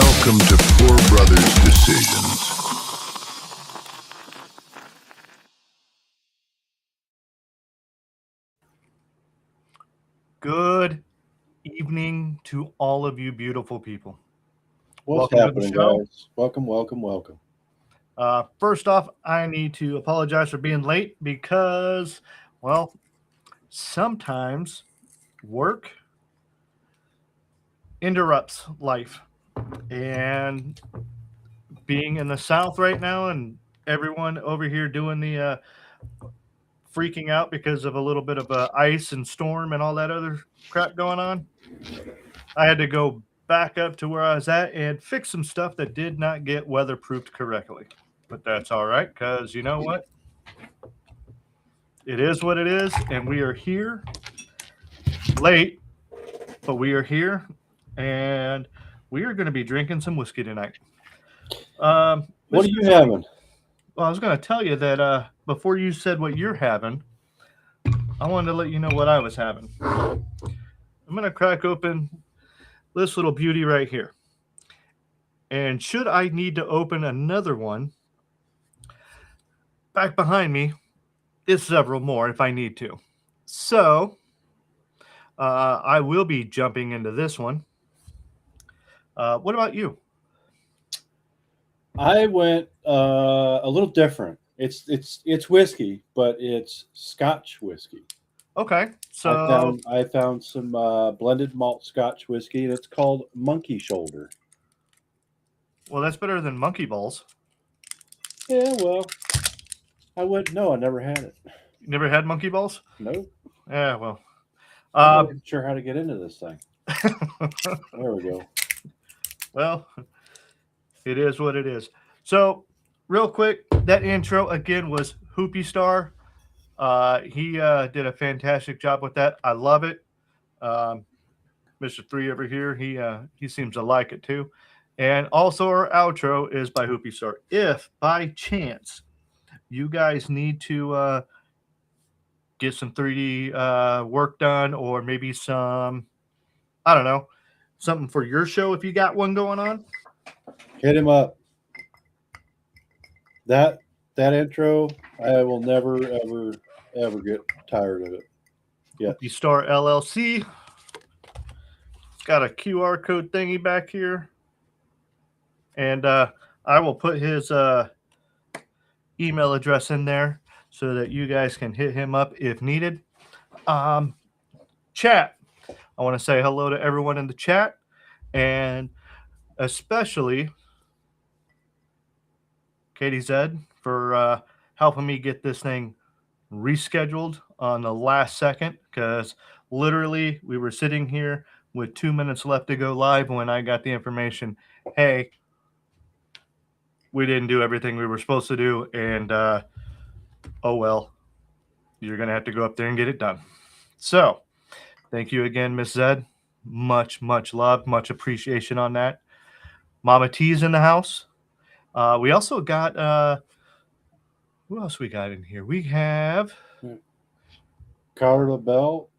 Welcome to Poor Brothers Decisions. Good evening to all of you beautiful people. What's Welcome to the happening, show. guys? Welcome. First off, I need to apologize for being late because, well, sometimes work interrupts life. And being in the South right now and everyone over here doing the freaking out because of a little bit of ice and storm and all that other crap going on, I had to go back up to where I was at and fix some stuff that did not get weatherproofed correctly. But that's all right, because you know what? It is what it is, and we are here late, but we are here, and we are going to be drinking some whiskey tonight. What are Mr. you having? Well, I was going to tell you that before you said what you're having, I wanted to let you know what I was having. I'm going to crack open this little beauty right here. And should I need to open another one, back behind me is several more if I need to. So I will be jumping into this one. What about you? I went a little different. It's whiskey, but it's Scotch whiskey. Okay, so I found some blended malt Scotch whiskey, and it's called Monkey Shoulder. well, that's better than monkey balls. Yeah, well, I wouldn't know. I never had it. You never had monkey balls? Nope. Yeah, well, I'm not sure how to get into this thing. There we go. well, it is what it is. So, real quick, that intro again was Hoopy Star. He did a fantastic job with that. I love it. Mr. Three over here, he seems to like it too. And also, our outro is by Hoopy Star. If by chance you guys need to get some 3D work done, or maybe some, I don't know, something for your show if you got one going on, Hit him up. That intro, I will never ever get tired of it. Yeah. Hoopy Star LLC. It's got a QR code thingy back here. And I will put his email address in there so that you guys can hit him up if needed. Chat. I want to say hello to everyone in the chat, and especially Katie Zed for helping me get this thing rescheduled on the last second, because literally we were sitting here with 2 minutes left to go live when I got the information, hey, we didn't do everything we were supposed to do, and oh well, you're going to have to go up there and get it done. So thank you again, Miss Zed. Much love, much appreciation on that. Mama T's in the house. We also got who else we got in here? We have Carla Belt.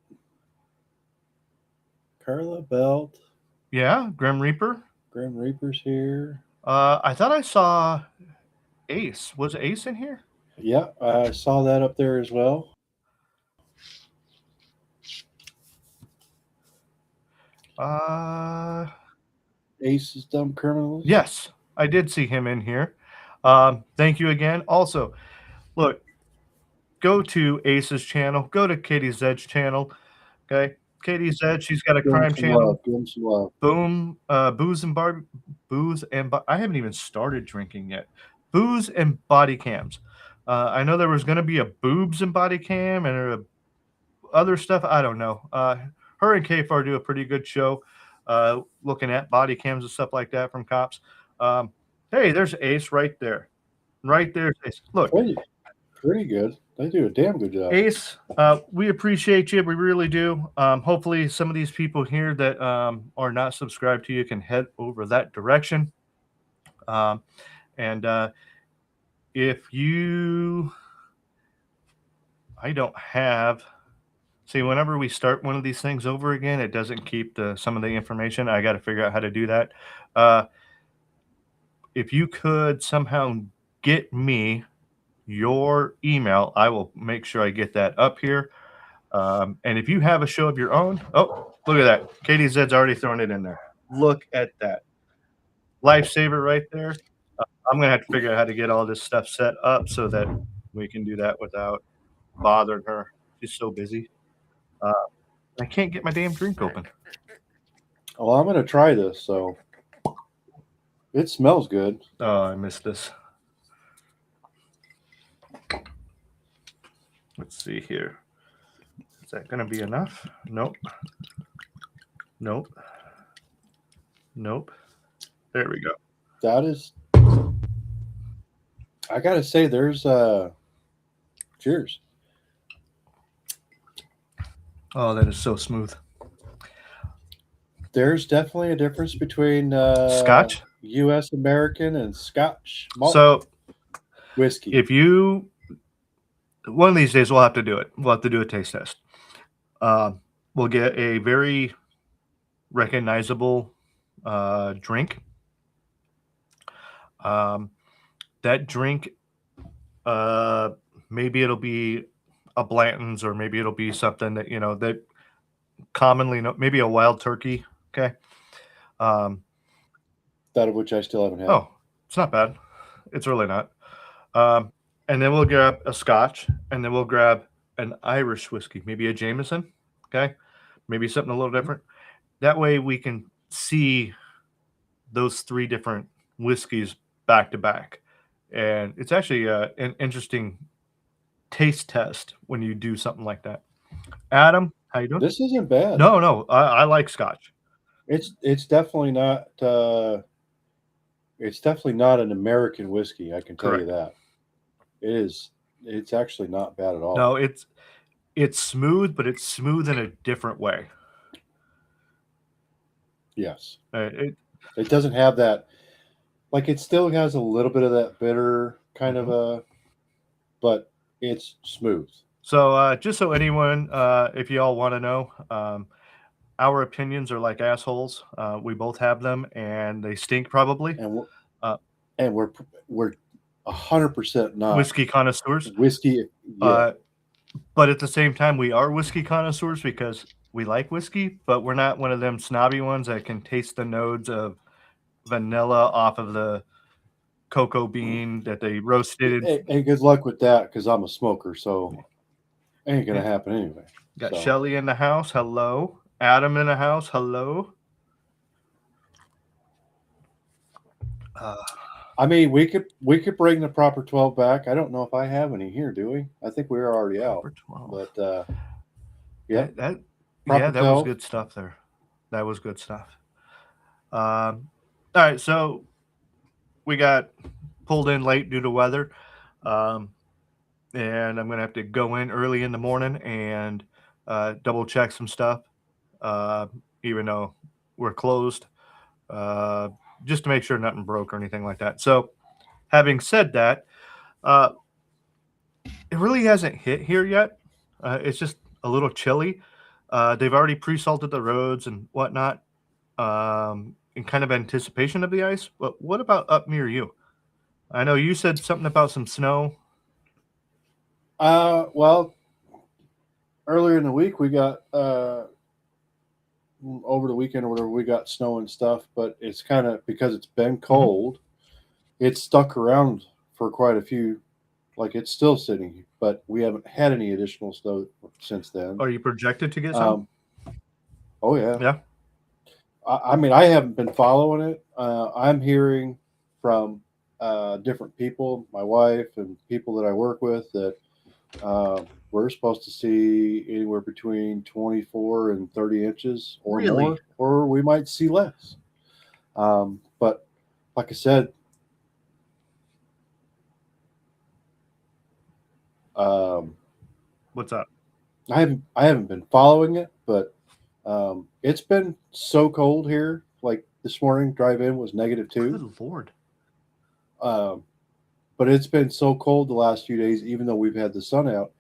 Yeah, Grim Reaper. Grim Reaper's here. I thought I saw Ace. Was Ace in here? Yeah, I saw that up there as well. Ace's Dumb Criminals. Yes, I did see him in here. Thank you again. Also, look, go to Ace's channel. Go to Katie Zed's channel. Okay, Katie Zed, she's got a crime channel. Give him some love. Boom, booze and I haven't even started drinking yet. Booze and body cams. I know there was going to be a boobs and body cam and other stuff. I don't know. Her and KFAR do a pretty good show looking at body cams and stuff like that from cops. Hey, there's Ace right there. Right there's Ace. Look. Pretty good. They do a damn good job. Ace, we appreciate you. We really do. Hopefully some of these people here that are not subscribed to you can head over that direction. And if you... I don't have... See, whenever we start one of these things over again, it doesn't keep some of the information. I got to figure out how to do that. if you could somehow get me your email, I will make sure I get that up here. And if you have a show of your own, oh, look at that. Katie Zed's already thrown it in there. Look at that. Lifesaver right there. I'm going to have to figure out how to get all this stuff set up so that we can do that without bothering her. She's so busy. I can't get my damn drink open. Well, I'm going to try this. So it smells good. Oh, I missed this. Let's see here. Is that going to be enough? Nope. Nope. Nope. There we go. That is, I got to say, there's, cheers. Oh, that is so smooth. There's definitely a difference between Scotch? U.S. American and Scotch malt So whiskey. if you, one of these days we'll have to do it. We'll have to do a taste test. We'll get a very recognizable drink. That drink, maybe it'll be a Blanton's, or maybe it'll be something that, you know, that commonly know, maybe a wild turkey. Okay. That of which I still haven't had. Oh, it's not bad. It's really not. And then we'll grab a Scotch, and then we'll grab an Irish whiskey, maybe a Jameson. Okay. Maybe something a little different. That way we can see those three different whiskeys back to back. And it's actually an interesting taste test when you do something like that. Adam, how you doing? This isn't bad. No, I like Scotch. It's definitely not. It's definitely not an American whiskey. I can tell Correct. you that. It is. It's actually not bad at all. No, it's smooth, but it's smooth in a different way. Yes. It doesn't have that. Like, it still has a little bit of that bitter kind of a, but it's smooth. So just so anyone, if you all want to know, our opinions are like assholes. We both have them, and they stink probably. And we're 100% not Whiskey connoisseurs. Whiskey, yeah. But at the same time, we are whiskey connoisseurs because we like whiskey, but we're not one of them snobby ones that can taste the nodes of vanilla off of the cocoa bean that they roasted. Hey, good luck with that, because I'm a smoker, so ain't gonna happen anyway. Got Shelly in the house. Hello. Adam in the house. Hello. I mean, we could bring the proper 12 back. I don't know if I have any here. Do we? I think we are already out. But yeah, that was good stuff there. That was good stuff. All right, so we got pulled in late due to weather, and I'm gonna have to go in early in the morning and double check some stuff, even though we're closed. Just to make sure nothing broke or anything like that. So having said that, it really hasn't hit here yet. It's just a little chilly. They've already pre-salted the roads and whatnot, in kind of anticipation of the ice. But what about up near you? I know you said something about some snow. Well, earlier in the week we got over the weekend or whatever, we got snow and stuff, but it's kind of, because it's been cold, it's stuck around for quite a few, like it's still sitting, but we haven't had any additional snow since then. Are you projected to get some? Oh yeah. Yeah. I mean, I haven't been following it. I'm hearing from different people, my wife and people that I work with, that we're supposed to see anywhere between 24 and 30 inches or more, or we might see less. But like I said, what's up? I haven't been following it, but it's been so cold here. Like this morning, drive in was -2. Good Lord. But it's been so cold the last few days, even though we've had the sun out,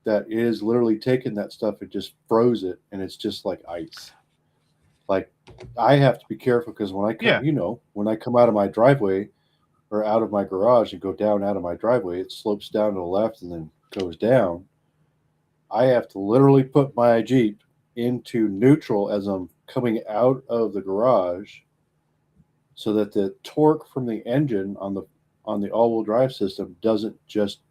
that it is literally taken that stuff and just froze it, and it's just like ice. Like I have to be careful because when I come, Yeah. when I come out of my driveway or out of my garage and go down out of my driveway, it slopes down to the left and then goes down. I have to literally put my Jeep into neutral as I'm coming out of the garage so that the torque from the engine on the all-wheel drive system doesn't just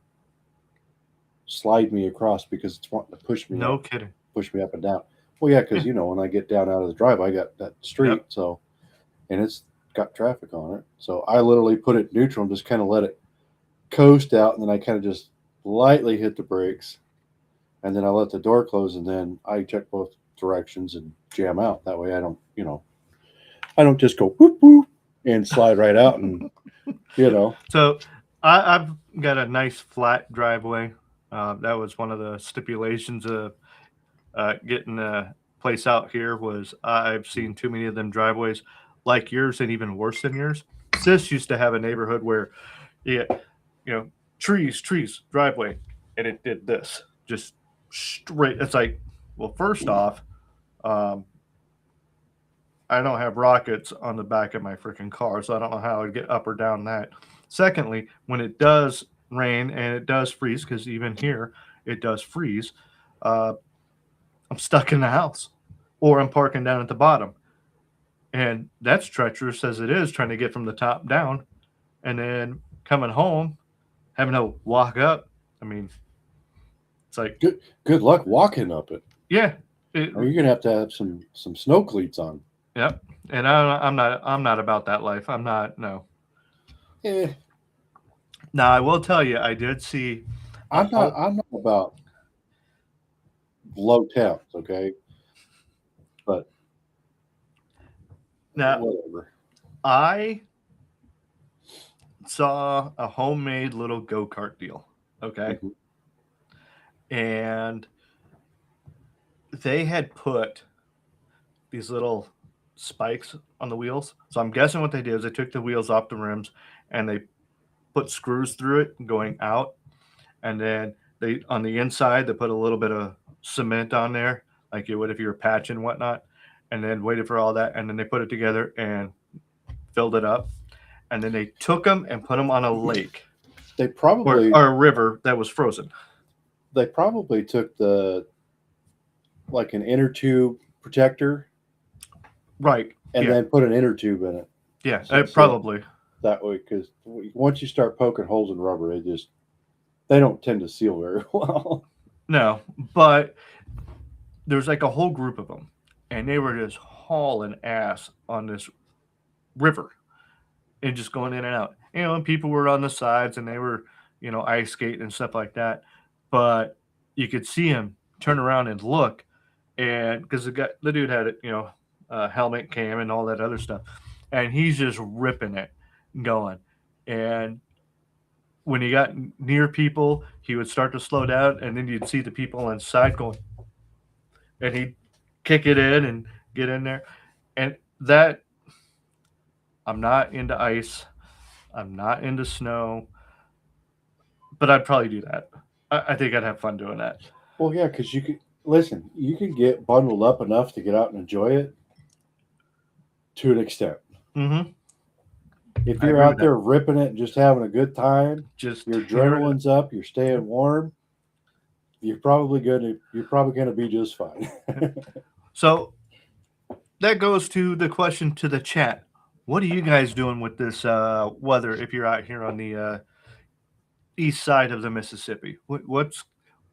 slide me across because it's wanting to No kidding. push me up and down. Well, yeah, Yeah. because when I get down out of the drive, I got that street, Yep. so and it's got traffic on it. So I literally put it neutral and just kind of let it coast out, and then I kind of just lightly hit the brakes, and then I let the door close, and then I check both directions and jam out. That way, I don't just go whoop whoop and slide right out, and you know, So I've got a nice flat driveway. That was one of the stipulations of getting a place out here was I've seen too many of them driveways like yours and even worse than yours. Sis used to have a neighborhood where yeah, you know, trees, driveway, and it did this just straight. It's like, well, first off, um, I don't have rockets on the back of my freaking car, so I don't know how I'd get up or down that. Secondly, when it does rain and it does freeze, because even here it does freeze, uh, I'm stuck in the house or I'm parking down at the bottom. And that's treacherous as it is trying to get from the top down and then coming home, having to walk up. I mean, it's like, good luck walking up it. yeah, it, Or you're gonna have to have some snow cleats on. yep. And I'm not about that life. I'm not, no. Eh, Now, I will tell you, I did see a home. I'm not about low temps, okay? But Now, whatever. I saw a homemade little go kart deal. Okay. Mhm. And they had put these little spikes on the wheels. So I'm guessing what they did is they took the wheels off the rims and they put screws through it going out. And then they, on the inside, they put a little bit of cement on there, like you would if you were patching and whatnot. And then waited for all that. And then they put it together and filled it up. And then they took them and put them on a lake They probably or a river that was frozen. took the like an inner tube protector Right. and Yeah. then put an inner tube in it. Yeah. So Probably. that way, because once you start poking holes in rubber, they don't tend to seal very well. No. But there's like a whole group of them. And they were just hauling ass on this river and just going in and out. And people were on the sides and they were, ice skating and stuff like that. But you could see him turn around and look, and because the dude had it, helmet cam and all that other stuff, and he's just ripping it, going. And when he got near people, he would start to slow down, and then you'd see the people on the side going, and he'd kick it in and get in there, and that I'm not into ice. I'm not into snow, but I'd probably do that. I think I'd have fun doing that. Well, yeah, because you can get bundled up enough to get out and enjoy it to an extent. Mm-hmm. If you're out there ripping it and just having a good time, just your adrenaline's up, you're staying warm, you're probably gonna be just fine. So that goes to the question to the chat. What are you guys doing with this weather if you're out here on the east side of the Mississippi? What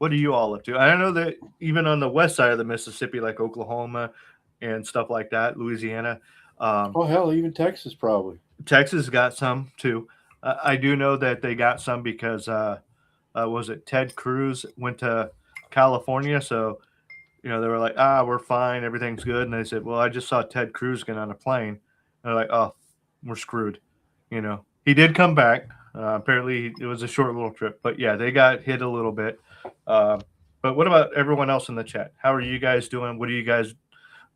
are you all up to? I know that even on the west side of the Mississippi, like Oklahoma and stuff like that, Louisiana. Oh hell, even Texas probably. Texas got some too. I do know that they got some because was it Ted Cruz went to California, so they were like, we're fine, everything's good, and they said, well, I just saw Ted Cruz get on a plane. And they're like, oh, we're screwed. He did come back. Apparently, it was a short little trip, but yeah, they got hit a little bit. But what about everyone else in the chat? How are you guys doing? What are you guys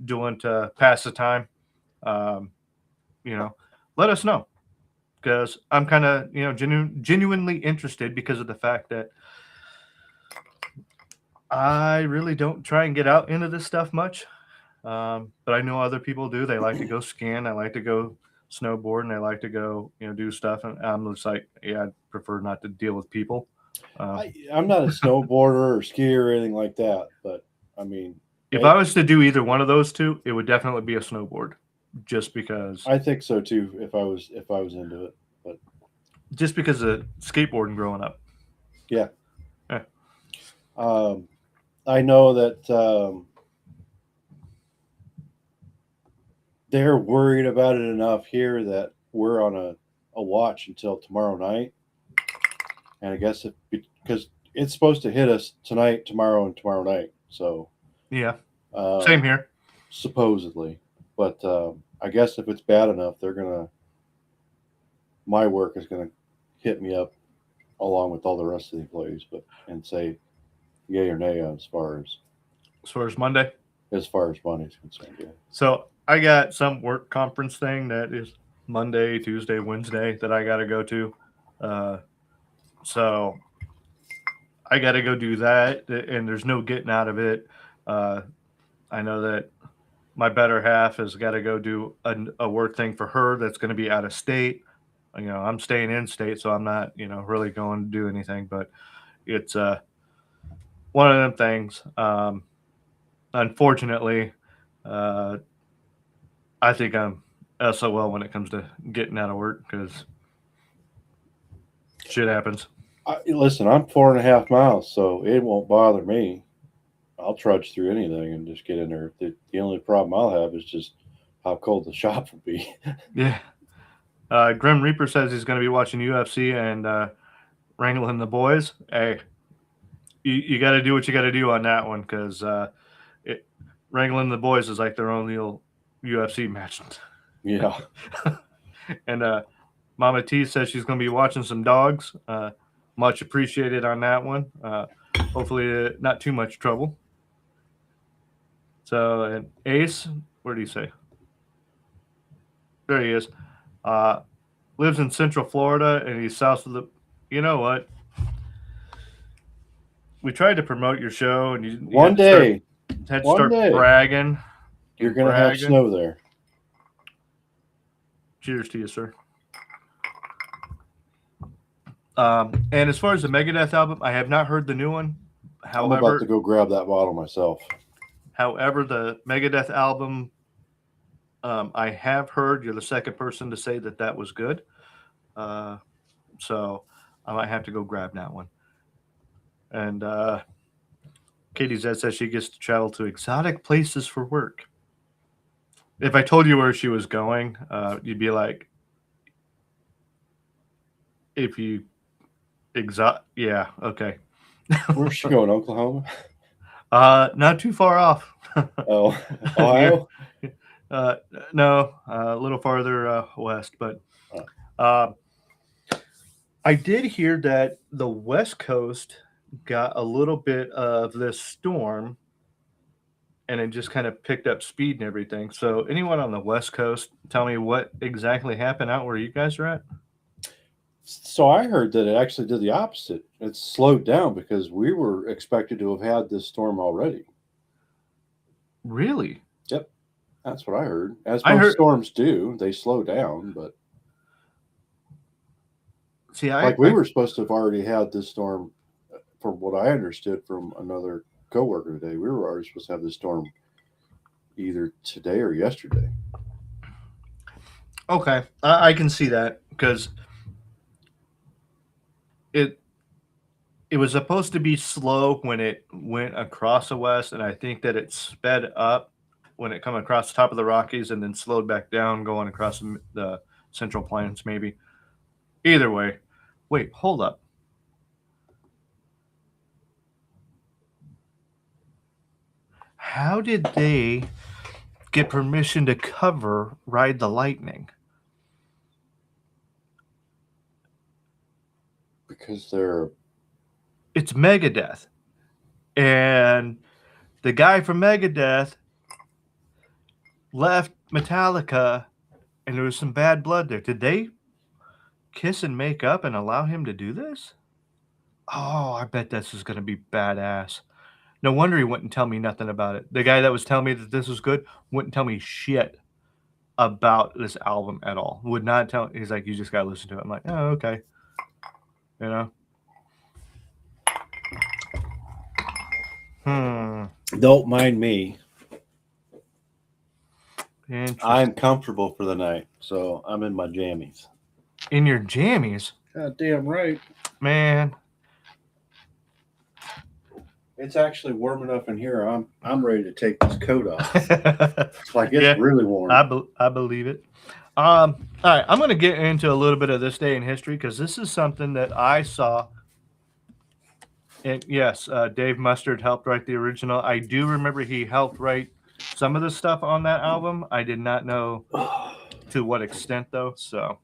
doing to pass the time? Let us know, because I'm kind of genuinely interested because of the fact that I really don't try and get out into this stuff much. But I know other people do. They like to go skiing. They like to go snowboard, and they like to go, do stuff. And I'm just like, yeah, I'd prefer not to deal with people. I'm not a snowboarder or skier or anything like that, but I mean, If I was to do either one of those two, it would definitely be a snowboard, just because I think so too. If I was into it, but of skateboarding growing up. yeah, Yeah. I know that they're worried about it enough here that we're on a watch until tomorrow night, and I guess because it's supposed to hit us tonight, tomorrow, and tomorrow night. So Yeah, um, same here. supposedly, but I guess if it's bad enough, my work is gonna hit me up along with all the rest of the employees, but and say yay or nay As far as Monday. as far as money is concerned. Yeah. So I got some work conference thing that is Monday, Tuesday, Wednesday that I got to go to. So I got to go do that, and there's no getting out of it. I know that my better half has got to go do a work thing for her that's going to be out of state. I'm staying in state, so I'm not, really going to do anything. But it's one of them things. Unfortunately, I think I'm SOL when it comes to getting out of work because shit happens. Listen, I'm 4.5 miles, so it won't bother me. I'll trudge through anything and just get in there. The only problem I'll have is just how cold the shop will be. Yeah. Grim Reaper says he's going to be watching UFC and wrangling the boys. Hey, you got to do what you got to do on that one because wrangling the boys is like their own little UFC match. Yeah. And Mama T says she's going to be watching some dogs. Much appreciated on that one. Hopefully not too much trouble. So, and Ace, where do you say? There he is. Lives in Central Florida, and he's south of the. You know what? We tried to promote your show, and you One day, had to start bragging. You're going to have snow there. Cheers to you, sir. And as far as the Megadeth album, I have not heard the new one. However, I'm about to go grab that bottle myself. However, the Megadeth album, I have heard. You're the second person to say that was good. So I might have to go grab that one. And Katie Zed says she gets to travel to exotic places for work. If I told you where she was going, you'd be like, if you yeah, okay. Where's she going? Oklahoma? Not too far off. Oh, Ohio? No, a little farther west. But I did hear that the West Coast got a little bit of this storm, and it just kind of picked up speed and everything. So anyone on the West Coast, tell me what exactly happened out where you guys are at? So I heard that it actually did the opposite. It slowed down because we were expected to have had this storm already. Really? Yep. That's what I heard. As most storms do, they slow down, but see, we were supposed to have already had this storm, from what I understood from another coworker today. We were already supposed to have this storm either today or yesterday. Okay, I can see that because it was supposed to be slow when it went across the west, and I think that it sped up when it come across the top of the Rockies and then slowed back down going across the Central Plains, maybe. Either way. Wait, hold up. How did they get permission to cover Ride the Lightning? Because it's Megadeth. And the guy from Megadeth left Metallica, and there was some bad blood there. Did they kiss and make up and allow him to do this? Oh, I bet this is going to be badass. No wonder he wouldn't tell me nothing about it. The guy that was telling me that this was good wouldn't tell me shit about this album at all. Would not tell. He's like, you just gotta listen to it. I'm like, oh, okay. You know. Don't mind me. Interesting. I'm comfortable for the night, so I'm in my jammies. In your jammies, God damn right. man. It's actually warm enough in here. I'm ready to take this coat off. It's like it's Yeah, really warm. I believe it. All right, I'm going to get into a little bit of this day in history because this is something that I saw. And yes, Dave Mustard helped write the original. I do remember he helped write some of the stuff on that album. I did not know to what extent, though. So,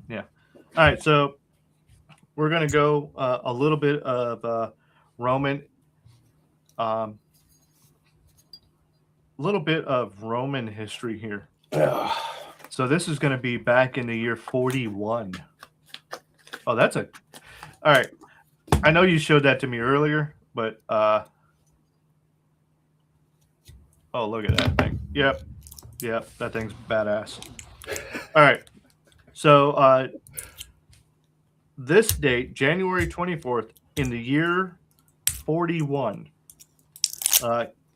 yeah. All right, so we're going to go a little bit of Roman. Little bit of Roman history here. So this is going to be back in the year 41. Oh, that's a... All right. I know you showed that to me earlier, but... Oh, look at that thing. Yep. That thing's badass. All right. So this date, January 24th, in the year 41,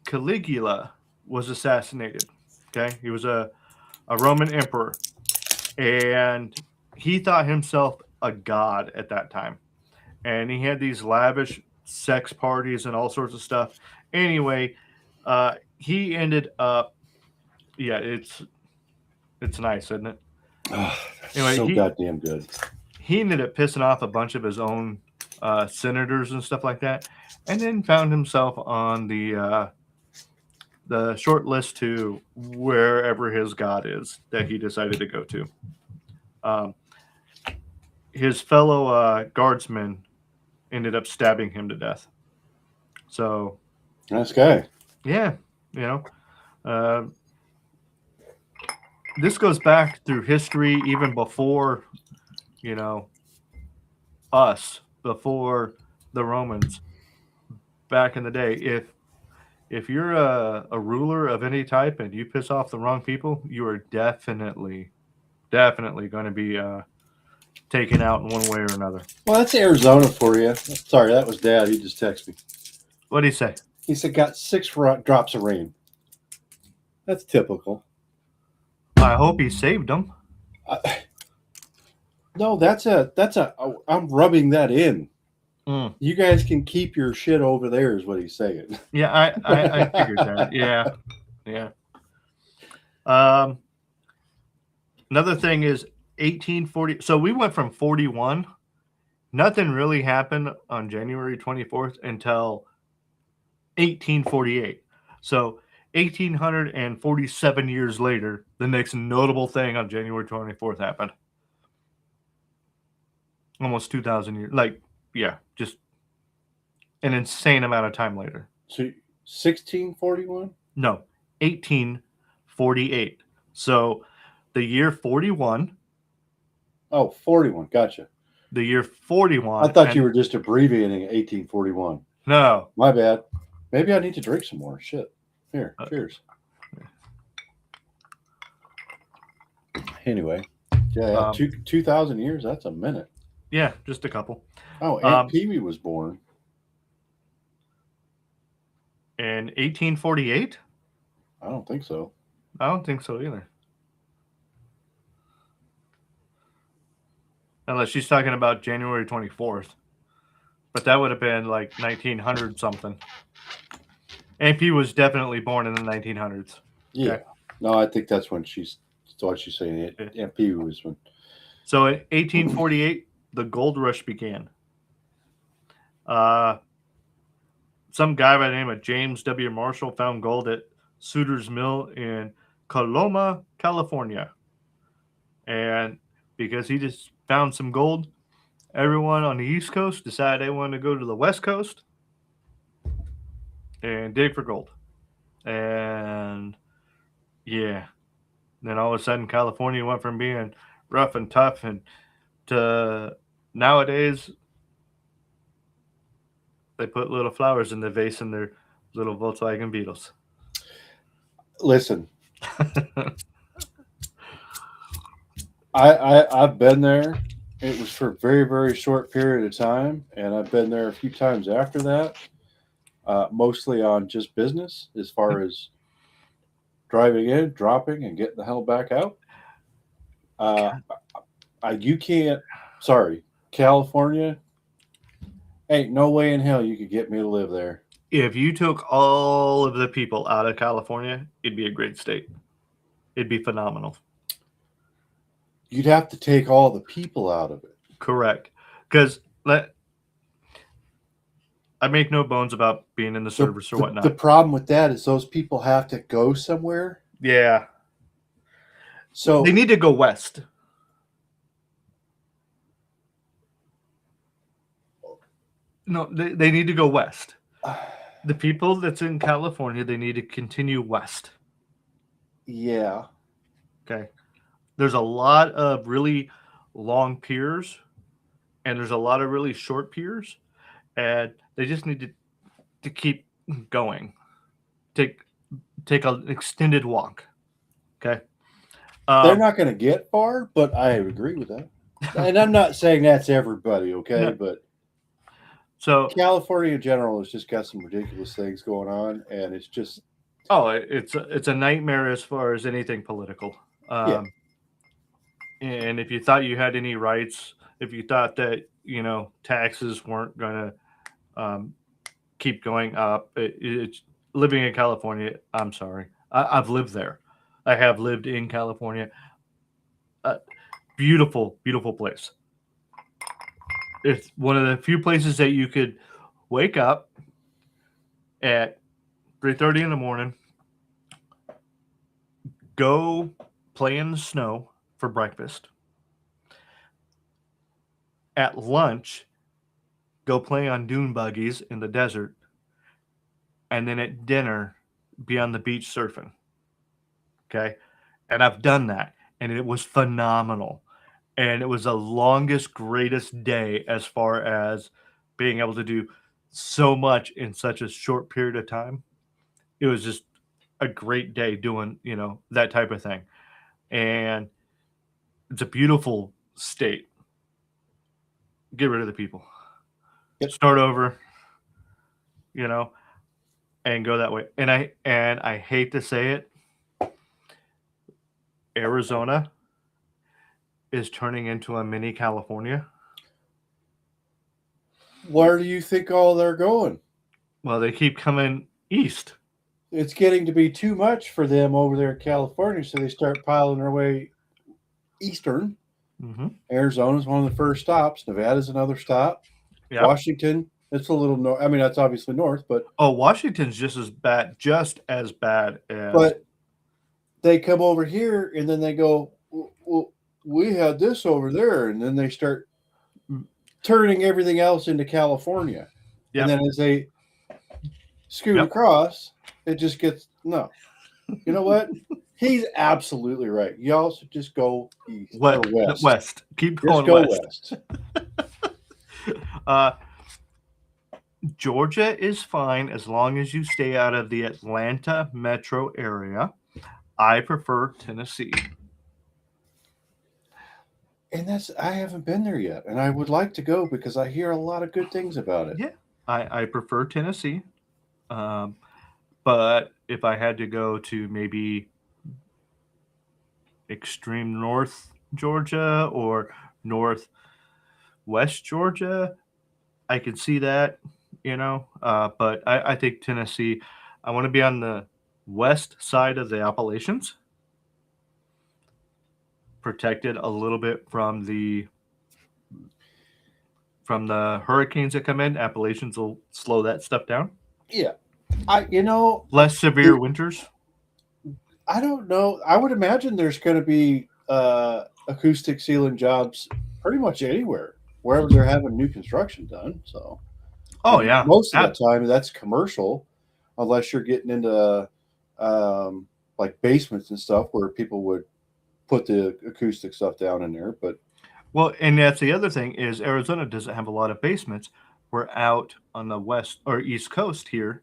Caligula was assassinated. Okay? He was a Roman emperor. And he thought himself a god at that time. And he had these lavish sex parties and all sorts of stuff. Anyway, he ended up... Yeah, it's nice, isn't it? Anyway, so goddamn good. He ended up pissing off a bunch of his own senators and stuff like that, and then found himself on the short list to wherever his god is that he decided to go to. His fellow guardsmen ended up stabbing him to death. So, Nice guy. Yeah, you know, this goes back through history, even before, you know, us, before the Romans. Back in the day, if you're a ruler of any type and you piss off the wrong people, you are definitely going to be taken out in one way or another. Well, that's Arizona for you. Sorry, that was Dad. He just texted me. What did he say? He said got 6 drops of rain. That's typical. I hope he saved them. No, I'm rubbing that in. You guys can keep your shit over there, is what he's saying. Yeah, I figured that. Yeah. Another thing is 1840. So we went from 41. Nothing really happened on January 24th until 1848. So 1847 years later, the next notable thing on January 24th happened. Almost 2,000 years. Like, yeah, just an insane amount of time later. So 1641? No, 1848. So the year 41. Oh, 41. Gotcha. The year 41. I thought you were just abbreviating 1841. No. My bad. Maybe I need to drink some more. Shit. Here, cheers. Anyway, yeah, 2,000 years. That's a minute. Yeah, just a couple. Oh, Aunt Pee-wee was born in 1848. I don't think so. I don't think so either. Unless she's talking about January 24th. But that would have been like 1900 something. Aunt P was definitely born in the 1900s. Yeah. Okay. No, I think that's when she's saying Aunt Pee was when. So in 1848, the gold rush began. Some guy by the name of James W. Marshall found gold at Sutter's Mill in Coloma, California. And because he just found some gold, everyone on the East Coast decided they wanted to go to the West Coast and dig for gold. And yeah, then all of a sudden California went from being rough and tough and to nowadays they put little flowers in the vase in their Little Volkswagen Beetles. Listen, I've been there. It was for a very, very short period of time, and I've been there a few times after that, mostly on just business, as far as driving in, dropping, and getting the hell back out. Uh, you can't. Sorry, California. Ain't no way in hell you could get me to live there. If you took all of the people out of California, it'd be a great state. It'd be phenomenal. You'd have to take all the people out of it. Correct. Because I make no bones about being in the service or whatnot. The problem with that is those people have to go somewhere. Yeah. So they need to go west. No, they need to go west. The people that's in California, they need to continue west. Yeah. Okay. There's a lot of really long piers, and there's a lot of really short piers, and they just need to keep going. Take an extended walk. Okay. They're not going to get far, but I agree with that. And I'm not saying that's everybody, okay? No. But so California in general has just got some ridiculous things going on, and it's just it's a nightmare as far as anything political. Yeah. And if you thought you had any rights, if you thought that taxes weren't going to keep going up, it's living in California. I'm sorry, I've lived there. I have lived in California. Beautiful, beautiful place. It's one of the few places that you could wake up at 3:30 in the morning, go play in the snow for breakfast. At lunch, go play on dune buggies in the desert. And then at dinner, be on the beach surfing. Okay. And I've done that. And it was phenomenal. And it was the longest, greatest day as far as being able to do so much in such a short period of time. It was just a great day doing, that type of thing. And it's a beautiful state. Get rid of the people. Yep. Start over, and go that way. And I hate to say it, Arizona is turning into a mini California. Where do you think all they're going? Well, they keep coming east. It's getting to be too much for them over there in California, so they start piling their way eastern. Mm-hmm. Arizona's one of the first stops. Nevada's another stop. Yep. Washington, it's a little north. I mean, that's obviously north, but Washington's just as bad as. But they come over here and then they go, well, we had this over there, and then they start turning everything else into California. Yep. And then as they scoot across, it just gets no. You know what? He's absolutely right. Y'all should just go east or west. West. Keep going just go west. Georgia is fine as long as you stay out of the Atlanta metro area. I prefer Tennessee. And I haven't been there yet, and I would like to go because I hear a lot of good things about it. Yeah, I prefer Tennessee. But if I had to go to maybe extreme north Georgia or northwest Georgia, I could see that, but I think Tennessee, I want to be on the west side of the Appalachians, protected a little bit from the hurricanes that come in. Appalachians will slow that stuff down. Yeah. Less severe winters. I don't know. I would imagine there's going to be acoustic ceiling jobs pretty much anywhere, wherever they're having new construction done. So, yeah, most of the time that's commercial, unless you're getting into like basements and stuff where people would put the acoustic stuff down in there. But and that's the other thing is Arizona doesn't have a lot of basements. We're out on the west or east coast here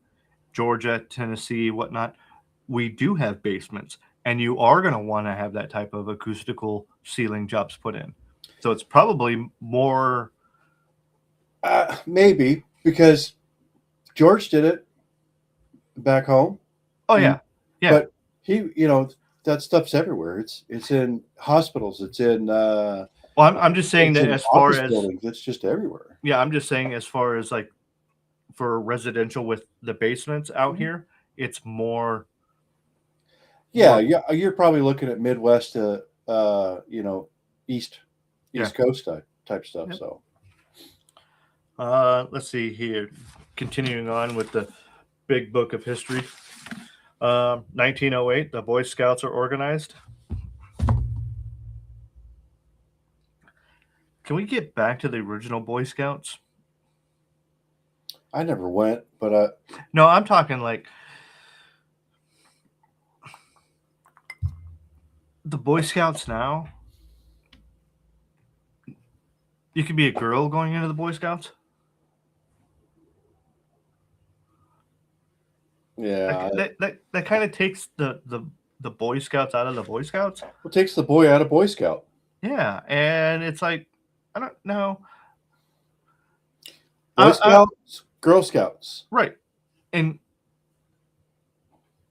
Georgia, Tennessee, whatnot, we do have basements, and you are going to want to have that type of acoustical ceiling jobs put in. So it's probably more. Maybe because George did it back home. Oh yeah, yeah. But he, that stuff's everywhere. It's in hospitals. It's in. Well, I'm just saying that as far as buildings, it's just everywhere. Yeah, I'm just saying as far as like for residential with the basements out here, it's more. Yeah, you're probably looking at Midwest to East Coast type stuff. Yep. So, let's see here. Continuing on with the big book of history. 1908, the Boy Scouts are organized. Can we get back to the original Boy Scouts? I never went, but no, I'm talking like the Boy Scouts now. You could be a girl going into the Boy Scouts. Yeah, that kind of takes the Boy Scouts out of the Boy Scouts. What takes the boy out of Boy Scout? Yeah, and it's like I don't know. Boy Scouts, Girl Scouts, right? And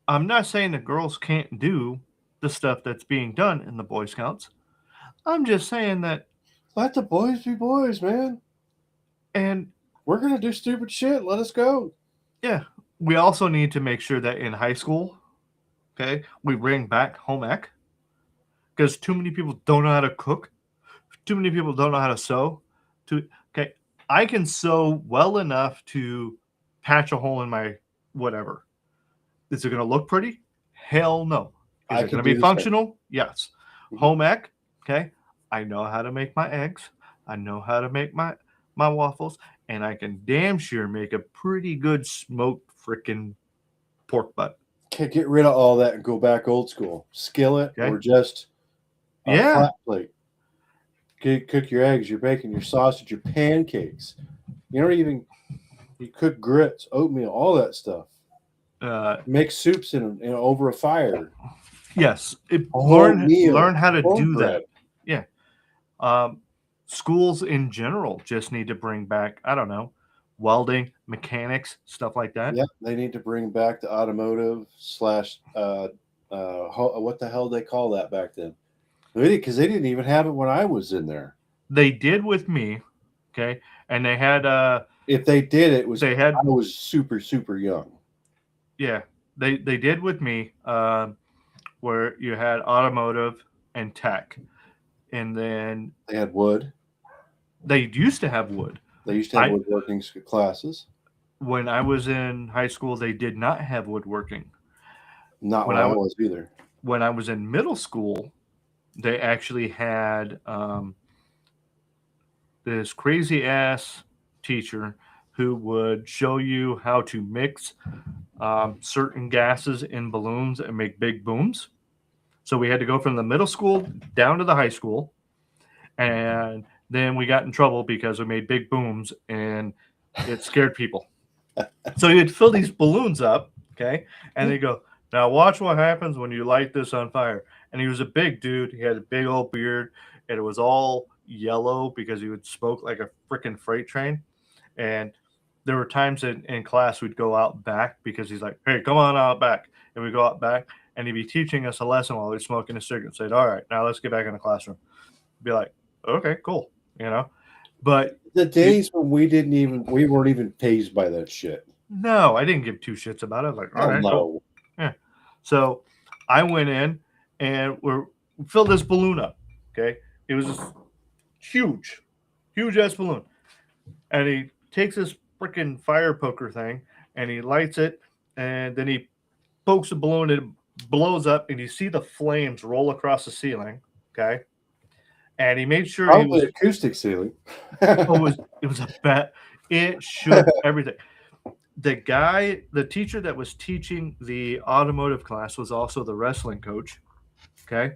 I'm not saying the girls can't do the stuff that's being done in the Boy Scouts. I'm just saying that let the boys be boys, man. And we're gonna do stupid shit. Let us go. Yeah. We also need to make sure that in high school, okay, we bring back home ec, because too many people don't know how to cook. Too many people don't know how to sew. Okay, I can sew well enough to patch a hole in my whatever. Is it going to look pretty? Hell no. Is it going to be functional? Yes. Home ec, okay. I know how to make my eggs. I know how to make my waffles, and I can damn sure make a pretty good smoked freaking pork butt. Can't get rid of all that and go back old school. Skillet or just a flat plate. Cook your eggs, your bacon, your sausage, your pancakes. You cook grits, oatmeal, all that stuff. Make soups over a fire. Yes, learn how to do that. Yeah. Schools in general just need to bring back, I don't know, welding, mechanics, stuff like that. Yeah, they need to bring back the automotive / what the hell they call that back then? Because they didn't even have it when I was in there. They did with me, okay, and they had. If they did, I was super super young. Yeah, they did with me, where you had automotive and tech, and then they had wood. They used to have wood. They used to have woodworking classes. When I was in high school, they did not have woodworking. Not when I was either. When I was in middle school, they actually had this crazy ass teacher who would show you how to mix certain gases in balloons and make big booms. So we had to go from the middle school down to the high school, and then we got in trouble because we made big booms and it scared people. So you'd fill these balloons up, okay, and they go, now watch what happens when you light this on fire. And he was a big dude. He had a big old beard, and it was all yellow because he would smoke like a freaking freight train. And there were times in class we'd go out back because he's like, hey, come on out back. And we go out back, and he'd be teaching us a lesson while he's smoking a cigarette. Say, all right, now let's get back in the classroom. Be like, okay, cool, But the days when we weren't even fazed by that shit. No, I didn't give two shits about it. Like, all right, cool. Yeah. So I went in and we filled this balloon up. Okay, it was this huge ass balloon, and he takes this freaking fire poker thing and he lights it, and then he pokes the balloon and it blows up, and you see the flames roll across the ceiling. Okay. And he made sure probably he was acoustic ceiling. it was a bet. It shook everything. The teacher that was teaching the automotive class was also the wrestling coach. Okay.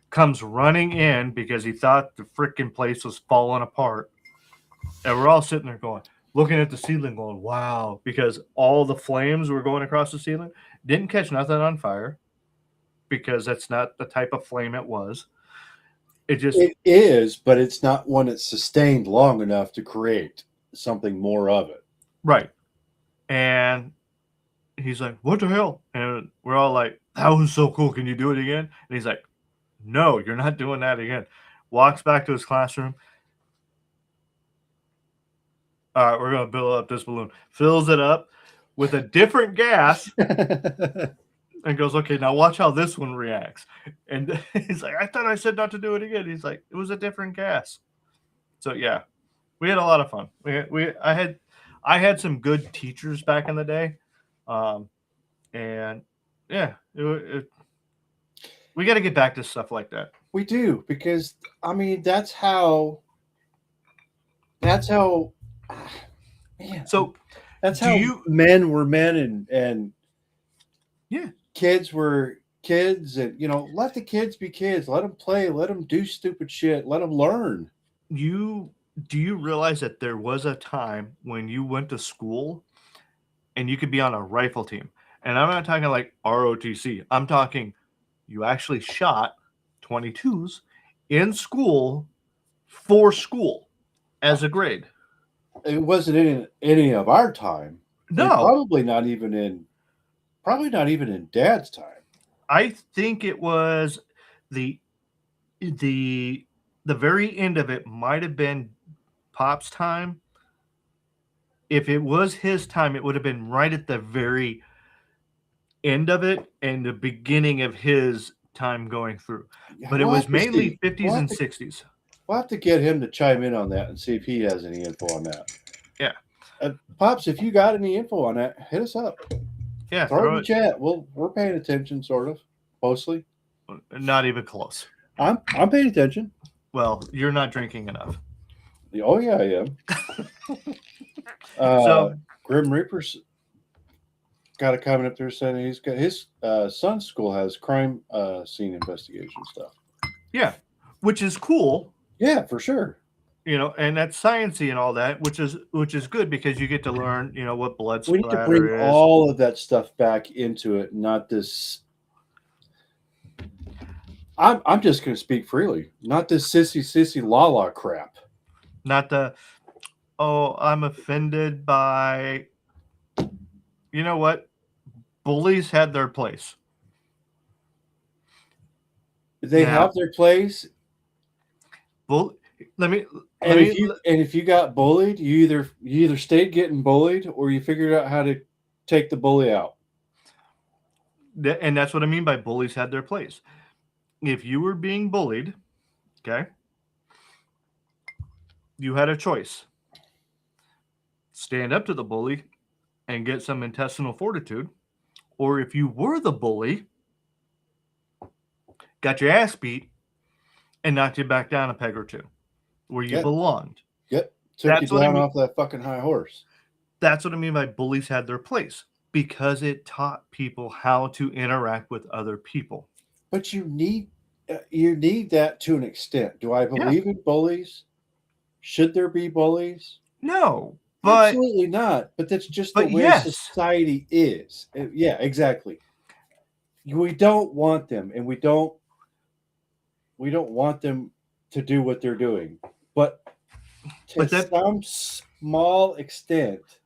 Comes running in because he thought the freaking place was falling apart. And we're all sitting there going, looking at the ceiling going, wow, because all the flames were going across the ceiling. Didn't catch nothing on fire because that's not the type of flame it was. It just, It is, but it's not one that's sustained long enough to create something more of it. right. And he's like, what the hell? And we're all like, that was so cool. Can you do it again? And he's like, no, you're not doing that again. Walks back to his classroom. All right, we're going to build up this balloon. Fills it up with a different gas and goes, okay, now watch how this one reacts. And he's like, I thought I said not to do it again. He's like, it was a different gas. So yeah, we had a lot of fun. I had some good teachers back in the day. And yeah, we got to get back to stuff like that. We do, because I mean that's how man, So that's do how you- men were men and yeah, kids were kids, and let the kids be kids, let them play, let them do stupid shit, let them learn. do you realize that there was a time when you went to school and you could be on a rifle team? And I'm not talking like ROTC. I'm talking you actually shot 22s in school for school as a grade. It wasn't in any of our time. And No, probably not even in Dad's time. I think it was the the very end of it might have been Pop's time. If it was his time, it would have been right at the very end of it and the beginning of his time going through. But it We'll was have to see. mainly 50s We'll have and to- 60s. We'll have to get him to chime in on that and see if he has any info on that. Yeah. Pops, if you got any info on that, hit us up. Yeah, Throw it in throw the chat. We're paying attention, sort of, mostly. it. Not even close. I'm paying attention. Well, you're not drinking enough. Oh yeah, I am. So- Grim Reaper's got a comment up there saying he's got his son's school has crime scene investigation stuff. Yeah, which is cool, Yeah, for sure. and that's sciencey and all that, which is good because you get to learn, what blood We need to splatter bring is. all of that stuff back into it, not this. I'm just going to speak freely, not this sissy la la crap. Not the, oh, I'm offended by, you know what? Bullies had their place. They Now- have their place, Let me, and if you got bullied, you either stayed getting bullied or you figured out how to take the bully out. and that's what I mean by bullies had their place. If you were being bullied, okay, you had a choice. Stand up to the bully and get some intestinal fortitude, or if you were the bully, got your ass beat and knocked you back down a peg or two where you Yeah. belonged. Yep, took That's you what I down mean. off that fucking high horse. That's what I mean by bullies had their place because it taught people how to interact with other people. But you need that to an extent. Do I believe in bullies? Should there be bullies? No, but Absolutely not. But that's just but the way yes. society is. Yeah, exactly. We don't want them, and we don't want them to do what they're doing. But to some small extent,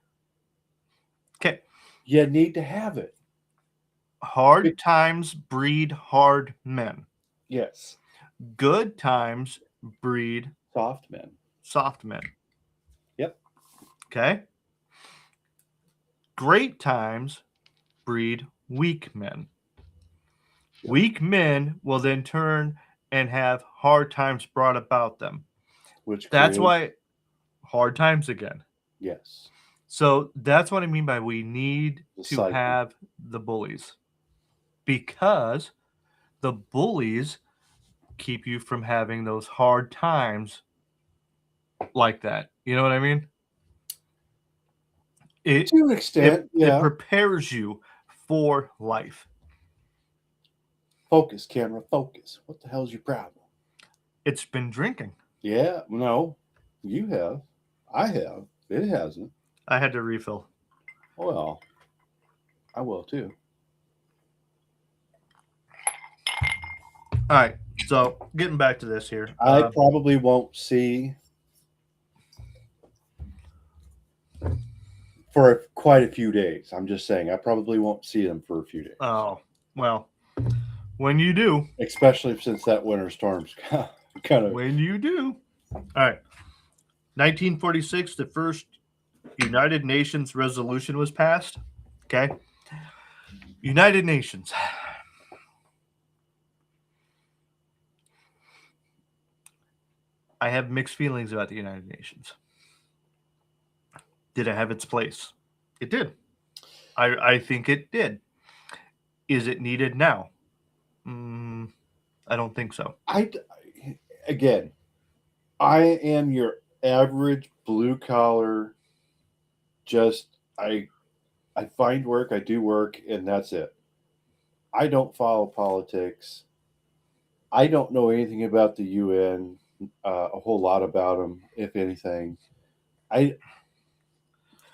okay, you need to have it. hard times breed hard men. Yes. Good times breed Soft men. soft men. Yep. Okay. Great times breed weak men. Yep. Weak men will then turn and have hard times brought about them. That's why hard times again. Yes. So that's what I mean by we need The to cycle. have the bullies, because the bullies keep you from having those hard times like that. You know what I mean? It To an extent, yeah. it prepares you for life. Focus, camera, focus. What the hell's your problem? It's been drinking. Yeah, no, you have. I have. It hasn't. I had to refill. Well, I will too. All right. So getting back to this here. I probably won't see for quite a few days. I'm just saying, I probably won't see them for a few days. Oh, well, when you do. Especially since that winter storm's kind of. When you do. All right. 1946, the first United Nations resolution was passed. Okay. United Nations. I have mixed feelings about the United Nations. Did it have its place? It did. I think it did. Is it needed now? I don't think so. Again, I am your average blue collar. I find work, I do work, and that's it. I don't follow politics. I don't know anything about the UN, a whole lot about them, if anything.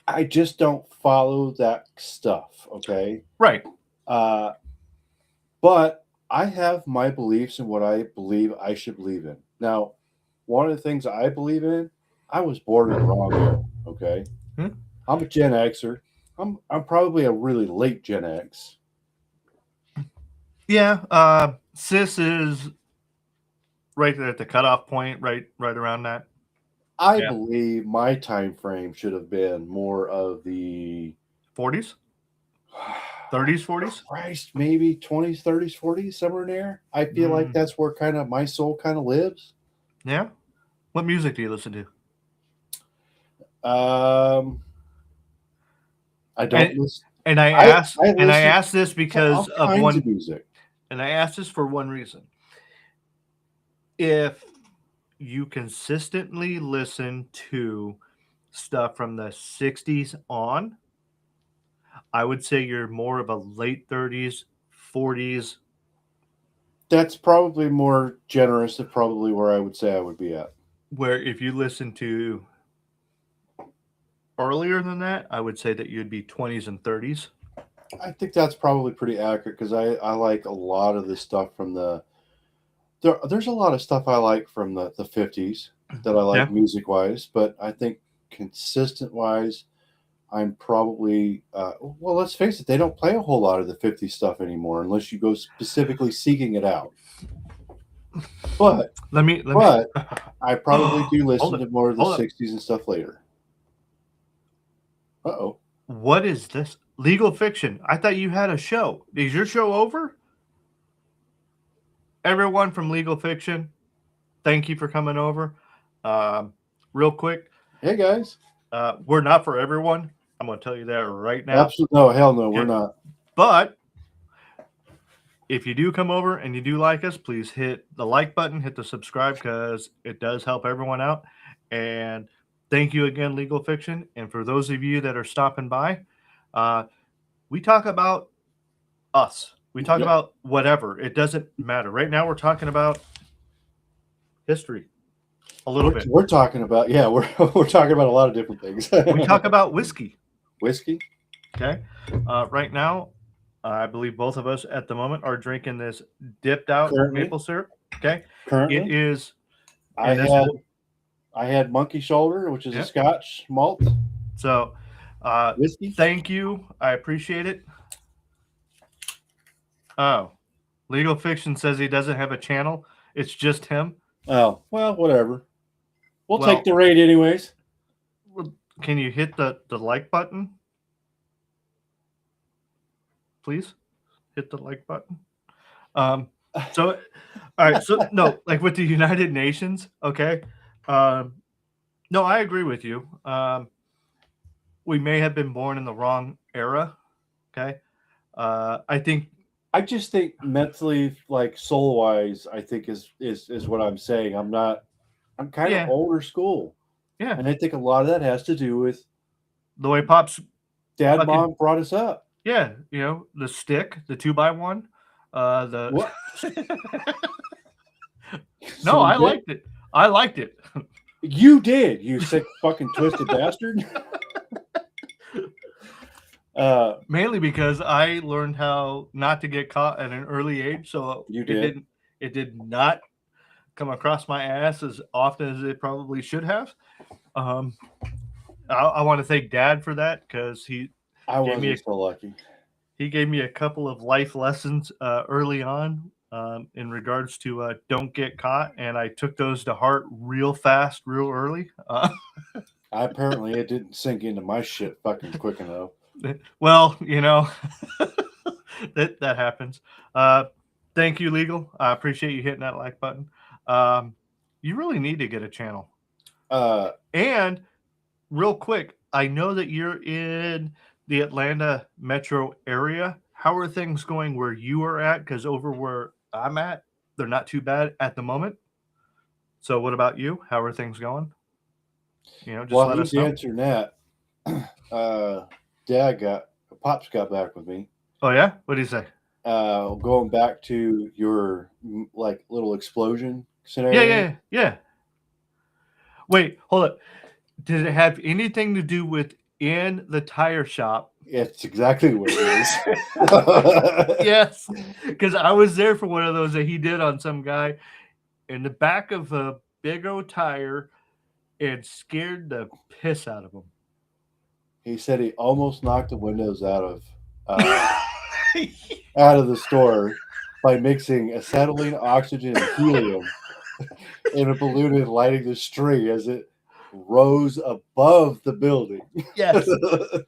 I just don't follow that stuff, okay? Right. But I have my beliefs and what I believe I should believe in. Now, one of the things I believe in, I was born in the wrong era, okay? I'm a Gen Xer. I'm probably a really late Gen X. Yeah, cis is right at the cutoff point, right around that. I believe my time frame should have been more of the 40s, 30s, 40s. Christ, maybe 20s, 30s, 40s, somewhere in there. I feel like that's where kind of my soul kind of lives. Yeah. What music do you listen to? I don't listen. And I asked this because of one music. And I asked this for one reason. If you consistently listen to stuff from the 60s on, I would say you're more of a late 30s, 40s. That's probably more generous than probably where I would say I would be at. Where if you listen to earlier than that, I would say that you'd be 20s and 30s. I think that's probably pretty accurate because I like a lot of the stuff from there's a lot of stuff I like from the 50s that I like music wise, but I think consistent wise, I'm probably well, let's face it, they don't play a whole lot of the 50s stuff anymore unless you go specifically seeking it out. But I probably do listen to more of the 60s and stuff later. Uh-oh. What is this? Legal Fiction. I thought you had a show. Is your show over? Everyone from Legal Fiction, thank you for coming over. Real quick. Hey, guys. We're not for everyone. I'm going to tell you that right now. Absolutely. No, hell no, we're not. But if you do come over and you do like us, please hit the like button, hit the subscribe because it does help everyone out. And thank you again, Legal Fiction. And for those of you that are stopping by, we talk about us. We talk about whatever. It doesn't matter. Right now, we're talking about history a little bit. We're talking about, we're talking about a lot of different things. We talk about whiskey. Whiskey? Okay. Right now, I believe both of us at the moment are drinking this dipped out maple syrup. Okay. Currently, it is. I had Monkey Shoulder, which is a Scotch malt. So, whiskey. Thank you. I appreciate it. Oh, Legal Fiction says he doesn't have a channel. It's just him. Oh, well, whatever. We'll take the raid anyways. Can you hit the like button? Please hit the like button. So, all right. So, no, like with the United Nations, okay. No, I agree with you. We may have been born in the wrong era. Okay. I just think mentally, like soul wise, I think is what I'm saying. I'm kind of older school. Yeah. And I think a lot of that has to do with the way Pop's dad, mom brought us up. Yeah. You know, the stick, the 2x1, what? No, I liked it. I liked it. You did, you sick fucking twisted bastard. Mainly because I learned how not to get caught at an early age, so You did. it did not come across my ass as often as it probably should have. Um, I want to thank Dad for that because I gave me wasn't so lucky. he gave me a couple of life lessons early on in regards to don't get caught, and I took those to heart real fast, real early. Apparently, it didn't sink into my shit fucking quick enough. Well, you know, that happens. Thank you, Legal. I appreciate you hitting that like button. You really need to get a channel. Uh, And real quick, I know that you're in the Atlanta metro area. How are things going where you are at? Because over where I'm at, they're not too bad at the moment. So, what about you? How are things going? Just while let he's us know. answering that, Pops got back with me. Oh yeah, what do you say? Going back to your like little explosion Yeah, scenario. yeah. Wait, hold up. Did it have anything to do with in the tire shop? It's exactly what it is. Yes, because I was there for one of those that he did on some guy in the back of a big old tire and scared the piss out of him. He said he almost knocked the windows out of the store by mixing acetylene, oxygen, and helium in a balloon and lighting the string as it rose above the building. Yes,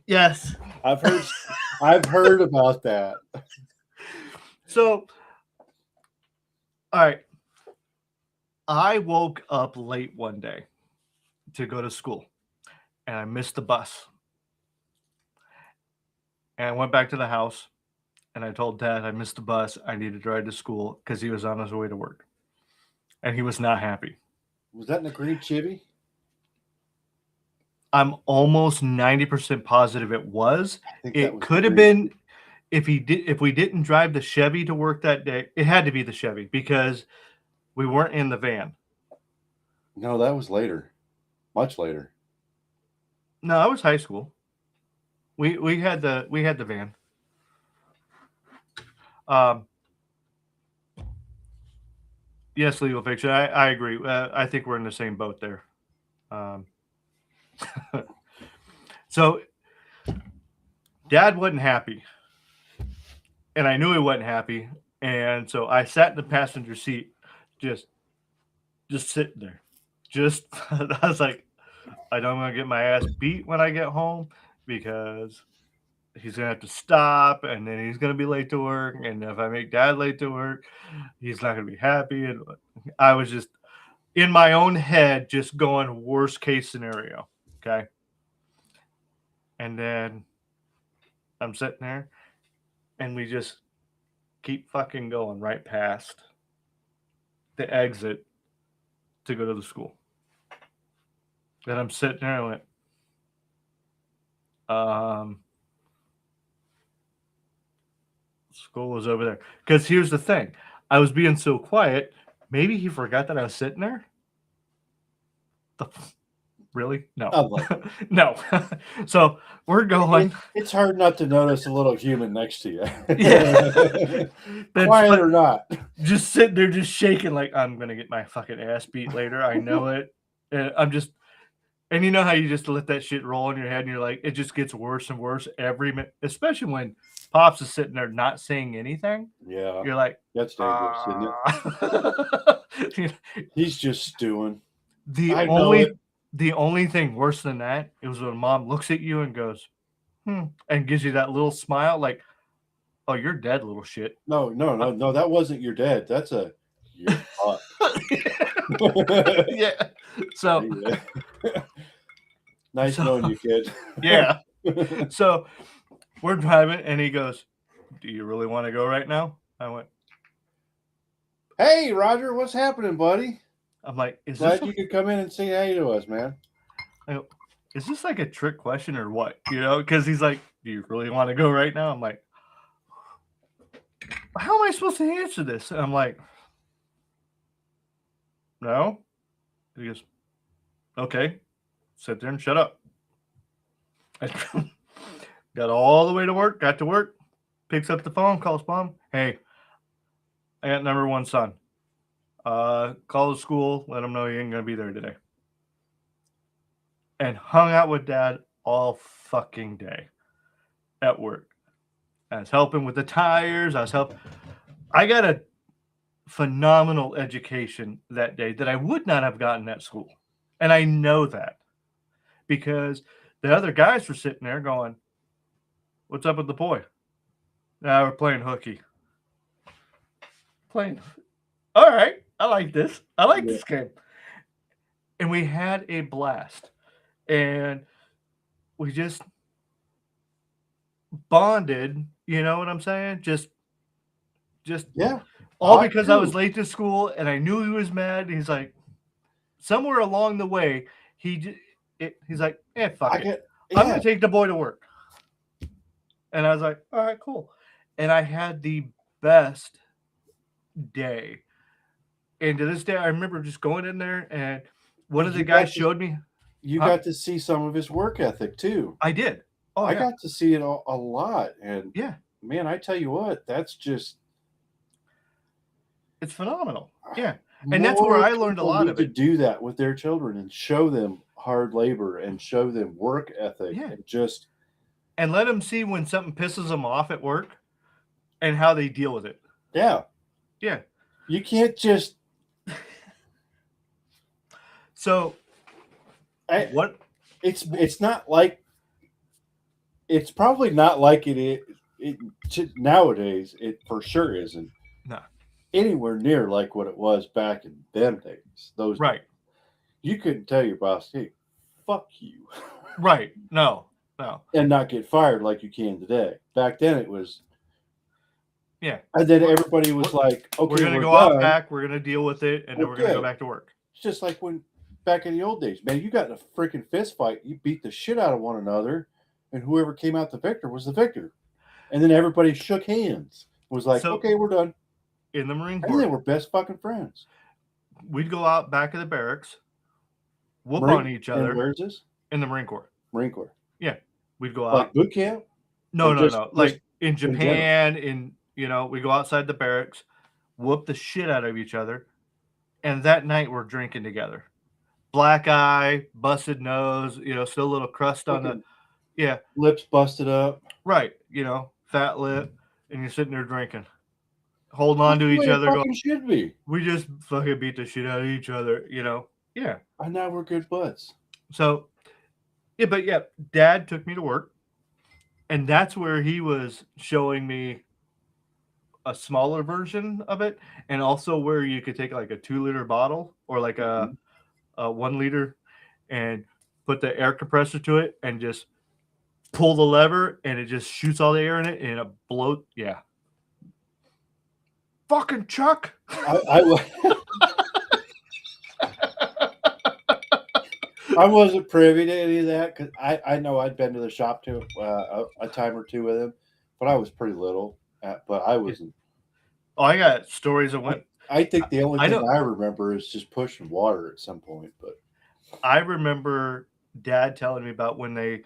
yes. I've heard about that. So, all right. I woke up late one day to go to school and I missed the bus. And I went back to the house and I told Dad I missed the bus. I need to drive to school because he was on his way to work. And he was not happy. Was that in a green Chevy? I'm almost 90% positive it was. I think that It was could have green. been if we didn't drive the Chevy to work that day. It had to be the Chevy because we weren't in the van. No, that was later. Much later. No, I was high school. We had the van. Yes, legal fiction. I agree. I think we're in the same boat there. So Dad wasn't happy, and I knew he wasn't happy, and so I sat in the passenger seat, just sitting there. I was like, I don't want to get my ass beat when I get home because he's gonna have to stop, and then he's gonna be late to work, and if I make Dad late to work, he's not gonna be happy. And I was just in my own head, just going worst case scenario. Okay. And then I'm sitting there and we just keep fucking going right past the exit to go to the school. Then I'm sitting there and I went, school was over there. Because here's the thing. I was being so quiet. Maybe he forgot that I was sitting there. Really? No. No. So we're going. It's hard not to notice a little human next to you. Yeah. Quiet or not. Just sitting there, just shaking like I'm going to get my fucking ass beat later. I know it. And and you know how you just let that shit roll in your head and you're like, it just gets worse and worse every minute, especially when Pops is sitting there not saying anything. Yeah. You're like, that's dangerous, isn't it? He's just stewing. The only thing worse than that is when Mom looks at you and goes, and gives you that little smile, like, "Oh, you're dead, little shit." No, that wasn't your dad. That's your fuck. Yeah. So nice knowing you, kid. Yeah. So we're driving, and he goes, "Do you really want to go right now?" I went, "Hey, Roger, what's happening, buddy?" I'm like, glad you could come in and say hey to us, man. I go, is this like a trick question or what? Because he's like, "Do you really want to go right now?" I'm like, how am I supposed to answer this? And I'm like, no. And he goes, okay, sit there and shut up. Got all the way to work. Got to work. Picks up the phone. Calls mom. Hey, I got number one son. Call the school. Let him know he ain't gonna be there today. And hung out with dad all fucking day at work. I was helping with the tires. I got a phenomenal education that day that I would not have gotten at school. And I know that because the other guys were sitting there going, what's up with the boy? Now we're playing hooky. Playing. All right. I like this. I like this game. And we had a blast. And we just bonded, you know what I'm saying? Just Yeah. all because I was late to school and I knew he was mad. He's like, somewhere along the way, he's like, fuck it. I'm gonna take the boy to work. And I was like, all right, cool. And I had the best day. And to this day, I remember just going in there and one of the guys showed me. You got to see some of his work ethic too. I did. Oh, I got to see it a lot. And yeah, man, I tell you what, that's just, it's phenomenal. Yeah. And that's where I learned a lot of it. To do that with their children and show them hard labor and show them work ethic and let them see when something pisses them off at work and how they deal with it. Yeah. Yeah. You can't just. So it's not like, it's probably not like it nowadays. It for sure isn't. No. Anywhere near like what it was back in them days. Those right. Days. You couldn't tell your boss, hey, fuck you. Right. No. And not get fired like you can today. Back then it was. Yeah. And then everybody was like, okay, we're gonna go out back, we're gonna deal with it, and then we're gonna go back to work. It's just like when back in the old days, man, you got in a freaking fist fight, you beat the shit out of one another, and whoever came out the victor was the victor. And then everybody shook hands. Was like, okay, we're done. In the Marine Corps. And they were best fucking friends. We'd go out back of the barracks, whoop on each other. And where's this? In the Marine Corps. Marine Corps. Yeah. We'd go out. Like boot camp? No. Like in Japan, we go outside the barracks, whoop the shit out of each other. And that night we're drinking together. Black eye, busted nose, still a little crust on the lips busted up. Right. Fat lip. And you're sitting there drinking. Holding on to each other. Should be. We just fucking beat the shit out of each other, Yeah. And now we're good buds. So, Dad took me to work. And that's where he was showing me a smaller version of it. And also where you could take like a 2-liter bottle or like a 1 liter and put the air compressor to it and just pull the lever and it just shoots all the air in it and it blows. Yeah. Fucking Chuck. I wasn't privy to any of that because I know I'd been to the shop too a time or two with him, but I was pretty little. But I wasn't. Oh, I got stories of when. I think the only thing I remember is just pushing water at some point. But I remember Dad telling me about when they.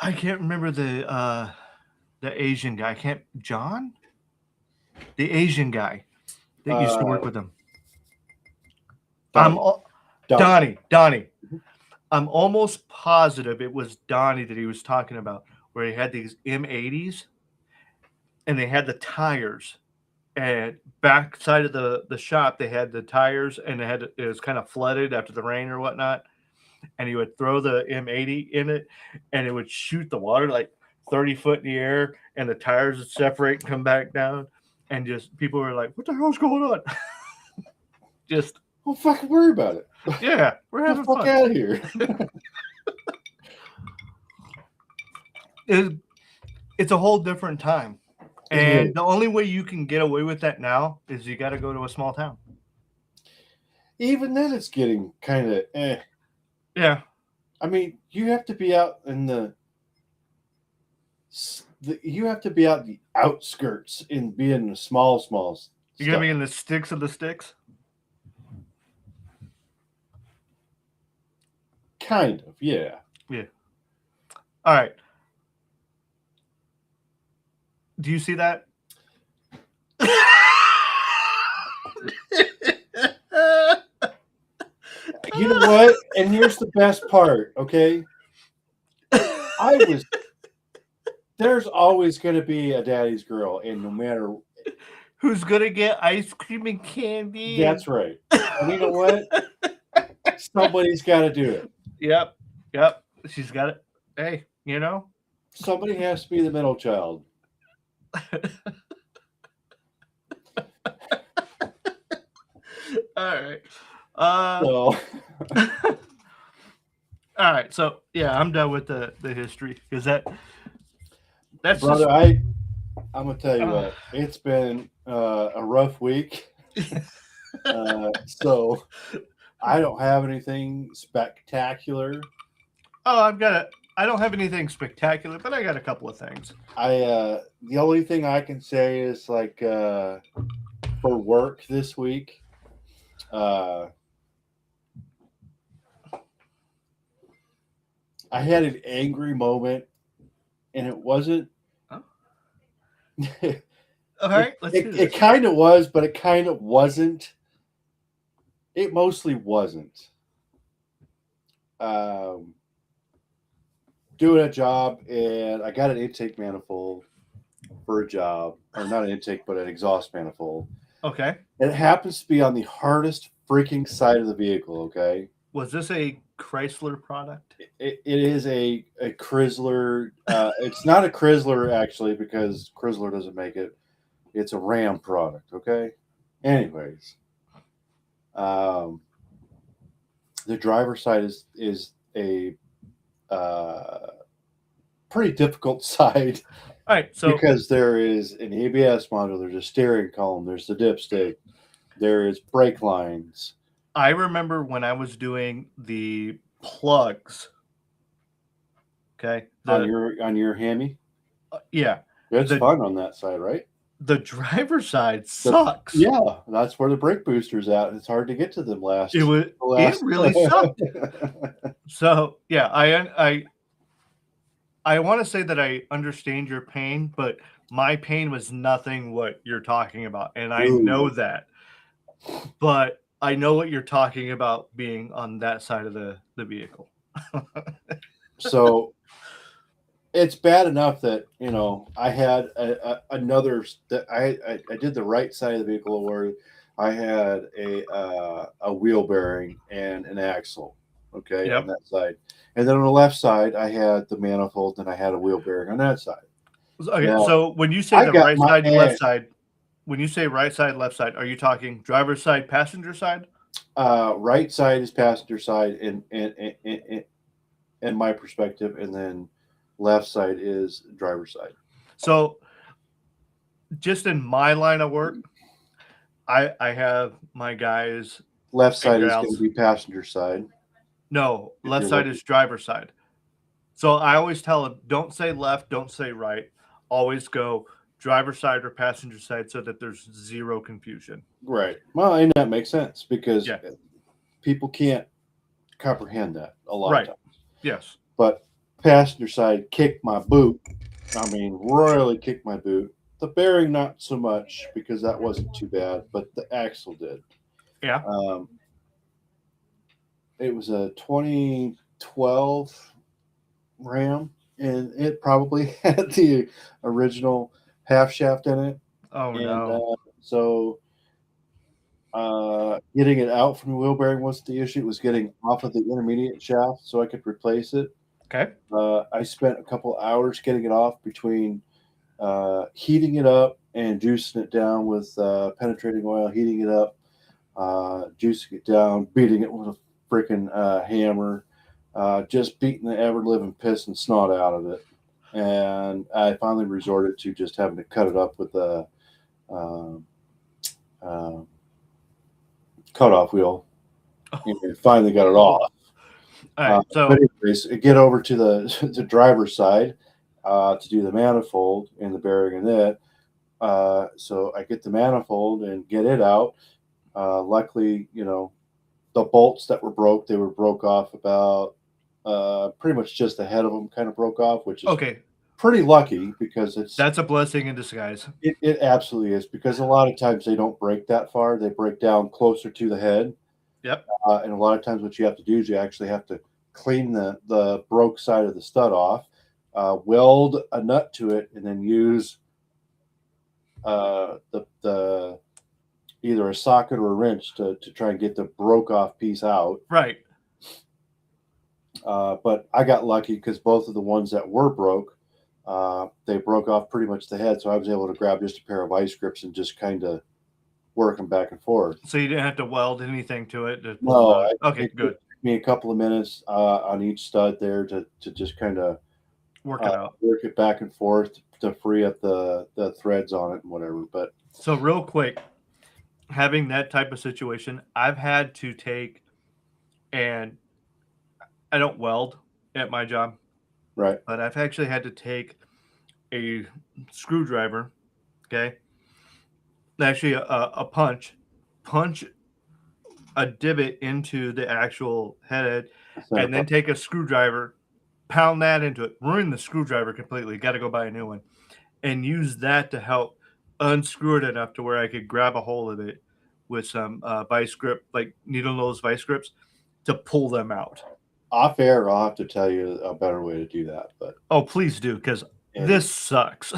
I can't remember the Asian guy. John? The Asian guy that used to work with him. Donnie. I'm almost positive it was Donnie that he was talking about, where he had these M80s and they had the tires. And back side of the shop, they had the tires and it was kind of flooded after the rain or whatnot. And he would throw the M80 in it and it would shoot the water like 30 foot in the air and the tires would separate and come back down. And just people were like, what the hell's going on? Just. Well, fucking worry about it. Yeah, we're having fun. Fuck out of here. It's a whole different time. And the only way you can get away with that now is you got to go to a small town. Even then, it's getting kind of Yeah. I mean, you have to be out in the outskirts and be in the small. You're going to be in the sticks of the sticks? Kind of, yeah. Yeah. All right. Do you see that? You know what? And here's the best part, okay? There's always going to be a daddy's girl, and no matter. Who's gonna get ice cream and candy? That's right. And you know what? Somebody's got to do it. Yep. She's got it. Hey, you know. Somebody has to be the middle child. All right. So, all right. So yeah, I'm done with the history because that's brother, just, I'm gonna tell you what. It's been a rough week. So I don't have anything spectacular. Oh, I don't have anything spectacular, but I got a couple of things. The only thing I can say is like for work this week. I had an angry moment, and it wasn't. Oh. All right, let's do this. It kind of was, but it kind of wasn't. It mostly wasn't. Doing a job, and I got an intake manifold for a job, or not an intake, but an exhaust manifold. Okay. And it happens to be on the hardest freaking side of the vehicle. Okay. Was this a Chrysler product? It is a Chrysler. It's not a Chrysler actually because Chrysler doesn't make it. It's a Ram product. Okay. Anyways, the driver's side is a pretty difficult side. All right. So because there is an ABS module, there's a steering column, there's the dipstick, there is brake lines. I remember when I was doing the plugs. Okay. On your Hemi? Yeah. It's fun on that side, right? The driver's side sucks. Yeah, that's where the brake booster's at. It's hard to get to them last. It really sucked. So yeah, I want to say that I understand your pain, but my pain was nothing what you're talking about, and I know that. But I know what you're talking about being on that side of the vehicle. So it's bad enough that I had another that I did the right side of the vehicle where I had a wheel bearing and an axle, okay, on that side, and then on the left side I had the manifold and I had a wheel bearing on that side. Okay, now, so when you say the right side, left side, when you say right side, left side, are you talking driver's side, passenger side? Right side is passenger side in my perspective, and then left side is driver's side. So just in my line of work, I have my guys. Left side is going to be passenger side. No, left side is driver's side. So I always tell them, don't say left, don't say right. Always go driver's side or passenger side so that there's zero confusion. Right. Well, and that makes sense because people can't comprehend that a lot of times. Yes. But passenger side kicked my boot. I mean, royally kicked my boot. The bearing, not so much because that wasn't too bad, but the axle did. Yeah. It was a 2012 Ram, and it probably had the original half shaft in it. Oh, no. So getting it out from the wheel bearing wasn't the issue. It was getting off of the intermediate shaft so I could replace it. Okay. I spent a couple hours getting it off between heating it up and juicing it down with penetrating oil, heating it up, juicing it down, beating it with a freaking hammer, just beating the ever-living piss and snot out of it. And I finally resorted to just having to cut it up with a cutoff wheel. And finally got it off. All right, so but anyways, get over to the driver's side to do the manifold and the bearing in it. So I get the manifold and get it out. Luckily, the bolts that were broke, they were broke off about pretty much just ahead of them kind of broke off, which is Okay, pretty lucky because that's a blessing in disguise. it absolutely is, because a lot of times they don't break that far. They break down closer to the head. Yep. And a lot of times what you have to do is you actually have to clean the broke side of the stud off, weld a nut to it, and then use the either a socket or a wrench to try and get the broke off piece out. Right. But I got lucky because both of the ones that were broke, they broke off pretty much the head. So I was able to grab just a pair of vice grips and just kind of work them back and forth. So you didn't have to weld anything to it? No. Okay, good. Took me a couple of minutes on each stud there to just kind of Work it out. work it back and forth to free up the threads on it and whatever. But so real quick, having that type of situation, I've had to take, and I don't weld at my job, right, but I've actually had to take a screwdriver, okay, actually a punch a divot into the actual head, and then take a screwdriver, pound that into it, ruin the screwdriver completely, got to go buy a new one, and use that to help unscrew it enough to where I could grab a hold of it with some vice grip, like needle nose vice grips, to pull them out. Off air, I'll have to tell you a better way to do that. But oh, please do, because this sucks.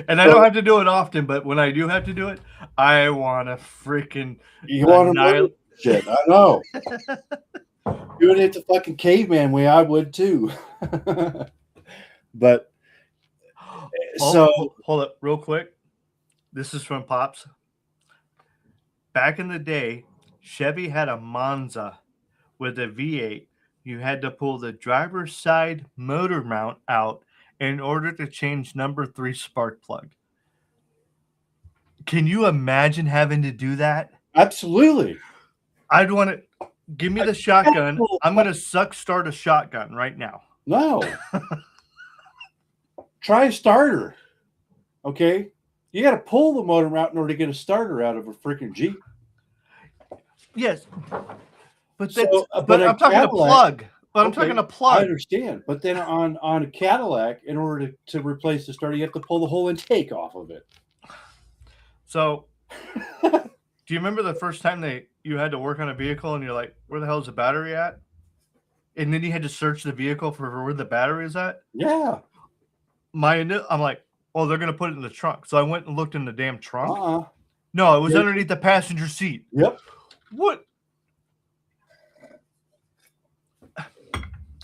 And I don't have to do it often, but when I do have to do it, I want to freaking annihilate shit. I know. Doing it the fucking caveman way, I would too. But so hold up real quick. This is from Pops. Back in the day, Chevy had a Monza with a V8. You had to pull the driver's side motor mount out in order to change number 3 spark plug. Can you imagine having to do that? Absolutely. I'd want to give me the shotgun. I'm going to start a shotgun right now. No. Try a starter. Okay. You got to pull the motor out in order to get a starter out of a freaking Jeep. Yes. But I'm talking a plug. But I'm talking a plug. I understand. But then on a Cadillac, in order to replace the starter, you have to pull the whole intake off of it. So, do you remember the first time you had to work on a vehicle and you're like, where the hell is the battery at? And then you had to search the vehicle for where the battery is at? Yeah. I'm like, oh, they're going to put it in the trunk. So I went and looked in the damn trunk. No, it was underneath the passenger seat. Yep. What?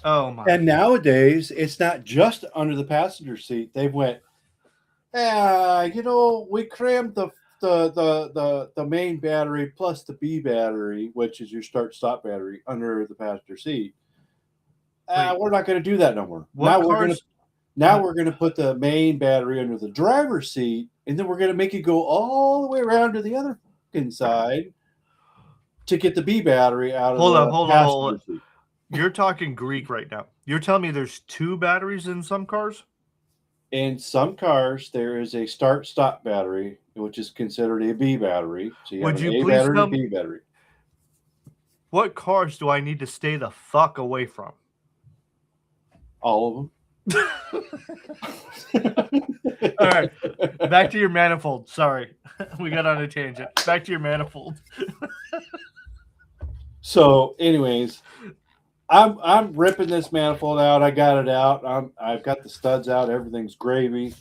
Oh my! And nowadays, it's not just under the passenger seat. They went, we crammed the main battery plus the B battery, which is your start-stop battery, under the passenger seat. We're not going to do that no more. Now we're going to put the main battery under the driver's seat, and then we're going to make it go all the way around to the other side to get the B battery out of the passenger seat. You're talking Greek right now. You're telling me there's 2 batteries in some cars? In some cars, there is a start-stop battery, which is considered a B battery. So you have an A battery and a B battery. What cars do I need to stay the fuck away from? All of them. All right. Back to your manifold. Sorry. We got on a tangent. Back to your manifold. So, anyways, I'm ripping this manifold out. I got it out. I've got the studs out. Everything's gravy.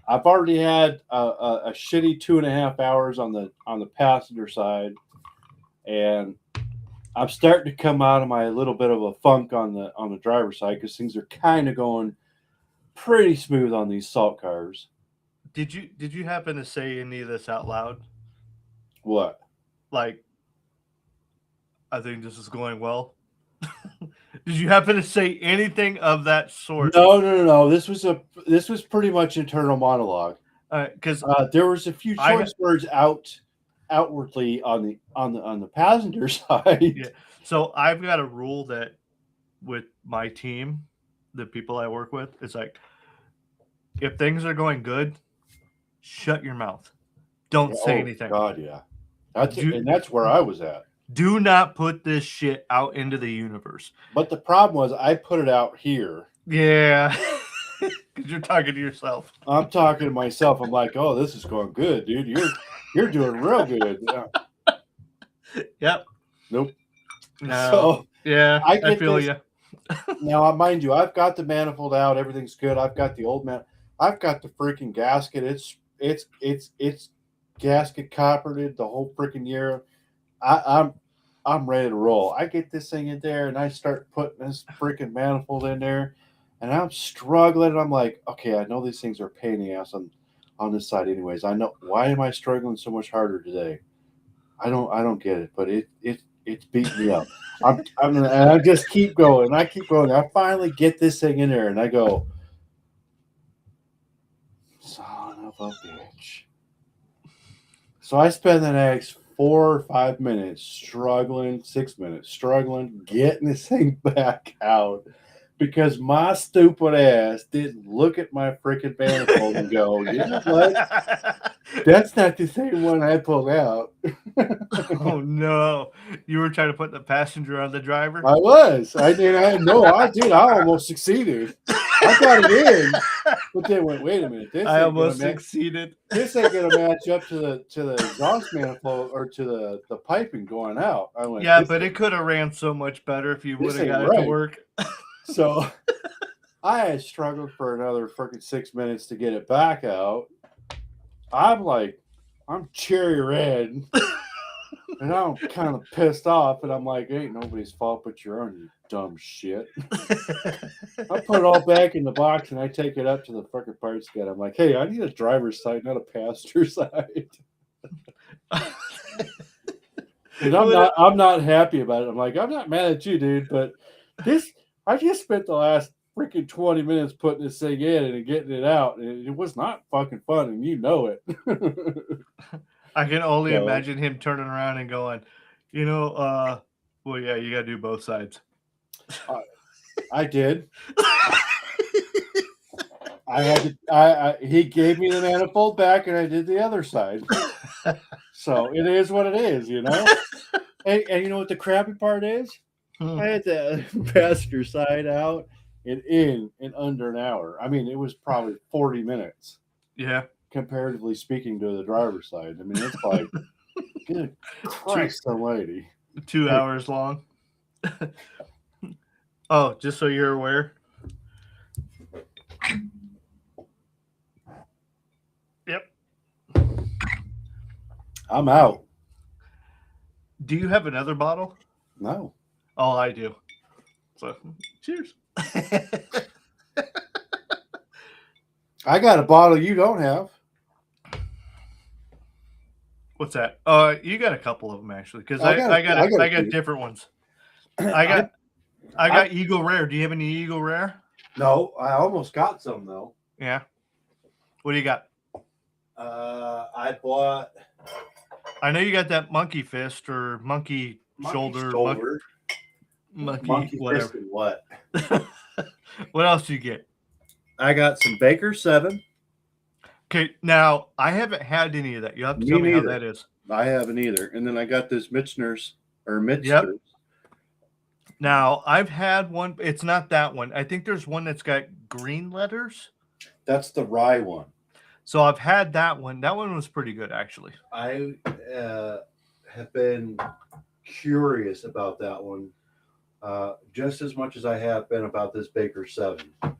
I've already had a shitty 2.5 hours on the passenger side, and I'm starting to come out of my little bit of a funk on the driver's side because things are kind of going pretty smooth on these salt cars. Did you happen to say any of this out loud? What? Like, I think this is going well. Did you happen to say anything of that sort? No. This was pretty much internal monologue. Because there was a few choice words outwardly on the passenger side. Yeah. So I've got a rule that with my team, the people I work with, it's like, if things are going good, shut your mouth. Don't say anything. God, yeah. That's where I was at. Do not put this shit out into the universe. But the problem was I put it out here. Yeah. Because you're talking to yourself. I'm talking to myself. I'm like, oh, this is going good, dude. You're doing real good. Yep. Nope. No. So yeah, I feel this. you. Now, mind you, I've got the manifold out. Everything's good. I've got the old man. I've got the freaking gasket. It's gasket coppered the whole freaking year. I'm ready to roll. I get this thing in there and I start putting this freaking manifold in there, and I'm struggling. I'm like, okay, I know these things are a pain in the ass on this side, anyways. I know, why am I struggling so much harder today? I don't get it, but it's beating me up. And I just keep going. I keep going. I finally get this thing in there, and I go, son of a bitch. So I spend the next 4 or 5 minutes struggling, 6 minutes struggling, getting this thing back out because my stupid ass didn't look at my freaking manifold and go, you know what? That's not the same one I pulled out. Oh no! You were trying to put the passenger on the driver. I was. I almost succeeded. I got it in, but then went, wait a minute. I almost succeeded. This ain't gonna match up to the exhaust manifold or to the piping going out. I went, yeah, but it could have ran so much better if you would have got it to work. So I had struggled for another freaking 6 minutes to get it back out. I'm cherry red. And I'm kind of pissed off, and I'm like, ain't nobody's fault but your own, you dumb shit. I put it all back in the box, and I take it up to the fucking parts guy. I'm like, hey, I need a driver's side, not a passenger side. And I'm not happy about it. I'm like, I'm not mad at you, dude, but I just spent the last freaking 20 minutes putting this thing in and getting it out, and it was not fucking fun, and you know it. I can only imagine him turning around and going, well, yeah, you got to do both sides. I did. He gave me the manifold back, and I did the other side. So it is what it is, you know. And you know what the crappy part is? I had the passenger side out and in under an hour. I mean, it was probably 40 minutes. Yeah. Comparatively speaking to the driver's side. I mean, it's like, good Christ almighty. 2 hours long. Oh, just so you're aware. Yep. I'm out. Do you have another bottle? No. Oh, I do. So, cheers. I got a bottle you don't have. What's that? You got a couple of them actually, because I got different ones. I got Eagle Rare. Do you have any Eagle Rare? No, I almost got some though. Yeah. What do you got? I bought. I know you got that monkey fist or monkey shoulder. Monkey whatever. Fist and what? What else do you get? I got some Baker 7. Okay, now I haven't had any of that. You have to tell me how that is. I haven't either. And then I got this Michener's. Yep. Now I've had one. It's not that one. I think there's one that's got green letters. That's the rye one. So I've had that one. That one was pretty good, actually. I have been curious about that one just as much as I have been about this Baker 7.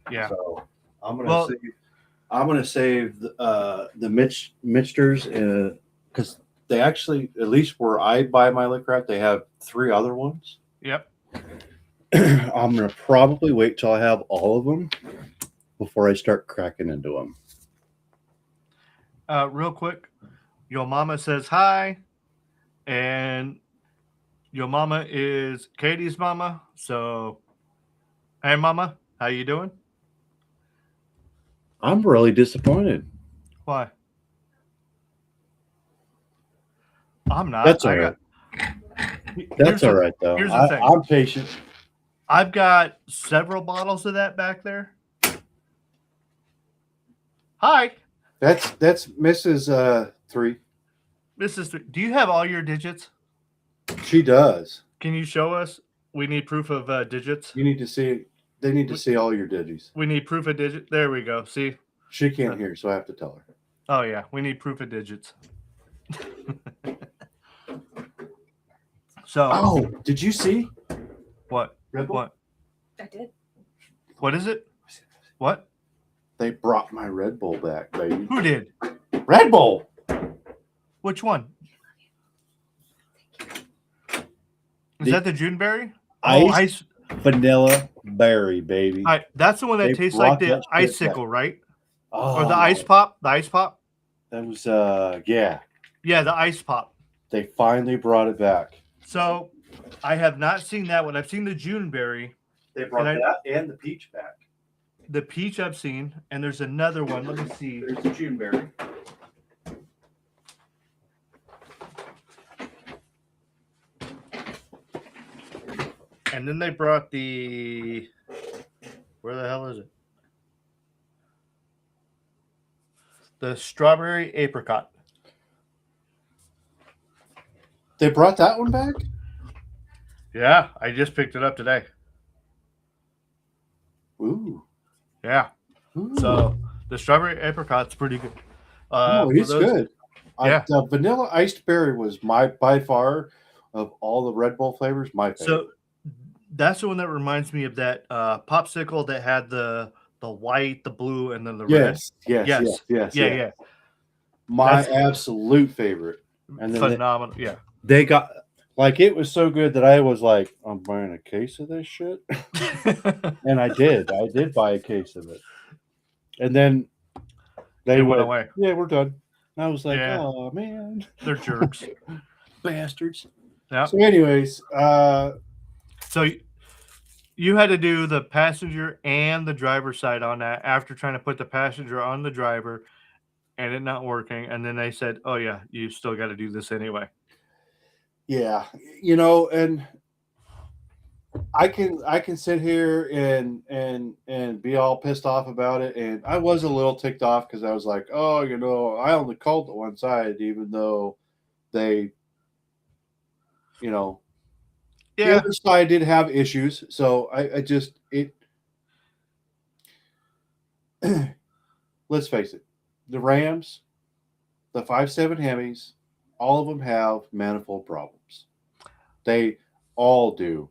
Yeah. So I'm gonna save the Michter's because they actually, at least where I buy my liquor at, they have 3 other ones. Yep. I'm gonna probably wait till I have all of them before I start cracking into them. Real quick, your mama says hi, and your mama is Katie's mama. So, hey, mama, how you doing? I'm really disappointed. Why? I'm not. That's all right. That's all right, though. Here's the thing. I'm patient. I've got several bottles of that back there. Hi. That's Mrs. 3. Mrs. 3. Do you have all your digits? She does. Can you show us? We need proof of digits. You need to see. They need to see all your digits. We need proof of digit. There we go. See? She can't hear, so I have to tell her. Oh yeah, we need proof of digits. So. Oh, did you see? What? Rebel? What? I did. What is it? What? They brought my Red Bull back, baby. Who did? Red Bull. Which one? Is that the Juneberry? Ice vanilla berry, baby. That's the one that They tastes brought like the that shit icicle, right? Oh, Or the ice pop? The ice pop? That was yeah. Yeah, the ice pop. They finally brought it back. So I have not seen that one. I've seen the Juneberry. They brought that and the peach back. The peach I've seen, and there's another one. Let me see. There's the Juneberry. And then they brought the. Where the hell is it? The strawberry apricot. They brought that one back? Yeah, I just picked it up today. Ooh. Yeah. Ooh. So the strawberry apricot's pretty good. It's good. Yeah. The vanilla iced berry was by far of all the Red Bull flavors my favorite. So that's the one that reminds me of that popsicle that had the white, the blue, and then the red. Yes. Yeah. My absolute favorite. And then phenomenal. Yeah. They got like it was so good that I was like, I'm buying a case of this shit. And I did. I did buy a case of it. And then they went away. Yeah, we're done. And I was like, Yeah. oh man. They're jerks. Bastards. Yeah. So anyways, so you had to do the passenger and the driver side on that after trying to put the passenger on the driver and it not working. And then they said, oh yeah, you still got to do this anyway. yeah, and I can sit here and be all pissed off about it. And I was a little ticked off because I was like, oh, I only called the one side, even though they, the other side did have issues. So let's face it, the Rams, the 5.7 Hemis, all of them have manifold problems. They all do.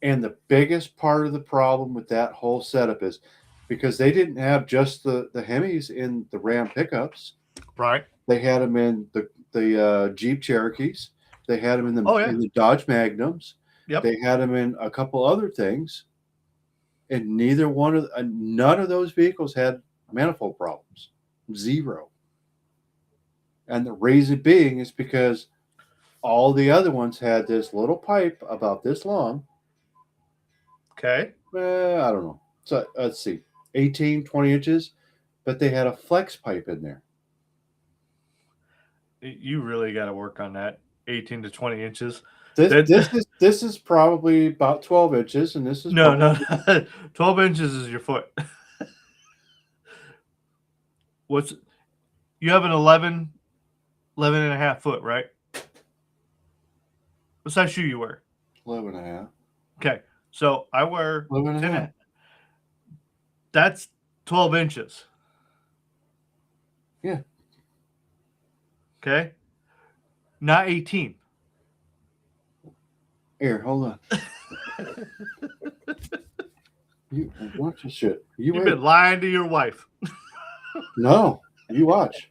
And the biggest part of the problem with that whole setup is because they didn't have just the Hemis in the Ram pickups. Right. They had them in the Jeep Cherokees. They had them in the Dodge Magnums. Yep. They had them in a couple other things. And none of those vehicles had manifold problems. Zero. And the reason being is because all the other ones had this little pipe about this long. Okay. I don't know. So let's see, 18, 20 inches, but they had a flex pipe in there. You really got to work on that. 18 to 20 inches. This is probably about 12 inches, and this is no. 12 inches is your foot. You have an 11 and a half foot, right? What size shoe you wear? 11 and a half. Okay. So I wear 11 and a half. That's 12 inches. Yeah. Okay. Not 18. Here, hold on. You watch this shit. You've been lying to your wife. No, you watch.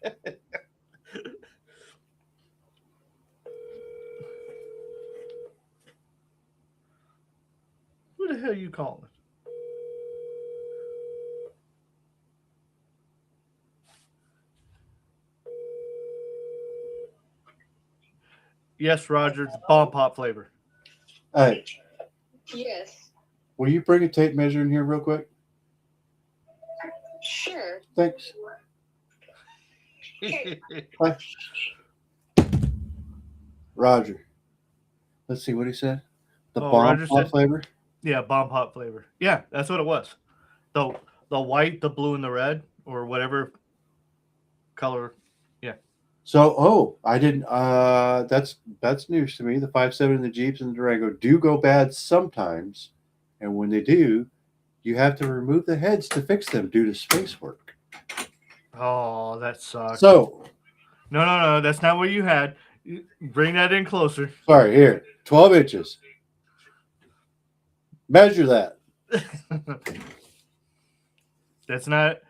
Who the hell are you calling? Yes, Roger. It's bomb pop flavor. Hey, Yes. will you bring a tape measure in here real quick? Sure. Thanks. Bye. Roger. Let's see what he said. The bomb pop flavor? Yeah, bomb pop flavor. Yeah, that's what it was. The white, the blue, and the red, or whatever color. Yeah. So, I didn't. That's news to me. The 5.7 and the Jeeps and the Durango do go bad sometimes, and when they do, you have to remove the heads to fix them due to space work. Oh, that sucks. So, No, that's not what you had. Bring that in closer. sorry, here, 12 inches. Measure that. That's not.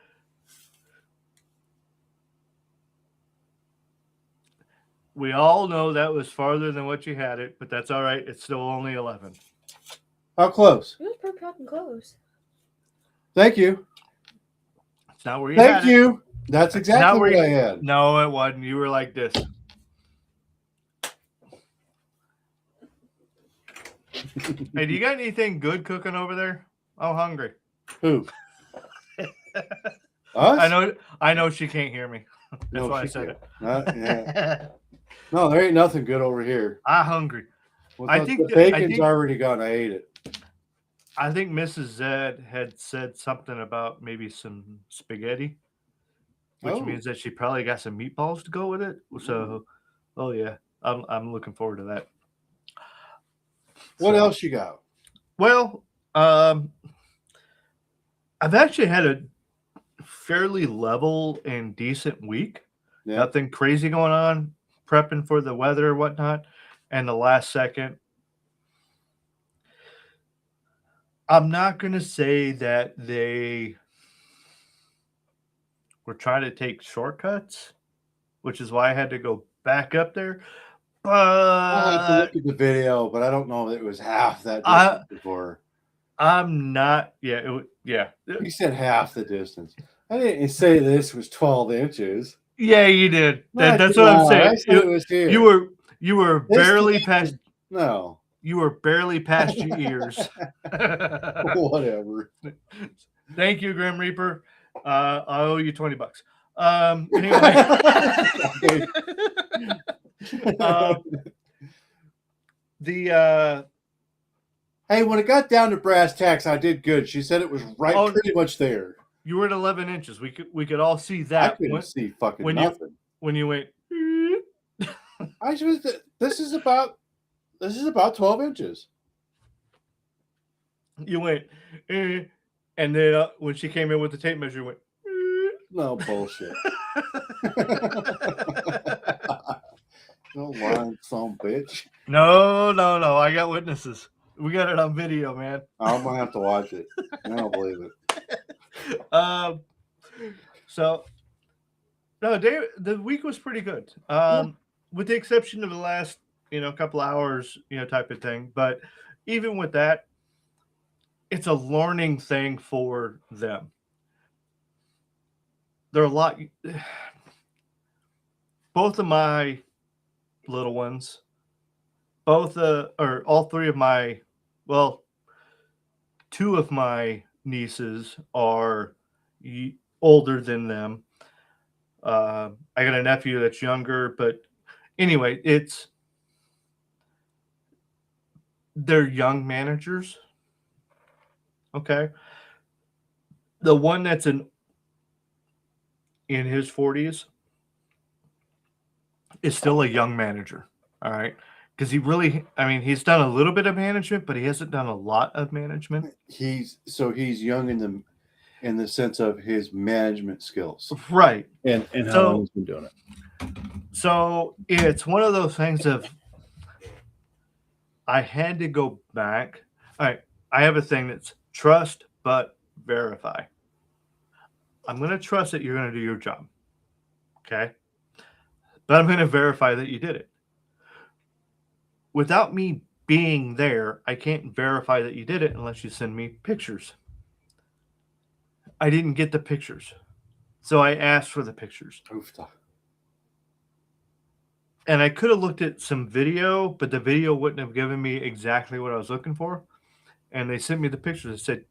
We all know that was farther than what you had it, but that's all right. It's still only 11. How close? It was pretty fucking close. Thank you. It's not where you had Thank it. you. That's Not exactly where what you- I had. No, it wasn't. You were like this. Hey, do you got anything good cooking over there? I'm hungry. Who? Us? I know she can't hear me. That's No, why I she said can't. Yeah. No, there ain't nothing good over here. I'm hungry. Well, I the think bacon's already gone. I ate it. I think Mrs. Zed had said something about maybe some spaghetti, which Oh. means that she probably got some meatballs to go with it. So, oh yeah, I'm looking forward to that. What So, else you got? Well, I've actually had a fairly level and decent week. Yeah. Nothing crazy going on, prepping for the weather or whatnot. And the last second, I'm not going to say that they were trying to take shortcuts, which is why I had to go back up there. I'll have to But look at the video, but I don't know if it was half that distance before. I'm not. Yeah, yeah. You said half the distance. I didn't say this was 12 inches. Yeah, you did. Not That's what I'm saying. I said it was here. You were This barely distance- past. No. You were barely past your ears. Whatever. Thank you, Grim Reaper. I owe you $20. Anyway. Hey, when it got down to brass tacks, I did good. She said it was right, pretty much there. You were at 11 inches. We could all see I that. couldn't see fucking when nothing. When you went. This is about 12 inches. You went, and then when she came in with the tape measure, you went. No bullshit. No lying son bitch. No. I got witnesses. We got it on video, man. I'm gonna have to watch it. I don't believe it. So no, the week was pretty good. With the exception of the last, couple hours, type of thing. But even with that, it's a learning thing for them. There are a lot. Both of my little ones, or all three of my, well, two of my nieces are older than them. I got a nephew that's younger, but anyway, they're young managers. Okay. The one that's in his 40s is still a young manager. All right. Because he's done a little bit of management, but he hasn't done a lot of management. He's young in the sense of his management skills. Right. And how long he's been doing it. So it's one of those things of I had to go back. All right. I have a thing that's trust but verify. I'm going to trust that you're going to do your job. Okay. But I'm going to verify that you did it. Without me being there, I can't verify that you did it unless you send me pictures. I didn't get the pictures. So I asked for the pictures. Oofta. And I could have looked at some video, but the video wouldn't have given me exactly what I was looking for. And they sent me the pictures and said,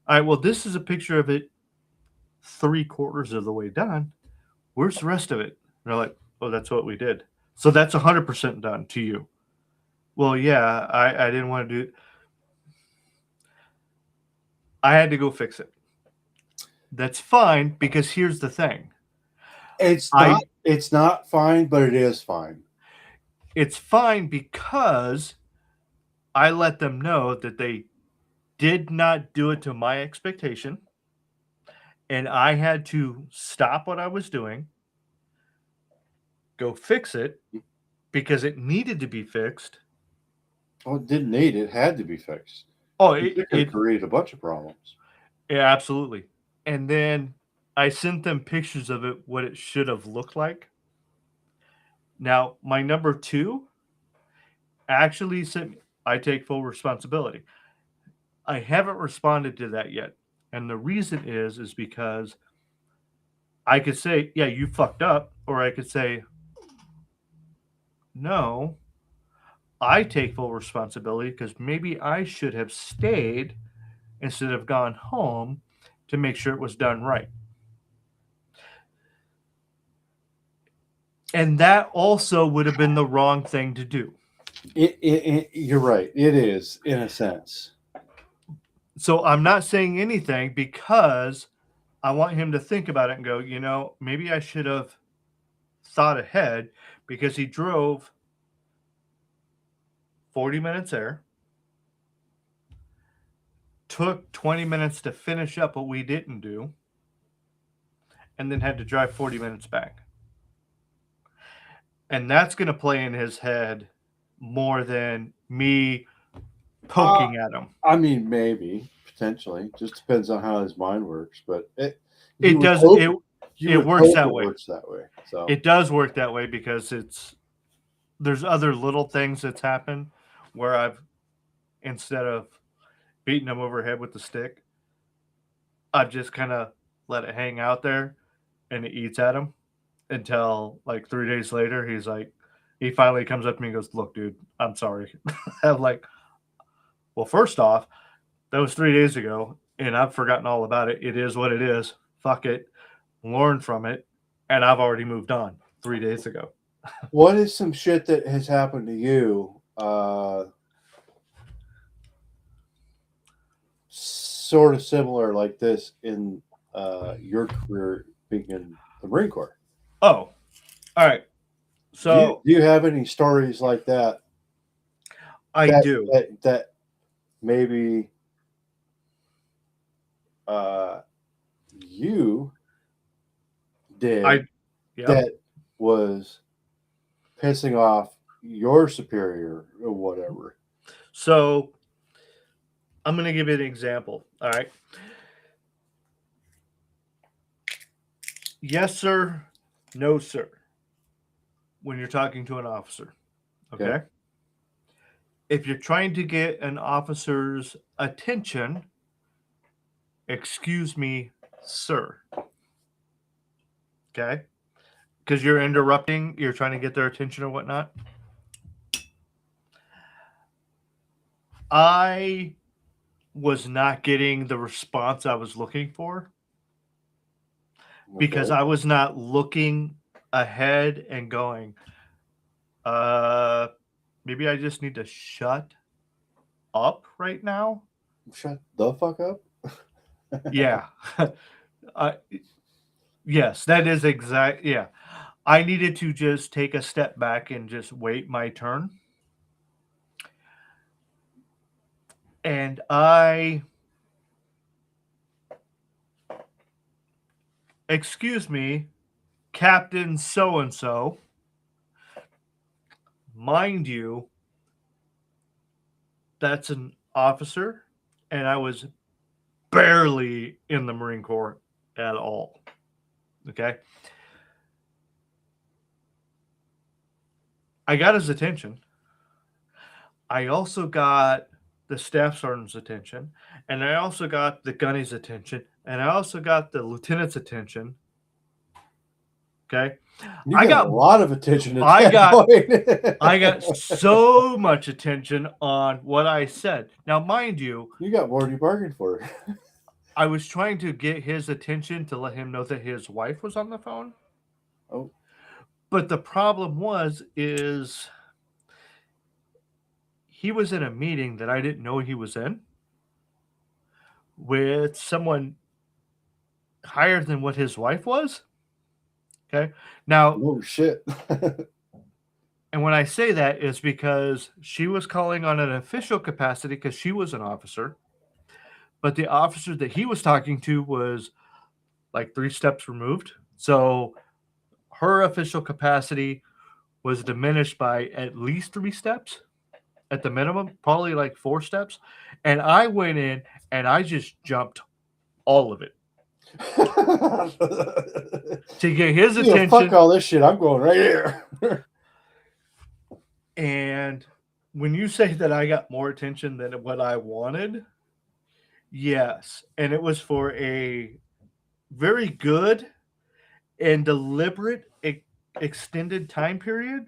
all right, well, this is a picture of it 3/4 of the way done. Where's the rest of it? And they're like, oh, that's what we did. So that's 100% done to you. Well, yeah, I didn't want to do it. I had to go fix it. That's fine, because here's the thing. It's It's not fine, but it is fine. It's fine because I let them know that they did not do it to my expectation, and I had to stop what I was doing, go fix it because it needed to be fixed. Oh, it didn't need it. It had to be fixed. Oh, It could have created a bunch of problems. yeah, absolutely. And then I sent them pictures of it, what it should have looked like. Now, my number two actually sent me, I take full responsibility. I haven't responded to that yet. And the reason is because I could say, yeah, you fucked up, or I could say, no, I take full responsibility because maybe I should have stayed instead of gone home to make sure it was done right. And that also would have been the wrong thing to do. You're right. It is, in a sense. So I'm not saying anything because I want him to think about it and go, maybe I should have thought ahead, because he drove 40 minutes there, took 20 minutes to finish up what we didn't do, and then had to drive 40 minutes back. And that's going to play in his head more than me poking at him. I mean, maybe, potentially. Just depends on how his mind works. But It you would does. hope- It you would works hope that it way. works that way. So It does work that way because there's other little things that's happened where I've, instead of beating him overhead with the stick, I've just kind of let it hang out there and it eats at him until like 3 days later, he finally comes up to me and goes, "Look, dude, I'm sorry." I'm like, well, first off, that was 3 days ago and I've forgotten all about it. It is what it is. Fuck it. Learn from it. And I've already moved on 3 days ago. what is some shit that has happened to you? Sort of similar like this in your career being in the Marine Corps. Oh, all right. So do you have any stories like that? I do. That maybe you did Yep. that was pissing off your superior or whatever. So I'm going to give you an example. All right. Yes, sir. No, sir. When you're talking to an officer. Okay. If you're trying to get an officer's attention, excuse me, sir. Okay. Because you're interrupting, you're trying to get their attention or whatnot. I was not getting the response I was looking for because I was not looking ahead and going, maybe I just need to shut up right now. Shut the fuck up. Yeah. Yes, that is exact. Yeah. I needed to just take a step back and just wait my turn. And excuse me, Captain so-and-so, mind you, that's an officer, and I was barely in the Marine Corps at all. Okay. I got his attention. I also got the staff sergeant's attention, and I also got the gunny's attention, and I also got the lieutenant's attention. Okay. You got a lot of attention at that point. I got so much attention on what I said. Now, mind you, you got more than you bargained for. I was trying to get his attention to let him know that his wife was on the phone. Oh. But the problem is he was in a meeting that I didn't know he was in with someone higher than what his wife was. Okay. Now, Oh shit. and when I say that is because she was calling on an official capacity because she was an officer, but the officer that he was talking to was like 3 steps removed. So her official capacity was diminished by at least 3 steps at the minimum, probably like 4 steps. And I went in and I just jumped all of it to get his Yeah, fuck attention. all this shit. I'm going right here. And when you say that I got more attention than what I wanted, yes. And it was for a very good and deliberate extended time period.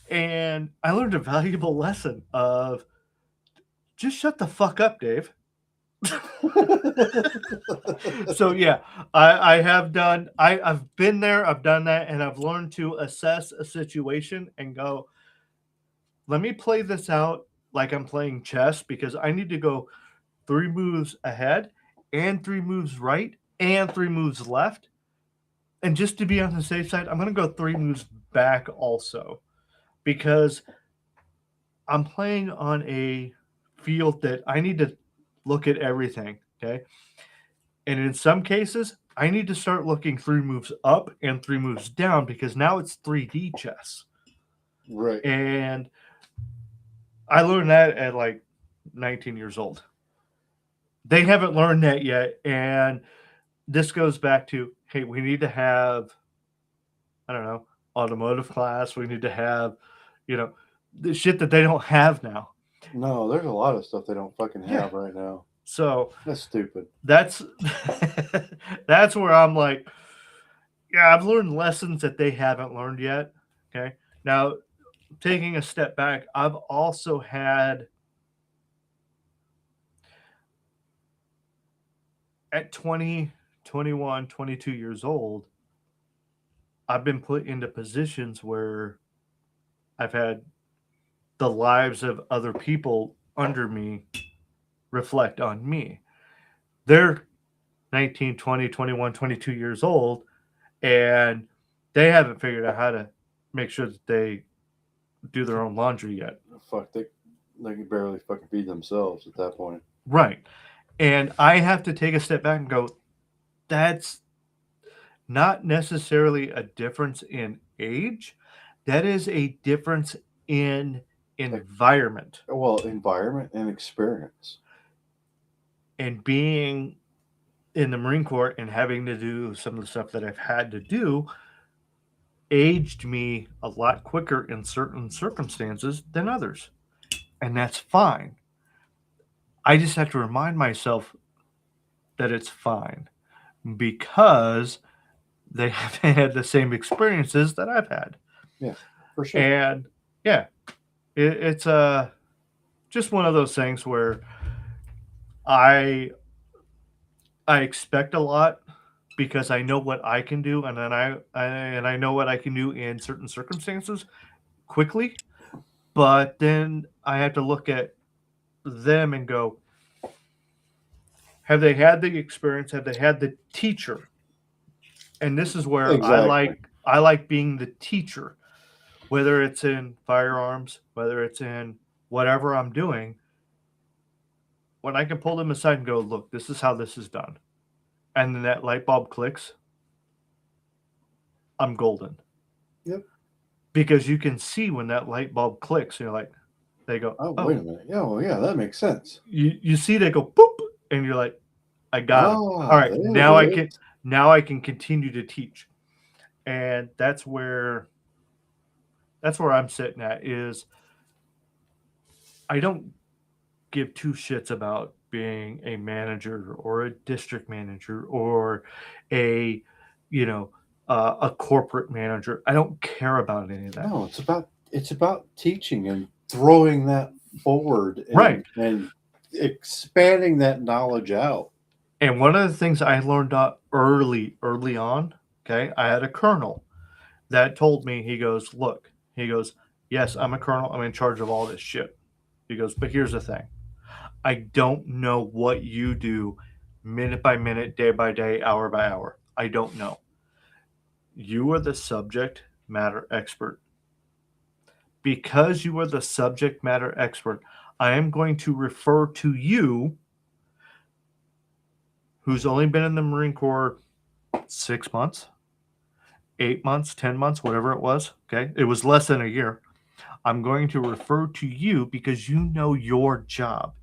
And I learned a valuable lesson of just shut the fuck up, Dave. So yeah, I have done. I've been there. I've done that, and I've learned to assess a situation and go. Let me play this out like I'm playing chess because I need to go 3 moves ahead and 3 moves right and 3 moves left. And just to be on the safe side, I'm going to go 3 moves back also because I'm playing on a field that I need to look at everything. Okay. And in some cases, I need to start looking 3 moves up and 3 moves down because now it's 3D chess. Right. And I learned that at like 19 years old. They haven't learned that yet. And this goes back to hey, we need to have, I don't know, automotive class. We need to have, the shit that they don't have now. No, there's a lot of stuff they don't fucking Yeah. have right now. So That's stupid. that's that's where I'm like, yeah, I've learned lessons that they haven't learned yet. Okay. Now, taking a step back, I've also had at 20, 21, 22 years old, I've been put into positions where I've had the lives of other people under me reflect on me. They're 19, 20, 21, 22 years old, and they haven't figured out how to make sure that they do their own laundry yet. Fuck, they can barely fucking feed themselves at that point. Right. And I have to take a step back and go, that's not necessarily a difference in age. That is a difference in environment. Well, environment and experience. And being in the Marine Corps and having to do some of the stuff that I've had to do aged me a lot quicker in certain circumstances than others. And that's fine. I just have to remind myself that it's fine because they haven't had the same experiences that I've had. Yeah, for sure. And yeah, it's just one of those things where I expect a lot because I know what I can do, and then I know what I can do in certain circumstances quickly. But then I have to look at them and go, have they had the experience? Have they had the teacher? And this is where Exactly. I like being the teacher, whether it's in firearms, whether it's in whatever I'm doing. When I can pull them aside and go, look, this is how this is done, and then that light bulb clicks, I'm golden. Yep. Because you can see when that light bulb clicks, you're like, they go, Oh, wait a minute. Yeah, well, yeah, that makes sense. You see they go boop, and you're like, I got 'em. All right, there now it is. I can continue to teach, and that's where I'm sitting at. Is I don't give two shits about being a manager or a district manager or a a corporate manager. I don't care about any of that. No, it's about teaching and throwing that forward and, Right. and expanding that knowledge out. And one of the things I learned early on, okay, I had a colonel that told me, he goes, look, he goes, yes, I'm a colonel. I'm in charge of all this shit. He goes, but here's the thing. I don't know what you do minute by minute, day by day, hour by hour. I don't know. You are the subject matter expert. Because you are the subject matter expert, I am going to refer to you, who's only been in the Marine Corps 6 months, 8 months, 10 months, whatever it was. Okay. It was less than a year. I'm going to refer to you because you know your job.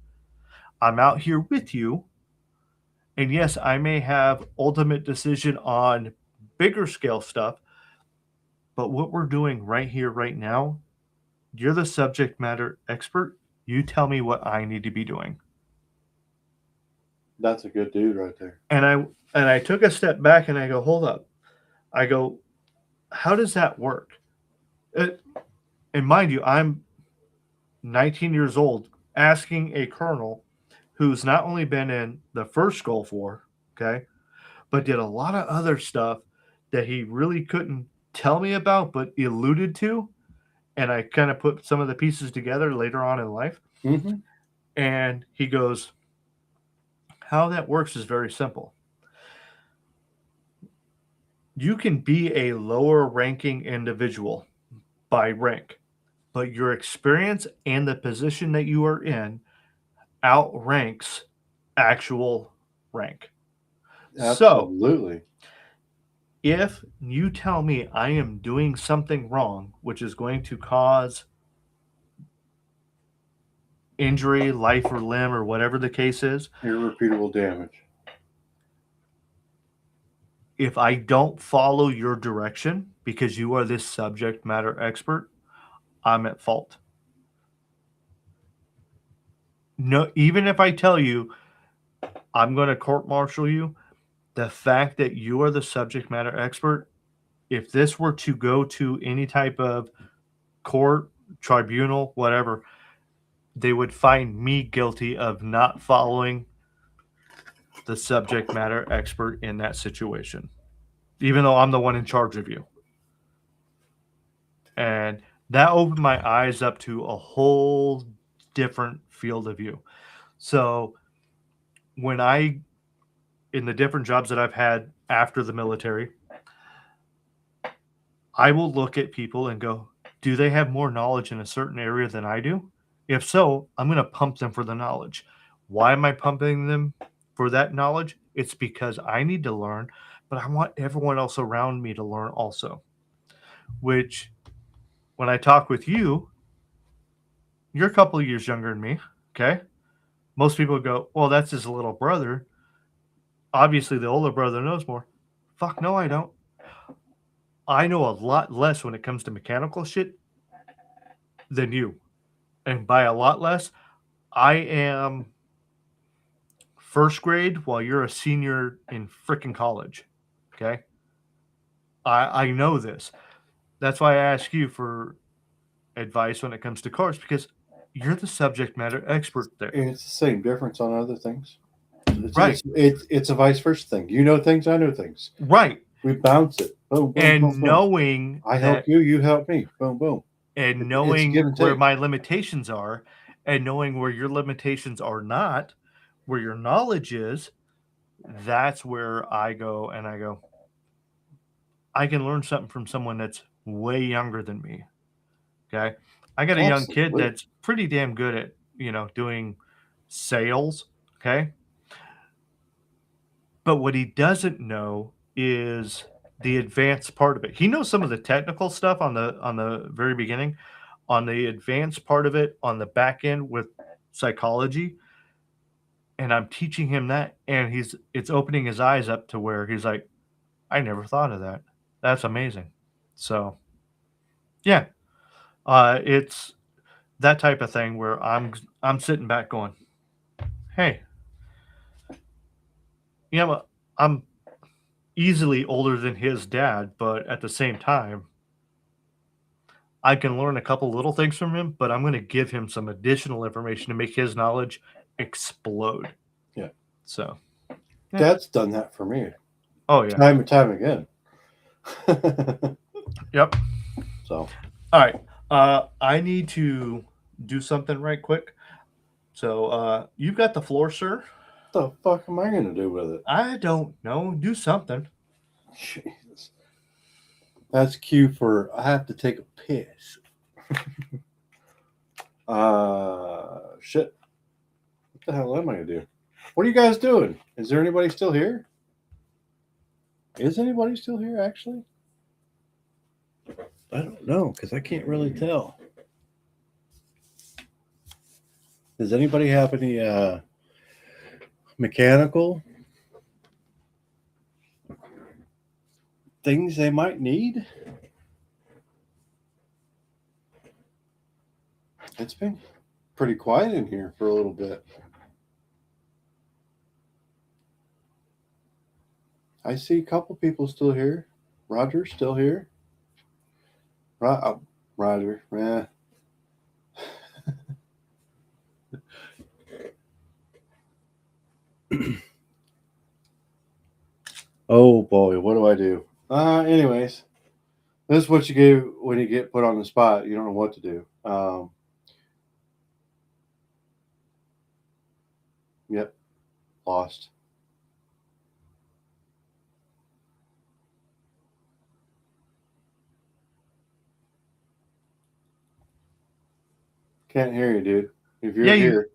I'm out here with you. And yes, I may have ultimate decision on bigger scale stuff, but what we're doing right here, right now, you're the subject matter expert. You tell me what I need to be doing. That's a good dude right there. And I took a step back and I go, hold up. I go, how does that work? And mind you, I'm 19 years old asking a colonel who's not only been in the first Gulf War, okay, but did a lot of other stuff that he really couldn't tell me about, but alluded to. And I kind of put some of the pieces together later on in life. Mm-hmm. And he goes, how that works is very simple. You can be a lower ranking individual by rank, but your experience and the position that you are in outranks actual rank. So Absolutely. if you tell me I am doing something wrong, which is going to cause injury, life or limb, or whatever the case is, Irreparable damage. if I don't follow your direction because you are this subject matter expert, I'm at fault. No, even if I tell you I'm going to court martial you, the fact that you are the subject matter expert, if this were to go to any type of court, tribunal, whatever, they would find me guilty of not following the subject matter expert in that situation, even though I'm the one in charge of you. And that opened my eyes up to a whole different field of view. So when in the different jobs that I've had after the military, I will look at people and go, do they have more knowledge in a certain area than I do? If so, I'm going to pump them for the knowledge. Why am I pumping them for that knowledge? It's because I need to learn, but I want everyone else around me to learn also. Which, when I talk with you, you're a couple of years younger than me, okay? Most people go, well, that's his little brother. Obviously, the older brother knows more. Fuck no, I don't. I know a lot less when it comes to mechanical shit than you. And by a lot less, I am first grade while you're a senior in freaking college. Okay. I know this. That's why I ask you for advice when it comes to cars because you're the subject matter expert there. And it's the same difference on other things. Right. It's a vice versa thing. You know things, I know things. Right. We bounce it. Boom, boom, And boom, boom. knowing I help you, you help me. Boom, boom. and It's knowing give and where take. my limitations are and knowing where your limitations are not, where your knowledge is, that's where I go and I go, I can learn something from someone that's way younger than me. Okay. I got a young kid Absolutely. that's pretty damn good at, doing sales. Okay. But what he doesn't know is the advanced part of it. He knows some of the technical stuff on the very beginning, on the advanced part of it, on the back end with psychology. And I'm teaching him that, and it's opening his eyes up to where he's like, I never thought of that. That's amazing. So yeah, it's that type of thing where I'm sitting back going, hey, I'm easily older than his dad, but at the same time, I can learn a couple little things from him, but I'm going to give him some additional information to make his knowledge explode. Yeah. So, Dad's done that for me oh yeah, time and time again. yep. So, All right, I need to do something right quick. So, you've got the floor, sir. what the fuck am I going to do with it? I don't know. Do something. Jesus. That's cue for I have to take a piss. Shit. What the hell am I gonna do? What are you guys doing? Is there anybody still here? Is anybody still here? Actually, I don't know because I can't really tell. Does anybody have any mechanical things they might need? It's been pretty quiet in here for a little bit. I see a couple people still here. Roger's still here. Roger, yeah. Oh boy, what do I do? Anyways, this is what you get when you get put on the spot. You don't know what to do. Yep, lost. Can't hear you, dude. If you're Yeah, here,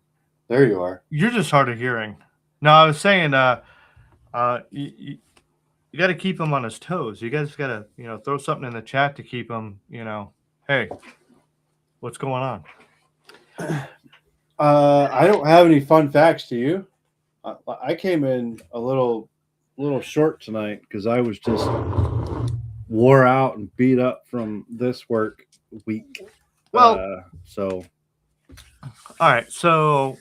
there you are. you're just hard of hearing. No, I was saying, you got to keep him on his toes. You guys got to, throw something in the chat to keep him, hey, what's going on? I don't have any fun facts to you. I came in a little short tonight because I was just wore out and beat up from this work week. Well, so all right. So,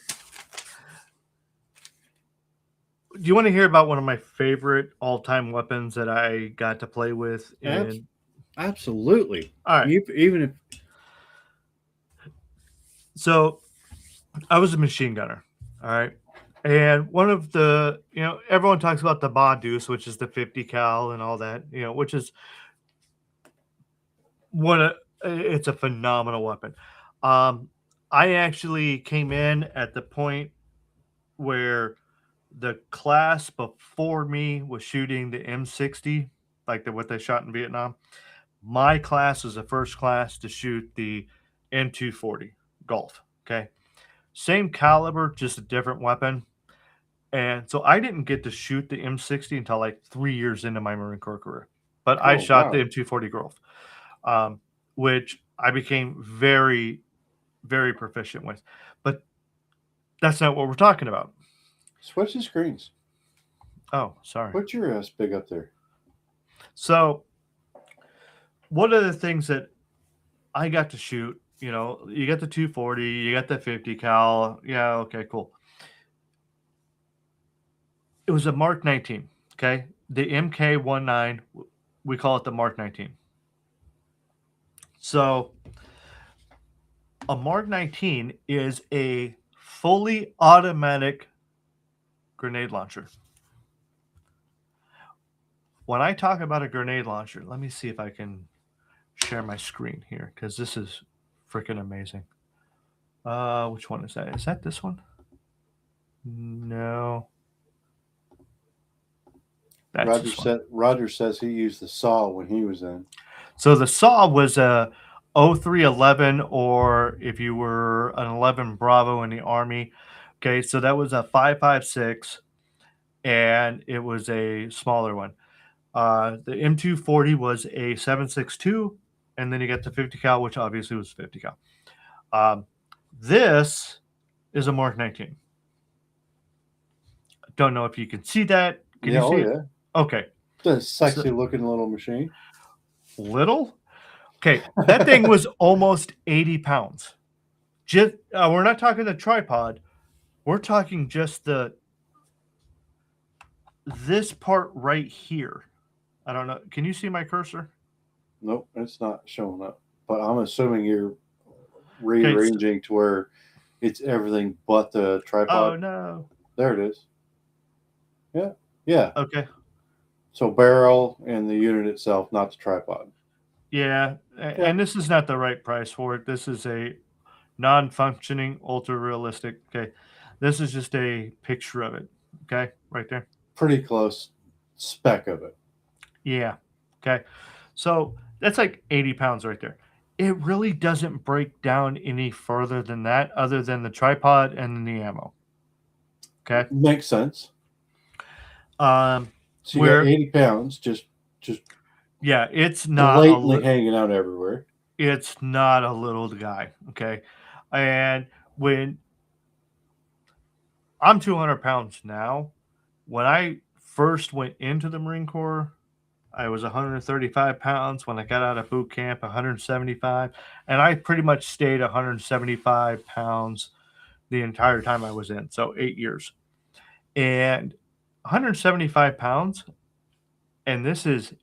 do you want to hear about one of my favorite all-time weapons that I got to play with? Absolutely. All right. Even if So, I was a machine gunner. All right. And one of the, everyone talks about the Ba Deuce, which is the 50 cal and all that, which is it's a phenomenal weapon. I actually came in at the point where the class before me was shooting the M60, like what they shot in Vietnam. My class was the first class to shoot the M240 Golf. Okay. Same caliber, just a different weapon. And so I didn't get to shoot the M60 until like 3 years into my Marine Corps career. But I shot the M240 Golf, which I became very, very proficient with. But that's not what we're talking about. switch the screens. Oh, sorry. Put your ass big up there. So one of the things that I got to shoot, you got the 240, you got the 50 cal. Yeah, okay, cool. It was a Mark 19, okay? The MK19, we call it the Mark 19. So a Mark 19 is a fully automatic grenade launcher. When I talk about a grenade launcher, let me see if I can share my screen here because this is freaking amazing. Which one is that? Is that this one? No. Roger says he used the saw when he was in. So the saw was a 0311, or if you were an 11 Bravo in the Army. Okay, so that was a 5.56, and it was a smaller one. The M240 was a 7.62, and then you got the 50 cal, which obviously was 50 cal. This is a Mark 19. Don't know if you can see that. Can you see it? Yeah. Okay. It's a sexy looking little machine. Little? Okay, that thing was almost 80 pounds. Just we're not talking the tripod. We're talking just this part right here. I don't know. Can you see my cursor? Nope, it's not showing up. But I'm assuming you're rearranging to where it's everything but the tripod. Oh no. There it is. Yeah. Okay. So barrel and the unit itself, not the tripod. Yeah. And this is not the right price for it. This is a non-functioning, ultra-realistic. Okay. This is just a picture of it. Okay. Right there. Pretty close spec of it. Yeah. Okay. So That's like 80 pounds right there. It really doesn't break down any further than that, other than the tripod and the ammo. Okay. Makes sense. Um, So you got where 80 pounds just yeah, it's blatantly hanging out everywhere. it's not a little guy. Okay, and when I'm 200 pounds now, when I first went into the Marine Corps, I was 135 pounds. When I got out of boot camp, 175, and I pretty much stayed 175 pounds the entire time I was in, so 8 years. And 175 pounds, and this is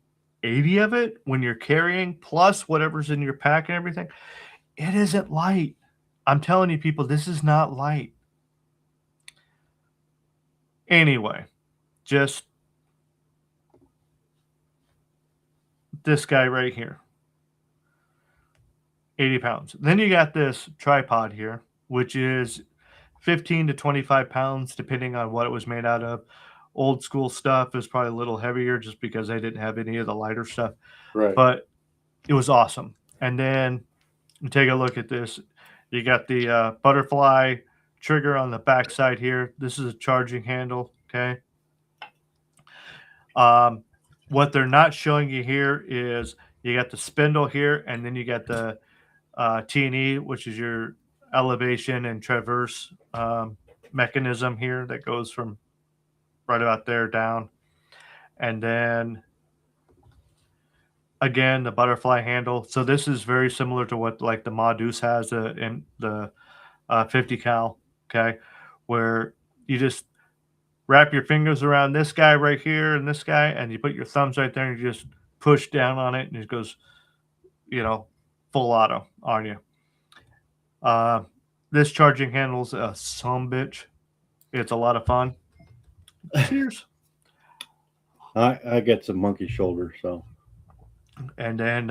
80 of it when you're carrying, plus whatever's in your pack and everything. It isn't light. I'm telling you, people, this is not light. Anyway, just this guy right here, 80 pounds. Then you got this tripod here, which is 15 to 25 pounds, depending on what it was made out of. Old school stuff is probably a little heavier just because they didn't have any of the lighter stuff, Right. but it was awesome. And then you take a look at this. You got the butterfly trigger on the back side here. This is a charging handle, okay? What they're not showing you here is you got the spindle here, and then you got the T&E, which is your elevation and traverse mechanism here that goes from right about there down. And then again, the butterfly handle. So this is very similar to what like the Modus has in the 50 cal, okay, where you just wrap your fingers around this guy right here and this guy, and you put your thumbs right there and you just push down on it, and it goes, full auto on you. This charging handle's a bitch. It's a lot of fun. Cheers. I get some monkey shoulder, so. And then,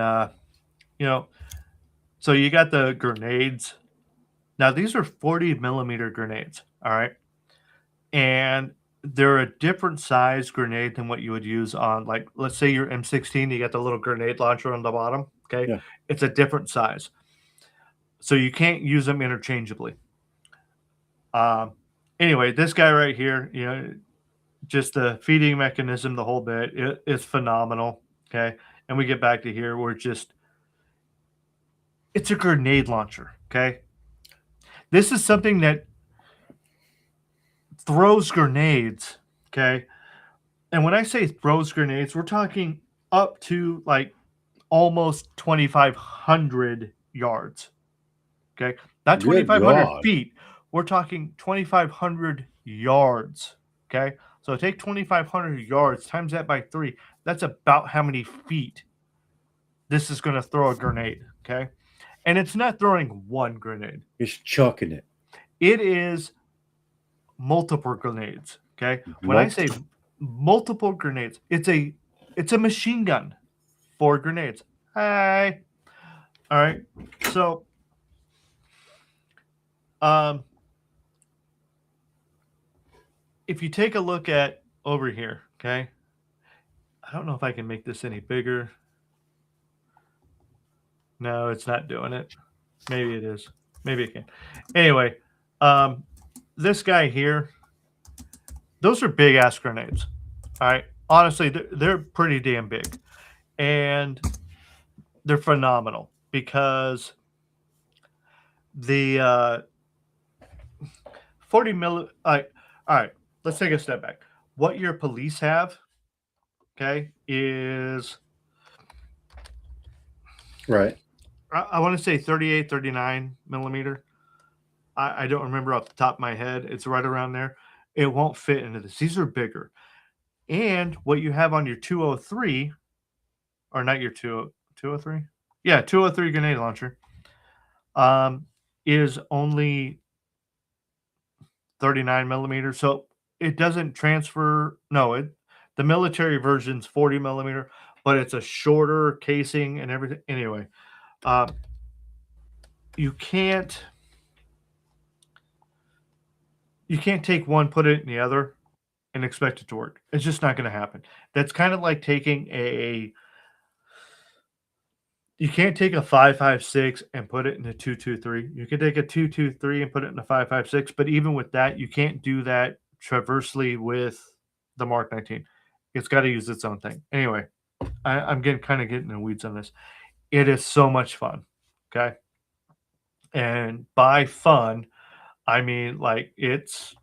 so you got the grenades. Now, these are 40 millimeter grenades, all right? And they're a different size grenade than what you would use on, like, let's say your M16, you got the little grenade launcher on the bottom, okay? Yeah. It's a different size. So you can't use them interchangeably. Anyway, this guy right here, just the feeding mechanism, the whole bit, it's phenomenal, okay? And we get back to here, it's a grenade launcher, okay? This is something that throws grenades, okay? And when I say throws grenades, we're talking up to like almost 2,500 yards, okay? Not Good 2,500 God. feet. We're talking 2,500 yards, okay? So take 2,500 yards, times that by 3. That's about how many feet this is going to throw a grenade, okay? And it's not throwing one grenade. It's chucking it. It is multiple grenades, okay? When I say multiple grenades, it's a machine gun for grenades. Hi. All right. So if you take a look at over here, okay? I don't know if I can make this any bigger. No, it's not doing it. Maybe it is. Maybe it can. Anyway, this guy here, those are big ass grenades. All right. Honestly, they're pretty damn big. And they're phenomenal because the 40 mil. All right. Let's take a step back. What your police have, okay, is right. I want to say 38, 39 millimeter. I don't remember off the top of my head. It's right around there. It won't fit into this. These are bigger. And what you have on your 203, or not your 203? Yeah, 203 grenade launcher, is only 39 millimeter. So it doesn't transfer. No, the military version's 40 millimeter, but it's a shorter casing and everything. Anyway, you can't take one, put it in the other, and expect it to work. It's just not going to happen. That's kind of like taking You can't take a 5.56 and put it in a 2.23. You can take a 2.23 and put it in a 5.56, but even with that, you can't do that traversely with the Mark 19. It's got to use its own thing. Anyway, I'm getting in the weeds on this. It is so much fun. Okay. And by fun, I mean like it's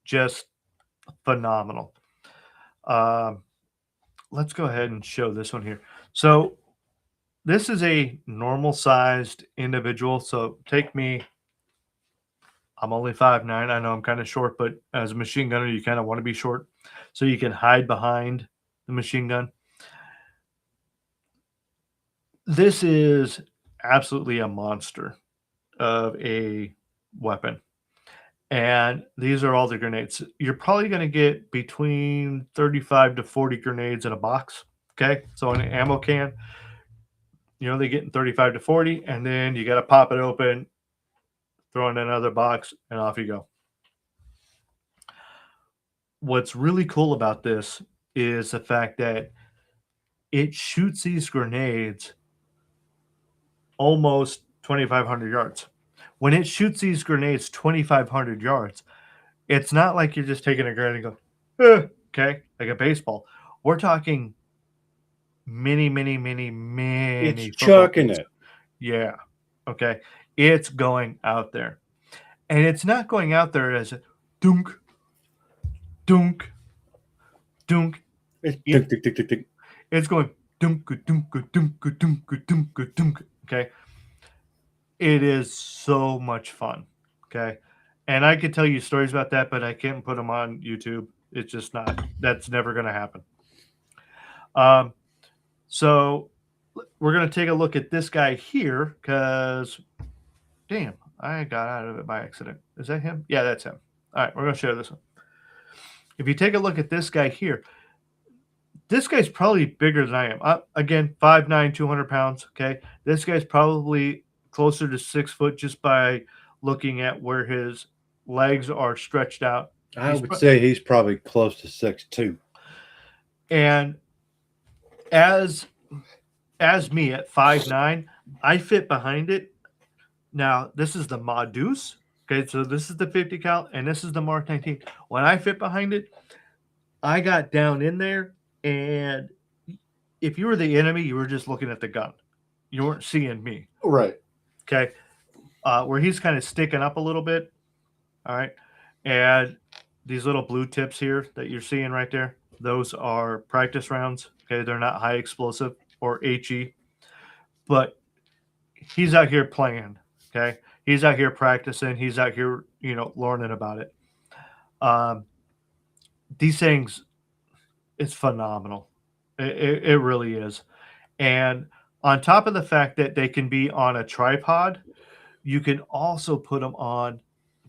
just phenomenal. Um, let's go ahead and show this one here. So this is a normal sized individual. So take me. I'm only 5'9". I know I'm kind of short, but as a machine gunner, you kind of want to be short so you can hide behind the machine gun. This is absolutely a monster of a weapon. And these are all the grenades. You're probably going to get between 35 to 40 grenades in a box. Okay. So in an ammo can, you're only getting 35 to 40, and then you got to pop it open, throw in another box, and off you go. What's really cool about this is the fact that it shoots these grenades almost 2,500 yards. When it shoots these grenades 2,500 yards, it's not like you're just taking a grenade and go, okay, like a baseball. We're talking many It's football chucking fields. it. Yeah. Okay. It's going out there. And it's not going out there as a dunk, dunk, dunk. It's It- tick, tick, tick, tick, tick. It's going dunk, dunk, dunk, dunk, dunk, dunk. Okay. It is so much fun. Okay. And I could tell you stories about that, but I can't put them on YouTube. It's just not, that's never going to happen. So we're going to take a look at this guy here because, damn, I got out of it by accident. Is that him? Yeah, that's him. All right, we're going to share this one. If you take a look at this guy here, this guy's probably bigger than I am. Again, 5'9", 200 pounds. Okay. This guy's probably closer to 6 foot just by looking at where his legs are stretched out. I would say he's probably close to 6'2". And as me at 5'9", I fit behind it. Now, this is the Modus. Okay, so this is the 50 cal, and this is the Mark 19. When I fit behind it, I got down in there, and if you were the enemy, you were just looking at the gun. You weren't seeing me. Right. Okay, where he's kind of sticking up a little bit. All right, and these little blue tips here that you're seeing right there, those are practice rounds. Okay, they're not high explosive or HE, but he's out here playing. Okay, he's out here practicing. He's out here, learning about it. These things, it's phenomenal. It really is. And on top of the fact that they can be on a tripod, you can also put them on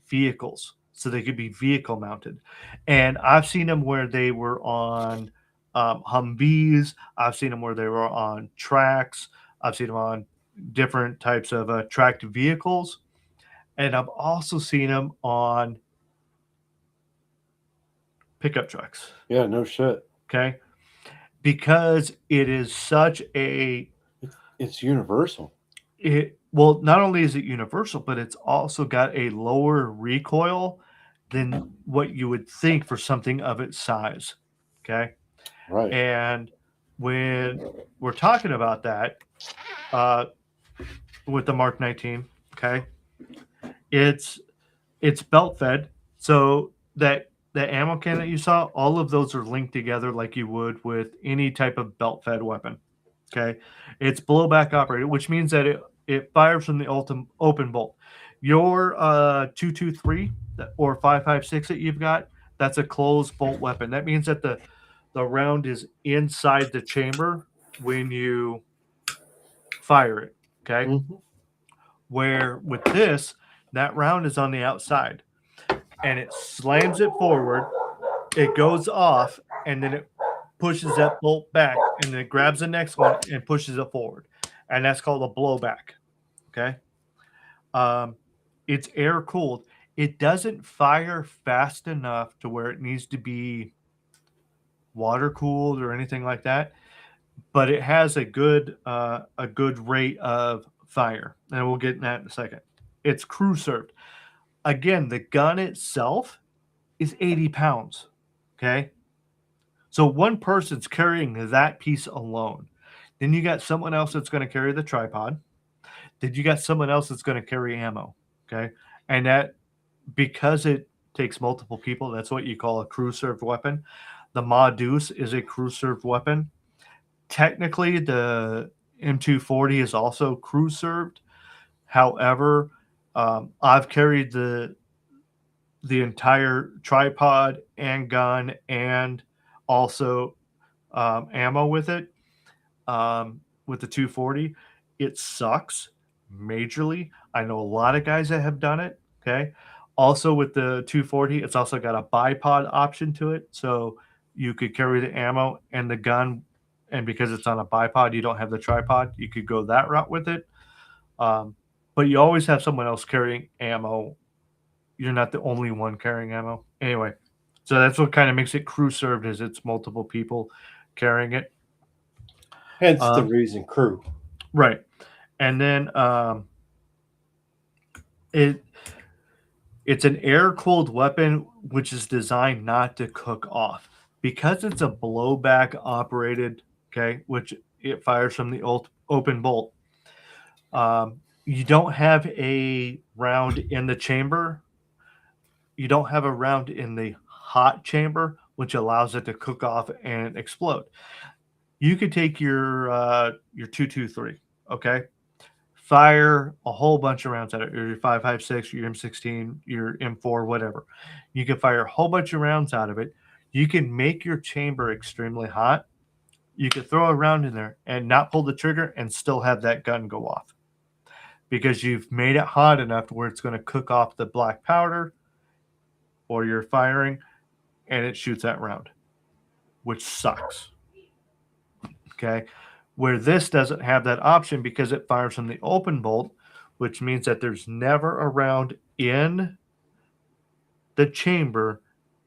vehicles. So they could be vehicle mounted. And I've seen them where they were on Humvees. I've seen them where they were on tracks. I've seen them on different types of tracked vehicles. And I've also seen them on pickup trucks. Yeah, no shit. Okay. Because it is such a It's universal. well, not only is it universal, but it's also got a lower recoil than what you would think for something of its size. Okay. Right. And when we're talking about that, with the Mark 19, okay, it's belt fed. So that the ammo can that you saw, all of those are linked together like you would with any type of belt fed weapon. Okay. It's blowback operated, which means that it fires from the open bolt. Your 223 or 5.56 that you've got, that's a closed bolt weapon. That means that the round is inside the chamber when you fire it. Okay. Mm-hmm. Where with this, that round is on the outside and it slams it forward, it goes off, and then it pushes that bolt back and then it grabs the next one and pushes it forward. And that's called a blowback. Okay. It's air cooled. It doesn't fire fast enough to where it needs to be water cooled or anything like that. but it has a good rate of fire, and we'll get in that in a second. It's crew served. Again, the gun itself is 80 pounds. Okay, so one person's carrying that piece alone. Then you got someone else that's going to carry the tripod. Then you got someone else that's going to carry ammo. Okay, and that, because it takes multiple people, that's what you call a crew served weapon. The Ma Deuce is a crew served weapon. Technically, the M240 is also crew served. However, I've carried the entire tripod and gun and also ammo with it, with the 240. It sucks majorly. I know a lot of guys that have done it. Okay. Also, with the 240, it's also got a bipod option to it. So you could carry the ammo and the gun. And because it's on a bipod, you don't have the tripod. You could go that route with it. But you always have someone else carrying ammo. You're not the only one carrying ammo. Anyway, so that's what kind of makes it crew served, is it's multiple people carrying it. Hence the reason crew. Right. And then it's an air-cooled weapon, which is designed not to cook off. Because it's a blowback operated, okay, which it fires from the open bolt. You don't have a round in the chamber. You don't have a round in the hot chamber, which allows it to cook off and explode. You could take your 223, okay, fire a whole bunch of rounds at it, your 5.56, your M16, your M4, whatever. You can fire a whole bunch of rounds out of it. You can make your chamber extremely hot. You could throw a round in there and not pull the trigger and still have that gun go off, because you've made it hot enough to where it's going to cook off the black powder, or you're firing and it shoots that round, which sucks. Okay. Where this doesn't have that option because it fires from the open bolt, which means that there's never a round in the chamber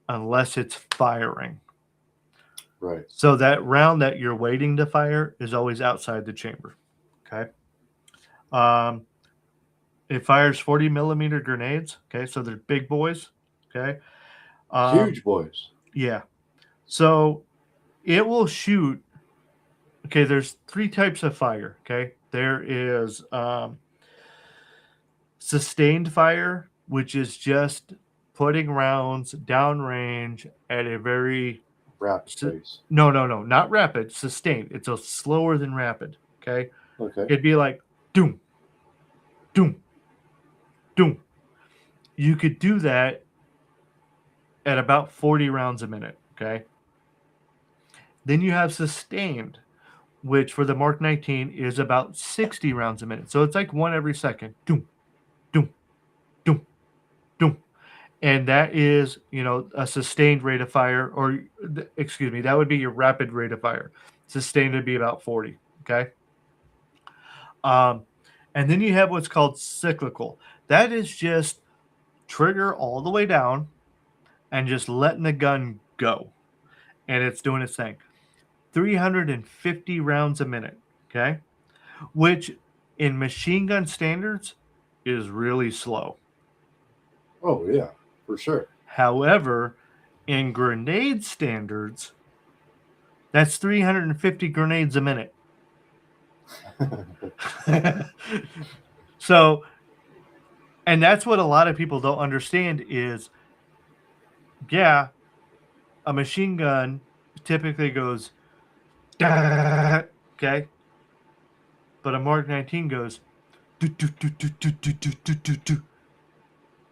unless it's firing. Right. So that round that you're waiting to fire is always outside the chamber. Okay. It fires 40 millimeter grenades. Okay. So they're big boys. Okay. Huge boys. Yeah. So it will shoot. Okay, there's three types of fire. Okay, there is sustained fire, which is just putting rounds downrange at a very rapid pace. No, not rapid. Sustained. It's a slower than rapid. Okay. Okay. It'd be like doom, doom, doom. You could do that at about 40 rounds a minute. Okay. Then you have sustained, which for the Mark 19 is about 60 rounds a minute. So it's like one every second. Doom, doom, doom, doom. And that is, a sustained rate of fire, or excuse me, that would be your rapid rate of fire. Sustained would be about 40. Okay. And then you have what's called cyclical. That is just trigger all the way down and just letting the gun go. And it's doing its thing. 350 rounds a minute, okay? Which in machine gun standards is really slow. Oh, yeah, for sure. However, in grenade standards, that's 350 grenades a minute. So, and that's what a lot of people don't understand is, yeah, a machine gun typically goes okay, but a Mark 19 goes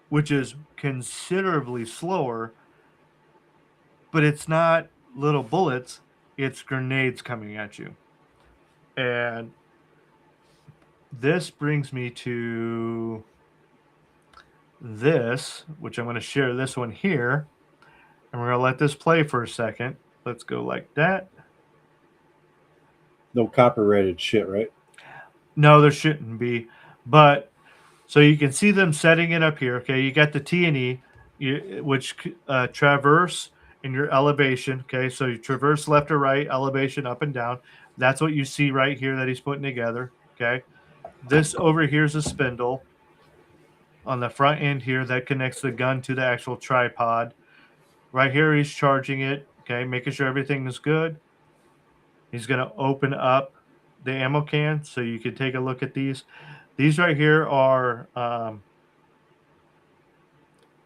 which is considerably slower, but it's not little bullets, it's grenades coming at you. And this brings me to this, which I'm going to share this one here, and we're going to let this play for a second. Let's go like that. No copyrighted shit, right? No, there shouldn't be. But so you can see them setting it up here. Okay, you got the T&E, which traverse in your elevation. Okay, so you traverse left or right, elevation up and down. That's what you see right here that he's putting together. Okay. This over here is a spindle on the front end here that connects the gun to the actual tripod. Right here, he's charging it. Okay. Making sure everything is good. He's going to open up the ammo can so you can take a look at these. These right here are,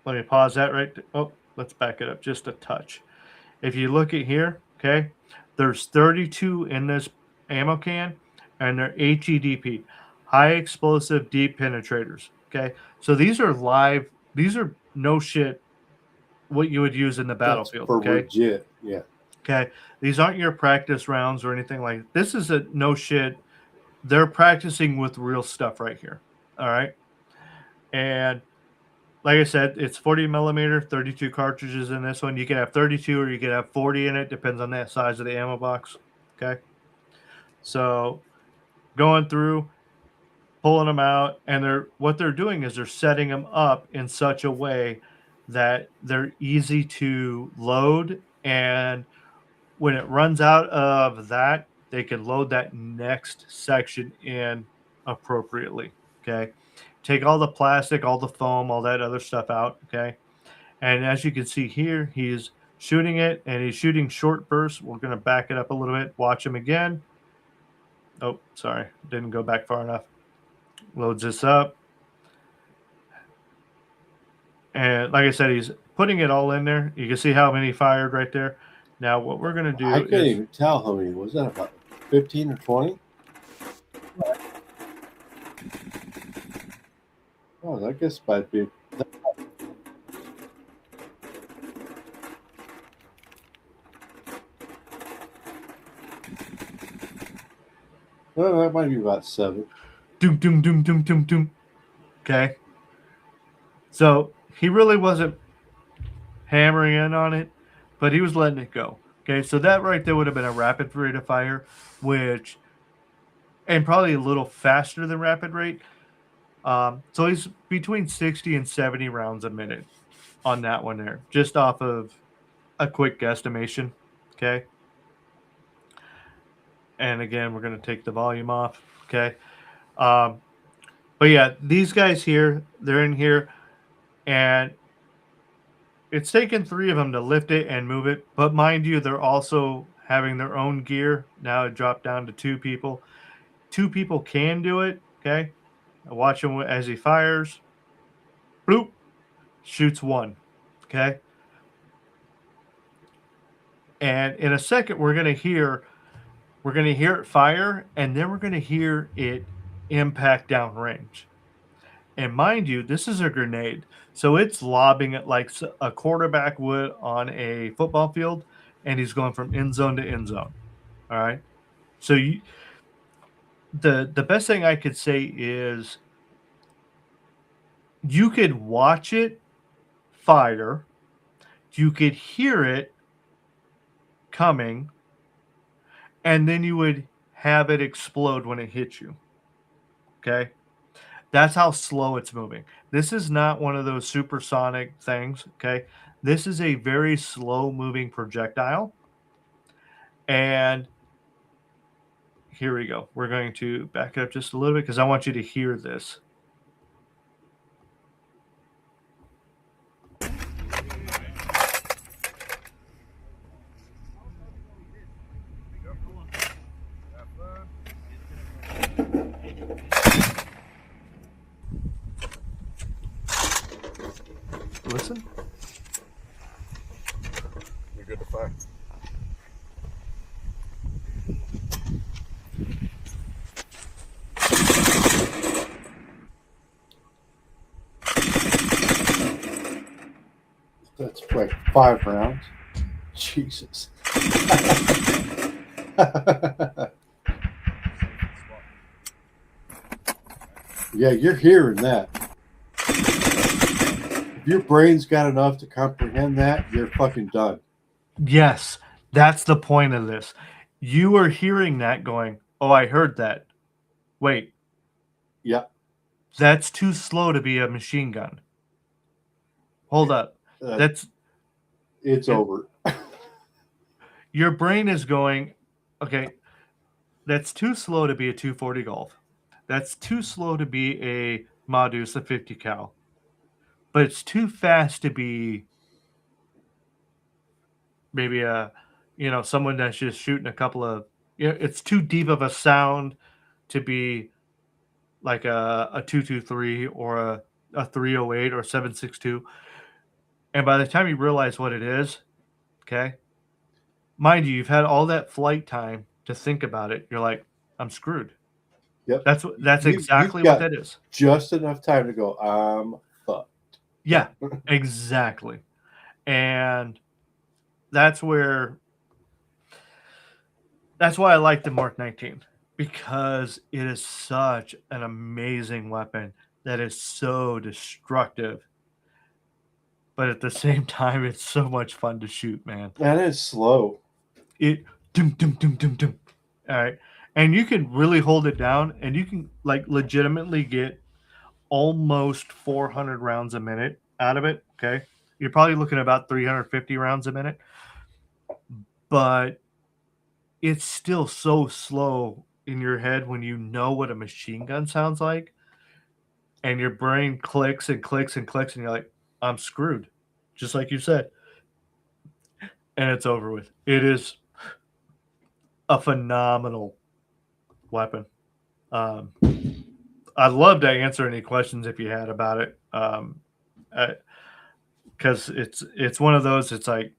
let me pause that right. Oh, let's back it up just a touch. If you look at here, okay, there's 32 in this ammo can, and they're HEDP, high explosive deep penetrators. Okay, so these are live. These are no shit what you would use in the That's battlefield. for Okay, legit. Yeah. okay, these aren't your practice rounds or anything like this. Is a no shit. They're practicing with real stuff right here. All right, and like I said, it's 40 millimeter, 32 cartridges in this one. You can have 32 or you can have 40 in it. Depends on the size of the ammo box. Okay. So going through, pulling them out, and what they're doing is they're setting them up in such a way that they're easy to load. And when it runs out of that, they can load that next section in appropriately. Okay. Take all the plastic, all the foam, all that other stuff out. Okay. And as you can see here, he's shooting it and he's shooting short bursts. We're going to back it up a little bit. Watch him again. Oh, sorry. Didn't go back far enough. Loads this up. And like I said, he's putting it all in there. You can see how many fired right there. Now, what we're going to do I can't even tell how many. Was that about 15 or 20? Oh, I guess might be. Well, that might be about 7. doom, doom, doom, doom, doom, doom. Okay. So he really wasn't hammering in on it, but he was letting it go. Okay. So that right there would have been a rapid rate of fire, and probably a little faster than rapid rate. So he's between 60 and 70 rounds a minute on that one there, just off of a quick guesstimation. Okay. And again, we're going to take the volume off. Okay. But yeah, these guys here, they're in here, and it's taken 3 of them to lift it and move it. But mind you, they're also having their own gear. Now it dropped down to 2 people. 2 people can do it. Okay. Watch him as he fires. Bloop. Shoots 1. Okay. And in a second, we're going to hear it fire, and then we're going to hear it impact downrange. And mind you, this is a grenade. So it's lobbing it like a quarterback would on a football field, and he's going from end zone to end zone. All right. So the best thing I could say is you could watch it fire, you could hear it coming, and then you would have it explode when it hits you. Okay. That's how slow it's moving. This is not one of those supersonic things. Okay. This is a very slow moving projectile. And here we go. We're going to back it up just a little bit because I want you to hear this. Listen. You're good to fire. That's like 5 rounds. Jesus. Yeah, you're hearing that. If your brain's got enough to comprehend that, you're fucking done. Yes, that's the point of this. You are hearing that going, oh, I heard that. Wait, Yeah. that's too slow to be a machine gun. Hold up. It's over. Your brain is going, okay, That's too slow to be a 240 Golf. That's too slow to be a Modus, a 50 cal. But it's too fast to be maybe someone that's just shooting a couple of, it's too deep of a sound to be like a 223 or a 308 or 762. And by the time you realize what it is, okay, mind you, you've had all that flight time to think about it. You're like, I'm screwed. Yep. That's You've exactly what got that is. just enough time to go, I'm fucked. Yeah, exactly. And that's why I like the Mark 19, because it is such an amazing weapon that is so destructive. But at the same time, it's so much fun to shoot, man. And it's slow. It dum dum dum dum dum. All right. And you can really hold it down, and you can like legitimately get almost 400 rounds a minute out of it. Okay. You're probably looking at about 350 rounds a minute, but it's still so slow in your head when you know what a machine gun sounds like, and your brain clicks and clicks and clicks, and you're like, I'm screwed, just like you said. And it's over with. It is a phenomenal weapon. I'd love to answer any questions if you had about it, because it's one of those. It's like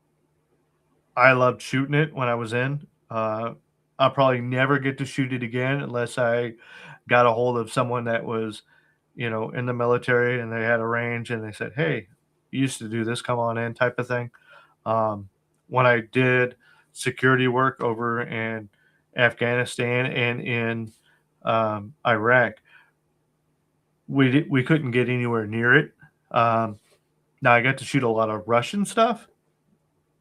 I loved shooting it when I was in. I'll probably never get to shoot it again unless I got a hold of someone that was, in the military and they had a range and they said, "Hey, you used to do this. Come on in," type of thing. Um, when I did security work over in Afghanistan and in Iraq, we couldn't get anywhere near it. Now I got to shoot a lot of Russian stuff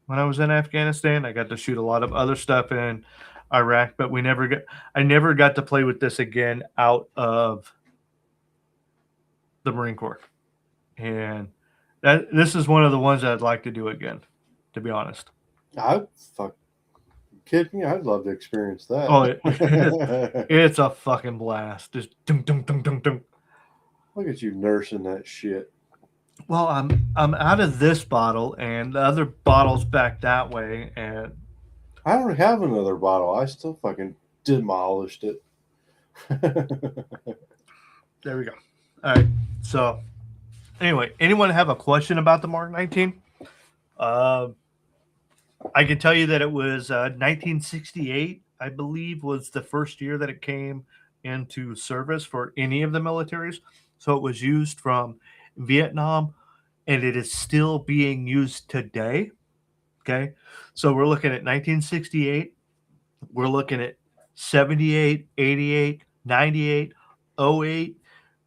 when I was in Afghanistan. I got to shoot a lot of other stuff in Iraq, but I never got to play with this again out of the Marine Corps. And this is one of the ones that I'd like to do again, to be honest. I fuck kidding me? I'd love to experience that. Oh, it's a fucking blast. Just dum dum dum dum dum. Look at you nursing that shit. Well, I'm out of this bottle, and the other bottle's back that way, and I don't have another bottle. I still fucking demolished it. there we go. All right. So, anyway, anyone have a question about the Mark 19? I can tell you that it was 1968, I believe, was the first year that it came into service for any of the militaries. So it was used from Vietnam, and it is still being used today. Okay. So we're looking at 1968. We're looking at 78, 88, 98, 08.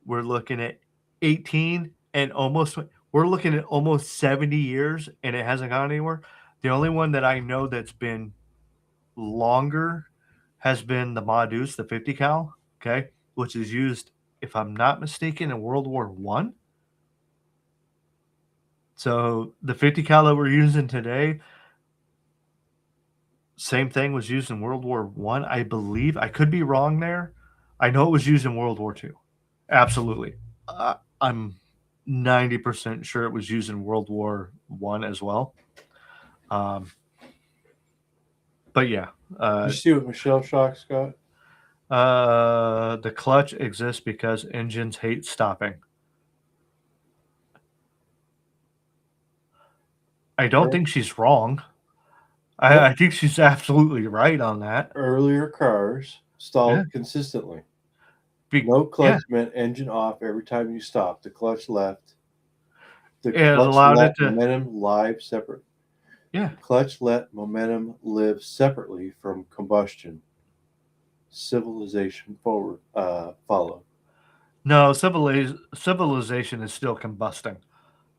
We're looking at 18 and we're looking at almost 70 years, and it hasn't gone anywhere. The only one that I know that's been longer has been the Modus, the 50 cal, okay, which is used, if I'm not mistaken, in World War One. So the 50 cal that we're using today, same thing was used in World War One, I believe. I could be wrong there. I know it was used in World War Two. Absolutely. I'm 90% sure it was used in World War One as well. But yeah, You see what Michelle Shock's got? the clutch exists because engines hate stopping. I don't think she's wrong. I think she's absolutely right on that. Earlier cars stalled Yeah. consistently. Be- No clutch yeah, meant engine off every time you stopped. The clutch left. The it clutch allowed let it to. momentum live separate. Yeah, Clutch let momentum live separately from combustion. Civilization followed. no, civilization is still combusting.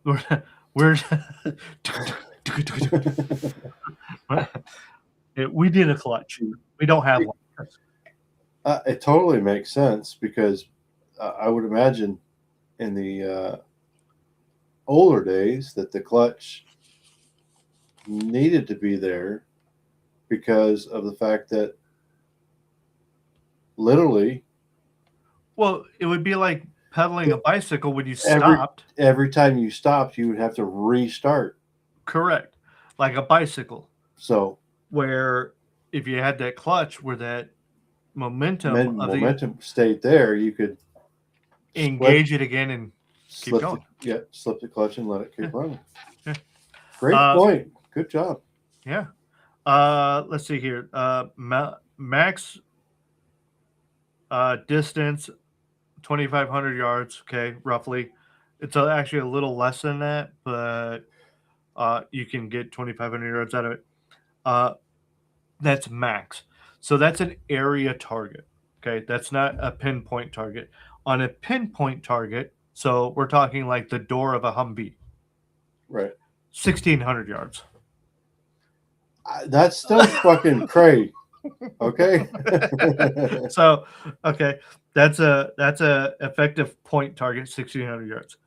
We're we need a clutch. We don't have one. It totally makes sense because I would imagine in the older days that the clutch needed to be there because of the fact that literally Well, it would be like pedaling a bicycle when you every stopped. every time you stopped, you would have to restart. Correct. Like a bicycle, So where if you had that clutch where that momentum of the momentum stayed there, you could engage it again and keep slip going. slip the clutch and let it keep running. Yeah. Great point. Good job. Yeah. Let's see here. Max distance 2,500 yards. Okay, roughly. It's actually a little less than that, but you can get 2,500 yards out of it. That's max. So that's an area target. Okay, that's not a pinpoint target. On a pinpoint target, so we're talking like the door of a Humvee, Right. 1,600 yards. That's still fucking cray. Okay. So, okay, that's a effective point target, 1,600 yards.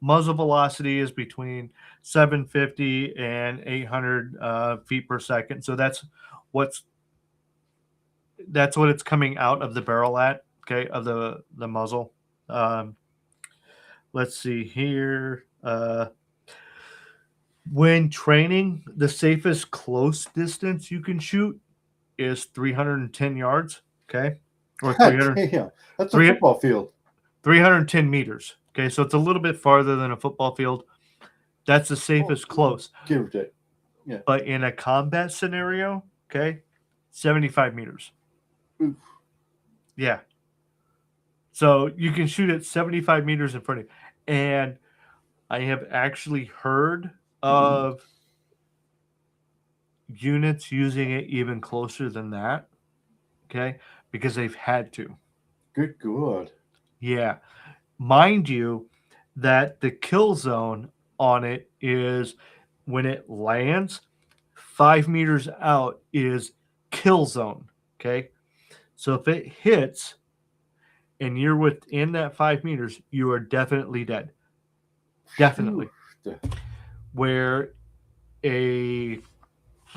Muzzle velocity is between 750 and 800 feet per second. So that's what it's coming out of the barrel at. Okay, of the muzzle. Let's see here. When training, the safest close distance you can shoot is 310 yards. Okay, or 300. Damn, that's a 300 football field. 310 meters. Okay, so it's a little bit farther than a football field. That's the safest close. Give or take. But in a combat scenario, okay, 75 meters. Oof. Yeah. So you can shoot at 75 meters in front of you. And I have actually heard of units using it even closer than that. Okay, because they've had to. Good God. Yeah. Mind you, that the kill zone on it is when it lands, 5 meters out is kill zone. Okay. So if it hits and you're within that 5 meters, you are definitely dead. Definitely. Phew. Where if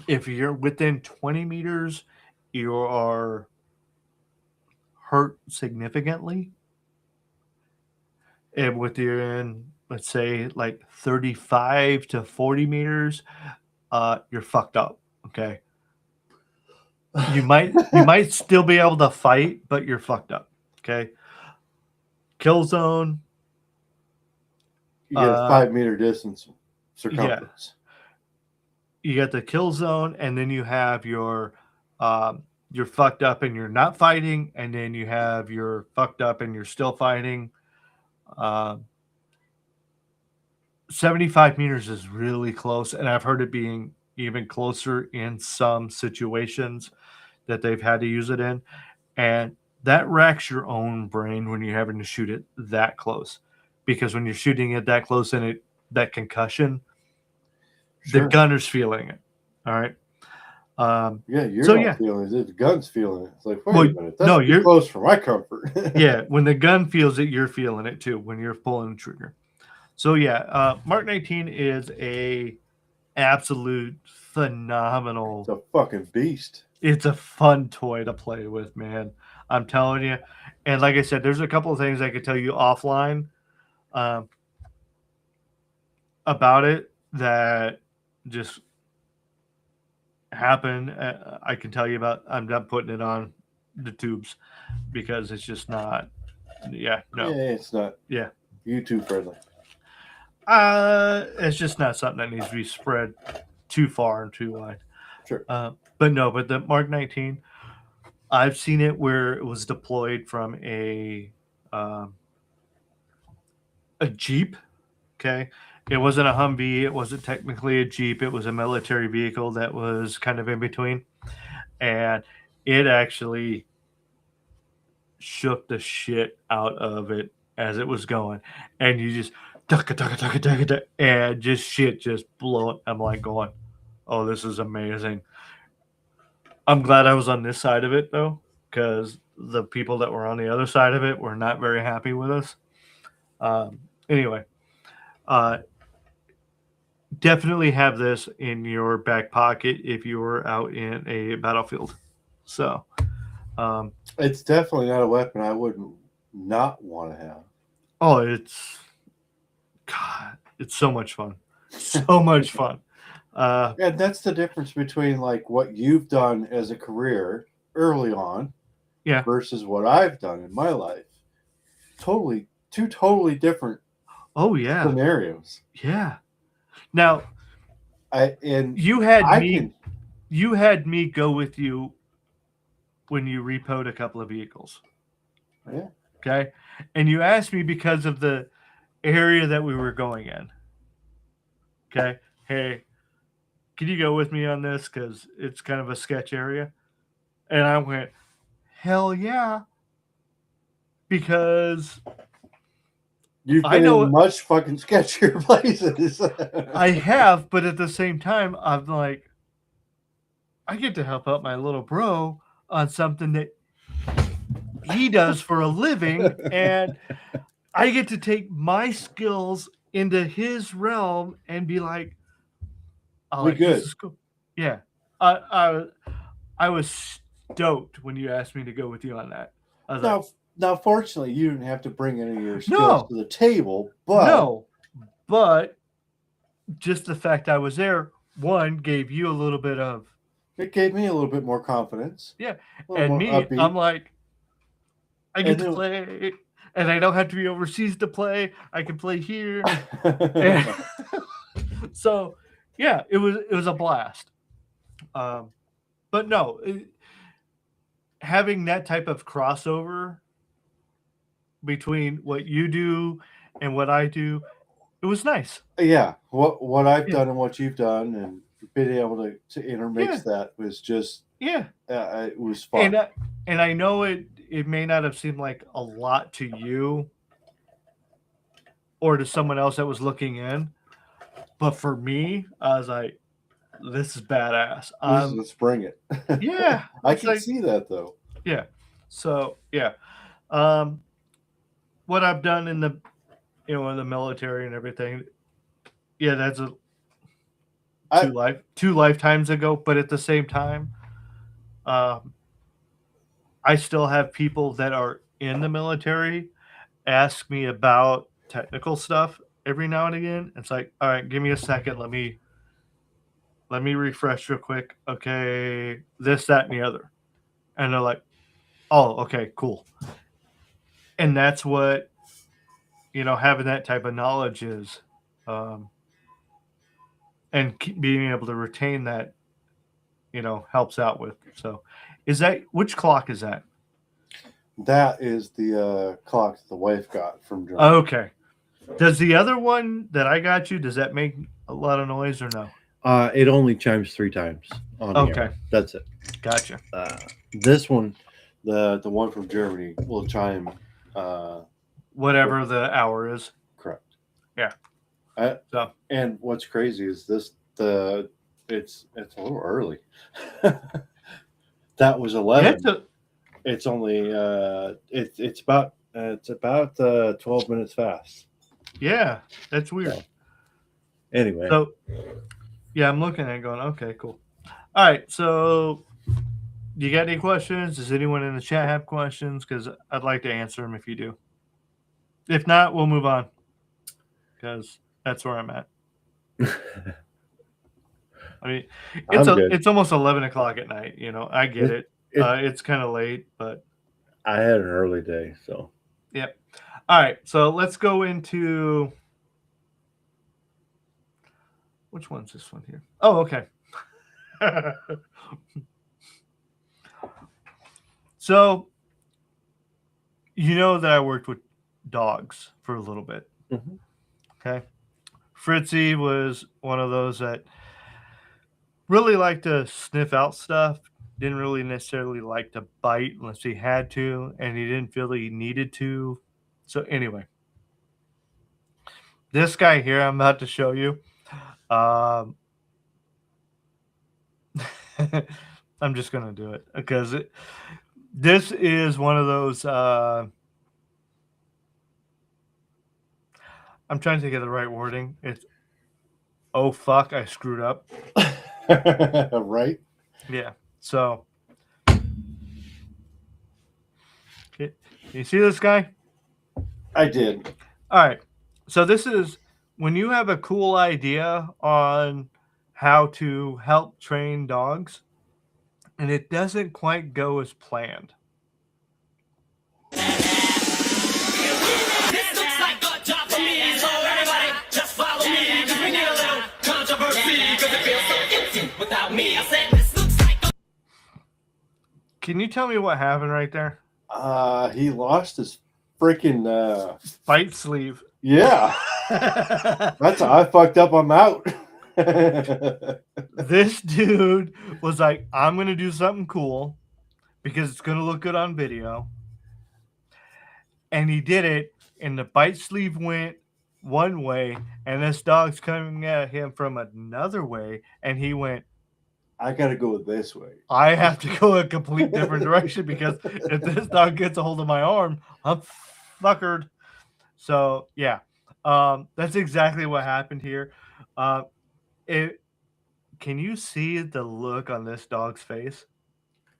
you're within 20 meters, you are hurt significantly. And within, let's say, like 35 to 40 meters, you're fucked up. Okay. You might still be able to fight, but you're fucked up. Okay. Kill zone. You get a 5-meter distance circumference. You got the kill zone, and then you have your you're fucked up and you're not fighting, and then you have your fucked up and you're still fighting. 75 meters is really close, and I've heard it being even closer in some situations that they've had to use it in, and that racks your own brain when you're having to shoot it that close, because when you're shooting it that close and that concussion, Sure. the gunner's feeling it. All right. You're not feeling it. The gun's feeling it. It's like, wait a minute. That's too close for my comfort. Yeah, when the gun feels it, you're feeling it too when you're pulling the trigger. So yeah, Mark 19 is a absolute phenomenal. It's a fucking beast. It's a fun toy to play with, man. I'm telling you. And like I said, there's a couple of things I could tell you offline about it that just happen. I can tell you about. I'm not putting it on the tubes because it's just not. Yeah, no. Yeah, it's not. Yeah, YouTube friendly. It's just not something that needs to be spread too far and too wide. Sure. But the Mark 19, I've seen it where it was deployed from a Jeep. Okay. It wasn't a Humvee. It wasn't technically a Jeep. It was a military vehicle that was kind of in between. And it actually shook the shit out of it as it was going. And you just and just shit just blowing. I'm like going, oh, this is amazing. I'm glad I was on this side of it though, because the people that were on the other side of it were not very happy with us. Anyway, definitely have this in your back pocket if you were out in a battlefield. So, It's definitely not a weapon I wouldn't not want to have. Oh, it's so much fun. So much fun. And that's the difference between like what you've done as a career early on Yeah. versus what I've done in my life. Two totally different Oh yeah. scenarios. Yeah. Now you had me go with you when you repoed a couple of vehicles. Yeah. Okay. And you asked me because of the area that we were going in. Okay. Hey, can you go with me on this? Because it's kind of a sketch area. And I went, hell yeah. Because You've I been know in much fucking sketchier places. I have, but at the same time, I'm like, I get to help out my little bro on something that he does for a living, and I get to take my skills into his realm and be like, oh, We like, this good. is cool. Yeah. I was stoked when you asked me to go with you on that. I was like, Now, fortunately, you didn't have to bring any of your skills No. to the table, but no, but just the fact I was there, one, gave you a little bit of, it gave me a little bit more confidence. yeah. A little And more me, upbeat. I'm like, I get And to then- play, and I don't have to be overseas to play. I can play here. And so, yeah, it was a blast. But no, having that type of crossover between what you do and what I do, it was nice. Yeah, what I've Yeah. done and what you've done, and being able to intermix that was just Yeah. it was fun. And I know it may not have seemed like a lot to you or to someone else that was looking in, but for me, I was like, this is badass. Let's bring it. Yeah, I it's can like, see that though. yeah. So yeah, what I've done in the in the military and everything, yeah, that's two lifetimes ago. But at the same time, I still have people that are in the military ask me about technical stuff every now and again. It's like, all right, give me a second. Let me refresh real quick. Okay, this, that, and the other. And they're like, oh, okay, cool. And that's what, having that type of knowledge is, and being able to retain that, helps out with. So which clock is that? That is the clock that the wife got from Germany. Okay. Does the other one that I got you, does that make a lot of noise or no? It only chimes 3 times on Okay. the hour. That's it. Gotcha. This one, the one from Germany, will chime Whatever the hour is. correct. Yeah. So And what's crazy is it's a little early. That was 11. It's only it's about 12 minutes fast. Yeah, that's weird. So, anyway. So yeah, I'm looking at it going, okay, cool. All right, so you got any questions? Does anyone in the chat have questions? Because I'd like to answer them if you do. If not, we'll move on. Because that's where I'm at. I mean, it's almost 11 o'clock at night. I get it. It's kind of late, but I had an early day, so. Yep. All right, so let's go into which one's this one here? Oh, okay. So, that I worked with dogs for a little bit. Mm-hmm. Okay. Fritzy was one of those that really liked to sniff out stuff, didn't really necessarily like to bite unless he had to, and he didn't feel he needed to. So anyway, this guy here I'm about to show you, I'm just going to do it because this is one of those, I'm trying to think of the right wording. It's, oh, fuck, I screwed up. Right? Yeah. So You see this guy? I did. All right. So this is when you have a cool idea on how to help train dogs and it doesn't quite go as planned. Can you tell me what happened right there? He lost his freaking Bite sleeve. yeah. That's I fucked up. I'm out. This dude was like, I'm going to do something cool because it's going to look good on video. And he did it, and the bite sleeve went one way, and this dog's coming at him from another way, and he went, I gotta go this way. I have to go a complete different direction because if this dog gets a hold of my arm, I'm fuckered. So yeah, that's exactly what happened here. Can you see the look on this dog's face?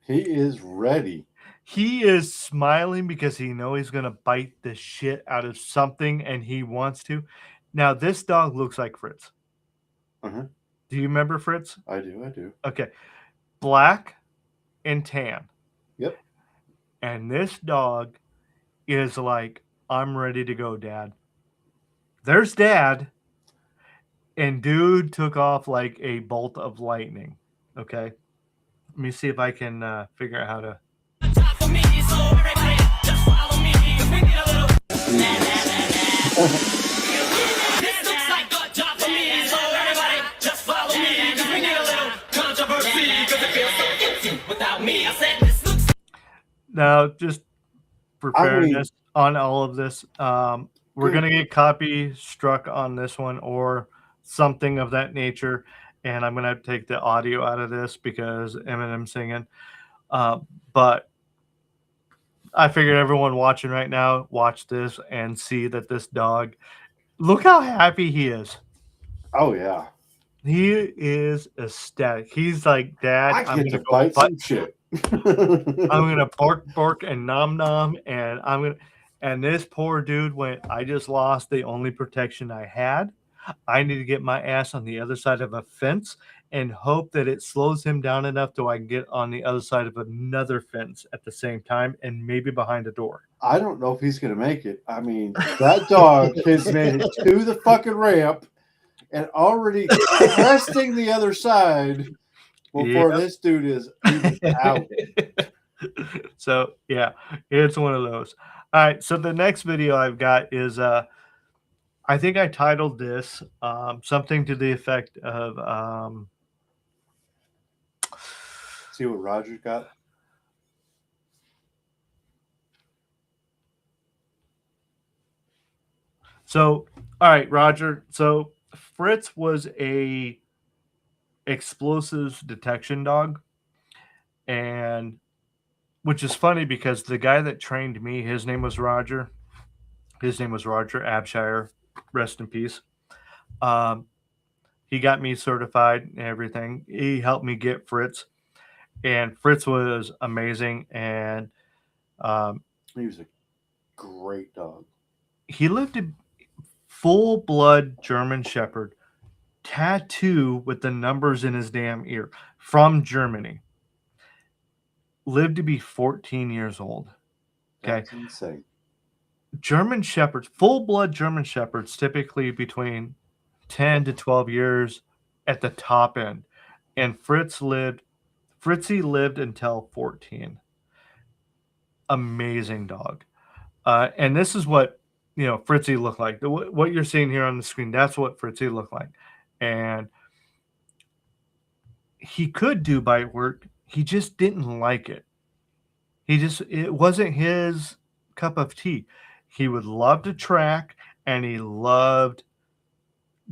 He is ready. He is smiling because he knows he's gonna bite the shit out of something, and he wants to. Now this dog looks like Fritz. Uh-huh. Do you remember Fritz? I do. Okay. Black and tan. Yep. And this dog is like, I'm ready to go, Dad. There's Dad. And dude took off like a bolt of lightning. Okay. Let me see if I can figure out how to. Now, just for fairness on all of this, we're going to get copy struck on this one or something of that nature. And I'm going to take the audio out of this because Eminem's singing. But I figured everyone watching right now, watch this and see that this dog, look how happy he is. Oh, yeah. He is ecstatic. He's like, Dad, I'm going to bite some shit. I'm going to bark and nom, and this poor dude went, I just lost the only protection I had. I need to get my ass on the other side of a fence and hope that it slows him down enough so I can get on the other side of another fence at the same time and maybe behind a door. I don't know if he's going to make it. I mean, that dog has made it to the fucking ramp and already cresting the other side before this dude is even out. So, yeah, it's one of those. All right, so the next video I've got is I think I titled this something to the effect of see what Roger got. So, all right, Roger. So Fritz was a explosives detection dog, and which is funny because the guy that trained me, his name was Roger. His name was Roger Abshire. Rest in peace. He got me certified and everything. He helped me get Fritz, and Fritz was amazing. And he was a great dog. He lived a full-blood German Shepherd, tattoo with the numbers in his damn ear, from Germany. Lived to be 14 years old. Okay, that's insane. German Shepherds, full-blood German Shepherds, typically between 10 to 12 years at the top end. And Fritzy lived until 14. Amazing dog. And this is what, Fritzy looked like. What you're seeing here on the screen, that's what Fritzy looked like. And he could do bite work. He just didn't like it. It wasn't his cup of tea. He would love to track, and he loved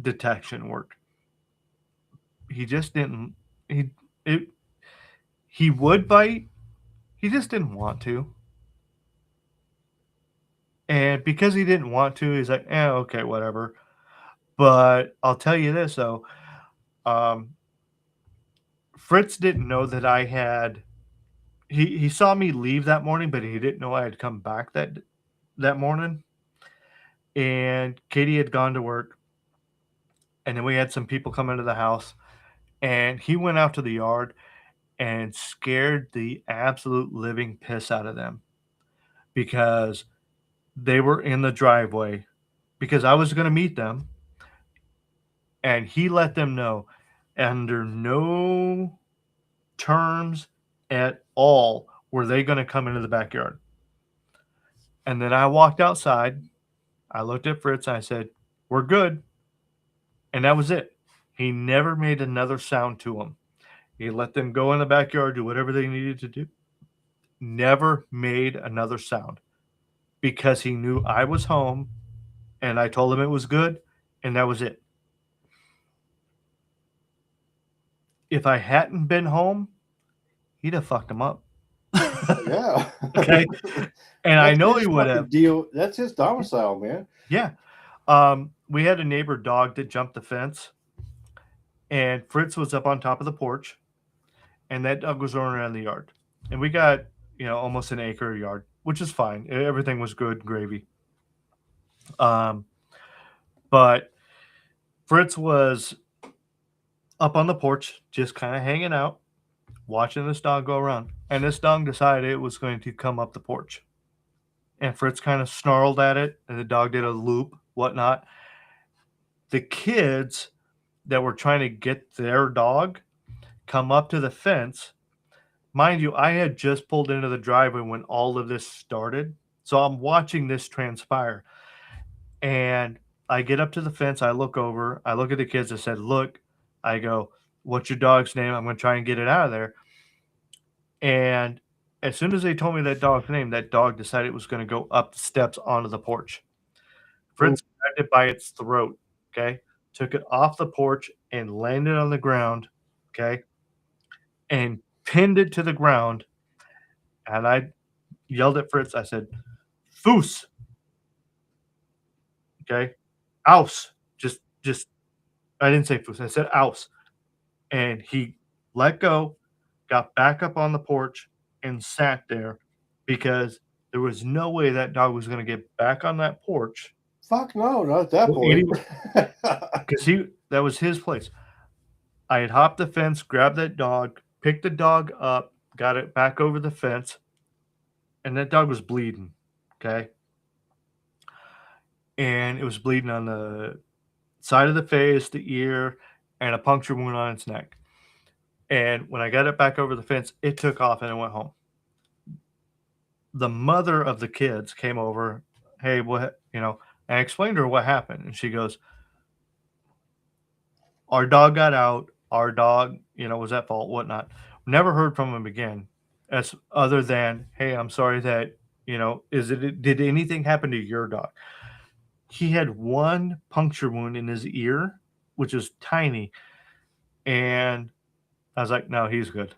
detection work. He just didn't. He would bite. He just didn't want to. And because he didn't want to, he's like, okay, whatever. But I'll tell you this, though. Fritz didn't know that I had he saw me leave that morning, but he didn't know I had come back that morning. And Katie had gone to work, and then we had some people come into the house, and he went out to the yard and scared the absolute living piss out of them because they were in the driveway because I was going to meet them, and he let them know under no terms at all were they going to come into the backyard. And then I walked outside. I looked at Fritz. And I said, "We're good." And that was it. He never made another sound to them. He let them go in the backyard, do whatever they needed to do. Never made another sound because he knew I was home and I told him it was good, and that was it. If I hadn't been home, he'd have fucked him up. Yeah. Okay. And I That's know his he would fucking have. deal. That's his domicile, man. Yeah. We had a neighbor dog that jumped the fence, and Fritz was up on top of the porch, and that dog was running around the yard. And we got, almost an acre yard, which is fine. Everything was good, gravy. But Fritz was up on the porch, just kind of hanging out, watching this dog go around. And this dog decided it was going to come up the porch. And Fritz kind of snarled at it, and the dog did a loop, whatnot. The kids that were trying to get their dog come up to the fence. Mind you, I had just pulled into the driveway when all of this started. So I'm watching this transpire. And I get up to the fence. I look over. I look at the kids. I said, "Look," I go, "What's your dog's name? I'm going to try and get it out of there." And as soon as they told me that dog's name, that dog decided it was going to go up the steps onto the porch. Fritz grabbed it by its throat, okay? Took it off the porch and landed on the ground, okay? And pinned it to the ground. And I yelled at Fritz. I said, "Foos." Okay? "Ouse." Just I didn't say foos. I said ouse. And he let go, got back up on the porch, and sat there because there was no way that dog was going to get back on that porch. Fuck no, not at that point. Because that was his place. I had hopped the fence, grabbed that dog, picked the dog up, got it back over the fence, and that dog was bleeding. Okay. And it was bleeding on the side of the face, the ear, and a puncture wound on its neck. And when I got it back over the fence, it took off and it went home. The mother of the kids came over. "Hey, what, and I explained to her what happened. And she goes, "Our dog got out. Our dog, was at fault, whatnot." Never heard from him again, as other than, "Hey, I'm sorry that, did anything happen to your dog?" He had one puncture wound in his ear, which is tiny. And I was like, "No, he's good."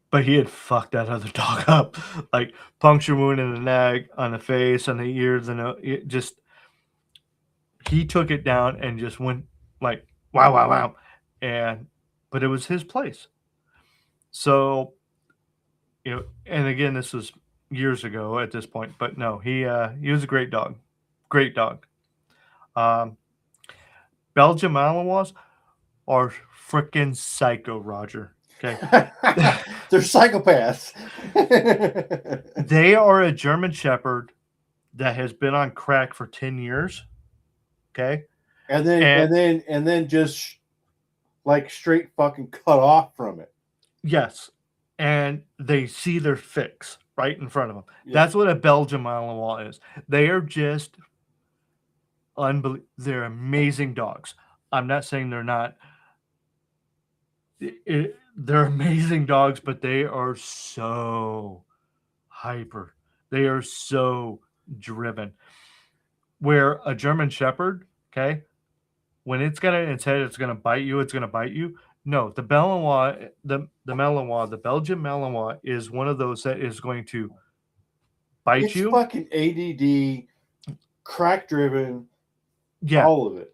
But he had fucked that other dog up. Like puncture wound in the neck, on the face, on the ears, and he took it down and just went like, wow, wow, wow. But it was his place. So, and again, this was years ago at this point, but no, he was a great dog. Great dog. Belgian Malinois are freaking psycho, Roger. Okay. They're psychopaths. They are a German Shepherd that has been on crack for 10 years. Okay. And then just like straight fucking cut off from it. Yes. And they see their fix right in front of them. Yeah. That's what a Belgian Malinois is. They are just unbelievable. They're amazing dogs. I'm not saying they're not. They're amazing dogs, but they are so hyper. They are so driven. Where a German Shepherd, okay, when it's got it in its head, it's going to bite you. It's going to bite you. No, the Malinois, the Malinois, the Belgian Malinois is one of those that is going to bite It's you. fucking ADD, crack driven, Yeah. all of it.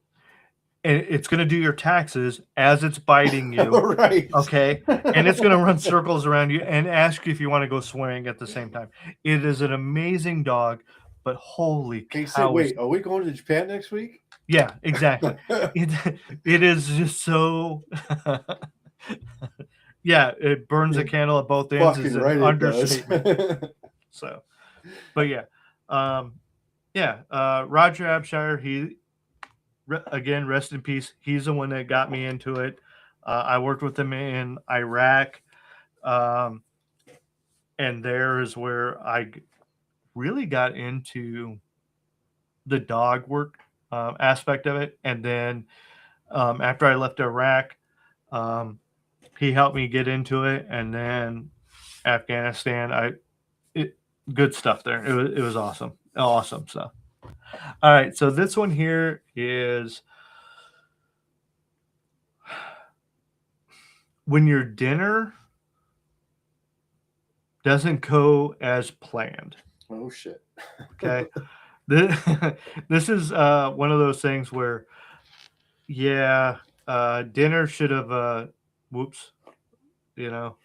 and it's going to do your taxes as it's biting you. Right. Okay. And it's going to run circles around you and ask you if you want to go swearing at the same time. It is an amazing dog, but holy He cow. said, "Wait, are we going to Japan next week?" Yeah, exactly. It is just so. Yeah, it burns a candle at both ends. Is Fucking an right, it does. understatement. So, but yeah, Roger Abshire. Again, rest in peace. He's the one that got me into it. I worked with him in Iraq, and there is where I really got into the dog work aspect of it. And then after I left Iraq, he helped me get into it, and then Afghanistan. Good stuff there. It was awesome stuff. All right, so this one here is when your dinner doesn't go as planned. Oh shit. Okay. This is one of those things where, yeah, dinner should have, whoops, you know,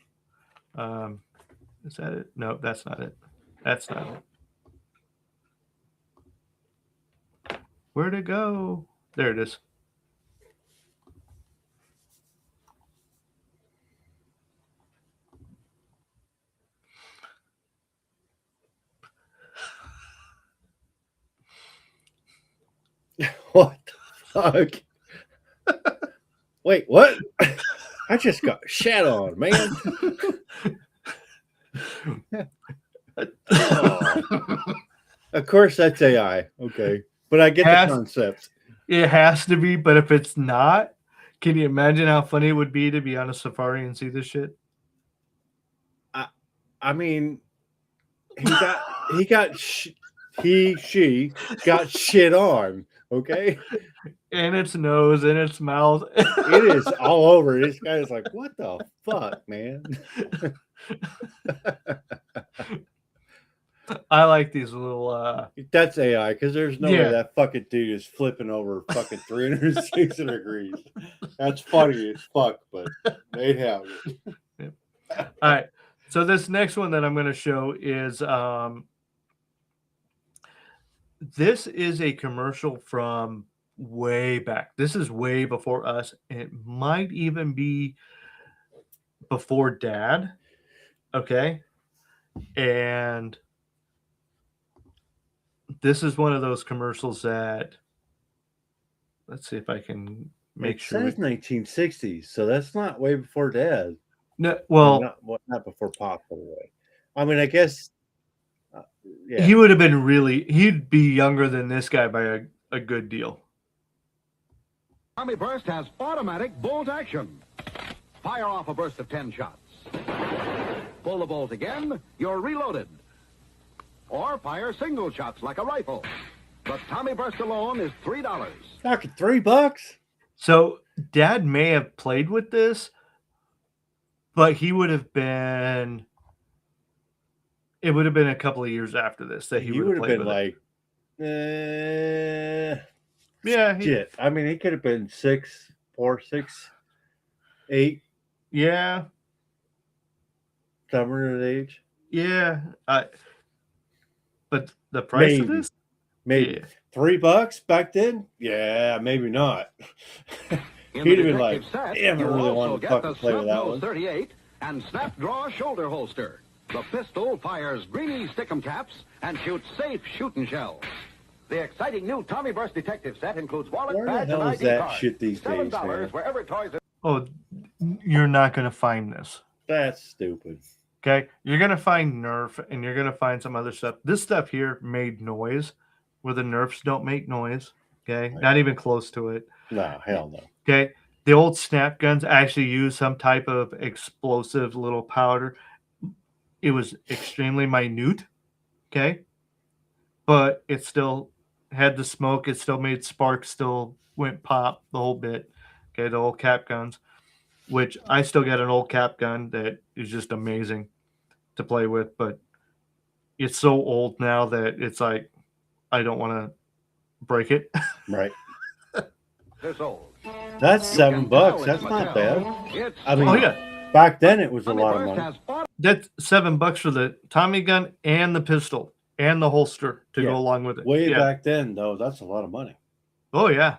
is that it? No, that's not it. That's not it. Where'd it go? There it is. What the fuck? Wait, what? I just got shat on, man. Oh. Of course, that's AI. Okay, but I get the concept. It has to be, but if it's not, can you imagine how funny it would be to be on a safari and see this shit? I mean, she got shit on. Okay, in its nose, in its mouth. It is all over. This guy is like, what the fuck, man? I like these little That's AI, because there's no way that fucking dude is flipping over fucking 360 degrees. That's funny as fuck, but they have it. Yep. All right. So this next one that I'm going to show is this is a commercial from way back. This is way before us. It might even be before Dad. Okay. And this is one of those commercials that, let's see if I can make sure. It says 1960s, so that's not way before Dad. No, well, not before Pop, by the way. I mean, I guess he would have been he'd be younger than this guy by a good deal. Tommy Burst has automatic bolt action. Fire off a burst of 10 shots. Pull the bolt again, you're reloaded. Or fire single shots like a rifle. But Tommy Burst alone is $3. Fucking $3? So Dad may have played with this, but he would have been. It would have been a couple of years after this that he would have been like, yeah. Shit. I mean, he could have been 6, 4, 6, 8. Yeah. Somewhere at age. Yeah. But the price of this? Maybe. $3 back then? Yeah, maybe not. He'd have been like, damn, I really want to fucking play with that one. 38 and snap draw shoulder holster. The pistol fires greeny stickum caps and shoots safe shooting shells. The exciting new Tommy Burst Detective set includes wallet, badge, and ID that card. shit these days, $7 man? wherever toys are. Oh, you're not going to find this. That's stupid. Okay? You're going to find Nerf, and you're going to find some other stuff. This stuff here made noise, where the Nerfs don't make noise. Okay? Right. Not even close to it. No, hell no. Okay? The old snap guns actually use some type of explosive little powder. It was extremely minute, okay? But it still had the smoke. It still made sparks, still went pop, the whole bit. Okay, the old cap guns, which I still got an old cap gun that is just amazing to play with. But it's so old now that it's like I don't want to break it. Right. They're sold. That's You can $7. tell That's it's not Mattel. bad. It's I mean, Oh yeah, back then it was a Tommy lot of Burst money. has auto- that's $7 for the Tommy gun and the pistol and the holster to Yeah. go along with it. Way yeah. back then, though, that's a lot of money. Oh yeah,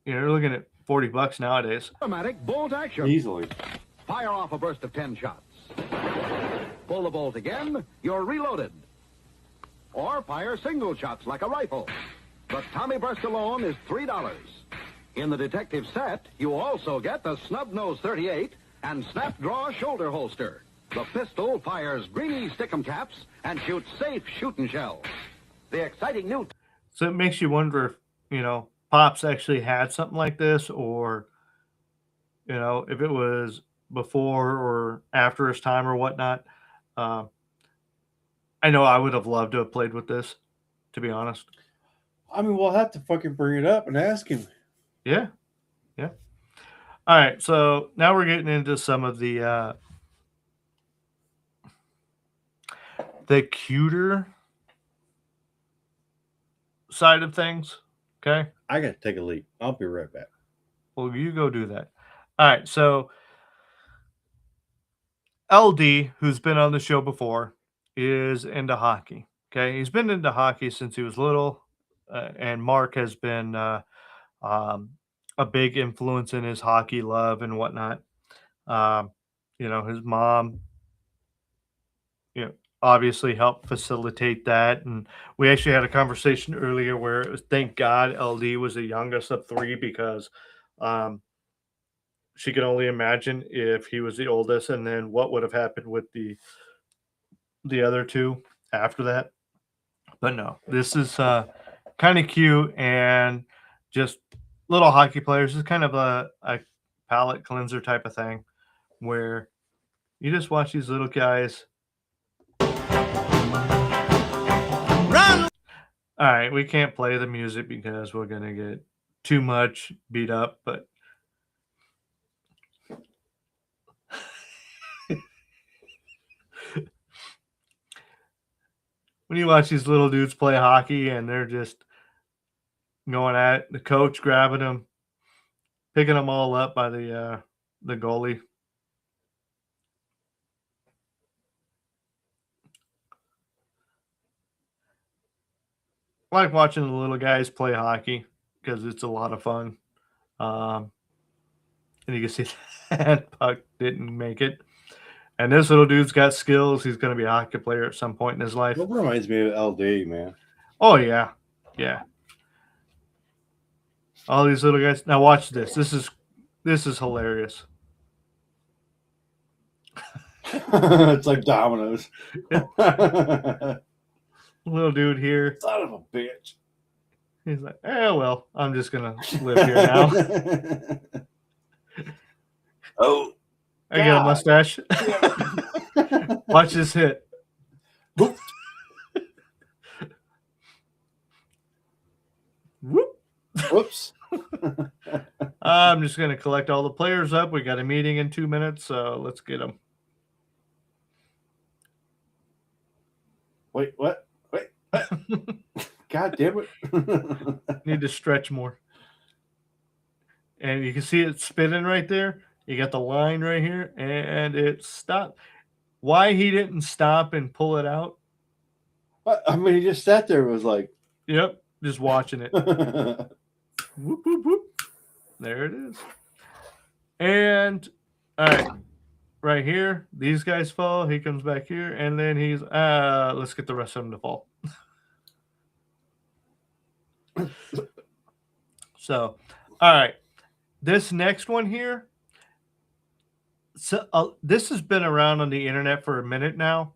you're looking at $40 nowadays. automatic bolt action. Easily. Fire off a burst of 10 shots. Pull the bolt again, you're reloaded. Or fire single shots like a rifle. The Tommy Burst alone is $3. In the detective set, you also get the Snub Nose 38 and Snap Draw shoulder holster. The pistol fires greeny stickum caps and shoots safe shooting shells. The exciting new... So it makes you wonder if, Pops actually had something like this, or, if it was before or after his time or whatnot. I know I would have loved to have played with this, to be honest. I mean, we'll have to fucking bring it up and ask him. Yeah. Yeah. All right. So now we're getting into some of the cuter side of things. Okay. I got to take a leak. I'll be right back. Well, you go do that. All right. So LD, who's been on the show before, is into hockey. Okay. He's been into hockey since he was little. And Mark has been a big influence in his hockey love and whatnot. His mom, obviously helped facilitate that. And we actually had a conversation earlier where it was, thank God LD was the youngest of three, because she could only imagine if he was the oldest, and then what would have happened with the other two after that. But no, this is kind of cute and just little hockey players. It's kind of a palate cleanser type of thing where you just watch these little guys. Run! All right, we can't play the music because we're going to get too much beat up, but when you watch these little dudes play hockey and they're just going at it, the coach grabbing them, picking them all up by the goalie. I like watching the little guys play hockey because it's a lot of fun. And you can see that puck didn't make it. And this little dude's got skills. He's going to be a hockey player at some point in his life. That reminds me of LD, man. Oh, yeah. Yeah. All these little guys. Now watch this. This is hilarious. It's like dominoes. Little dude here. Son of a bitch. He's like, well, I'm just going to live here now. Oh. I got a mustache. Watch this hit. Whoop. Whoop. Whoops. I'm just going to collect all the players up. We got a meeting in 2 minutes, so let's get them. Wait, what? Wait. God damn it. Need to stretch more. And you can see it spinning right there. You got the line right here, and it stopped. Why he didn't stop and pull it out? I mean, he just sat there and was like... Yep, just watching it. Whoop, whoop, whoop. There it is. And, all right, right here, these guys fall. He comes back here, and then he's, let's get the rest of them to fall. So, all right, this next one here, so this has been around on the internet for a minute now,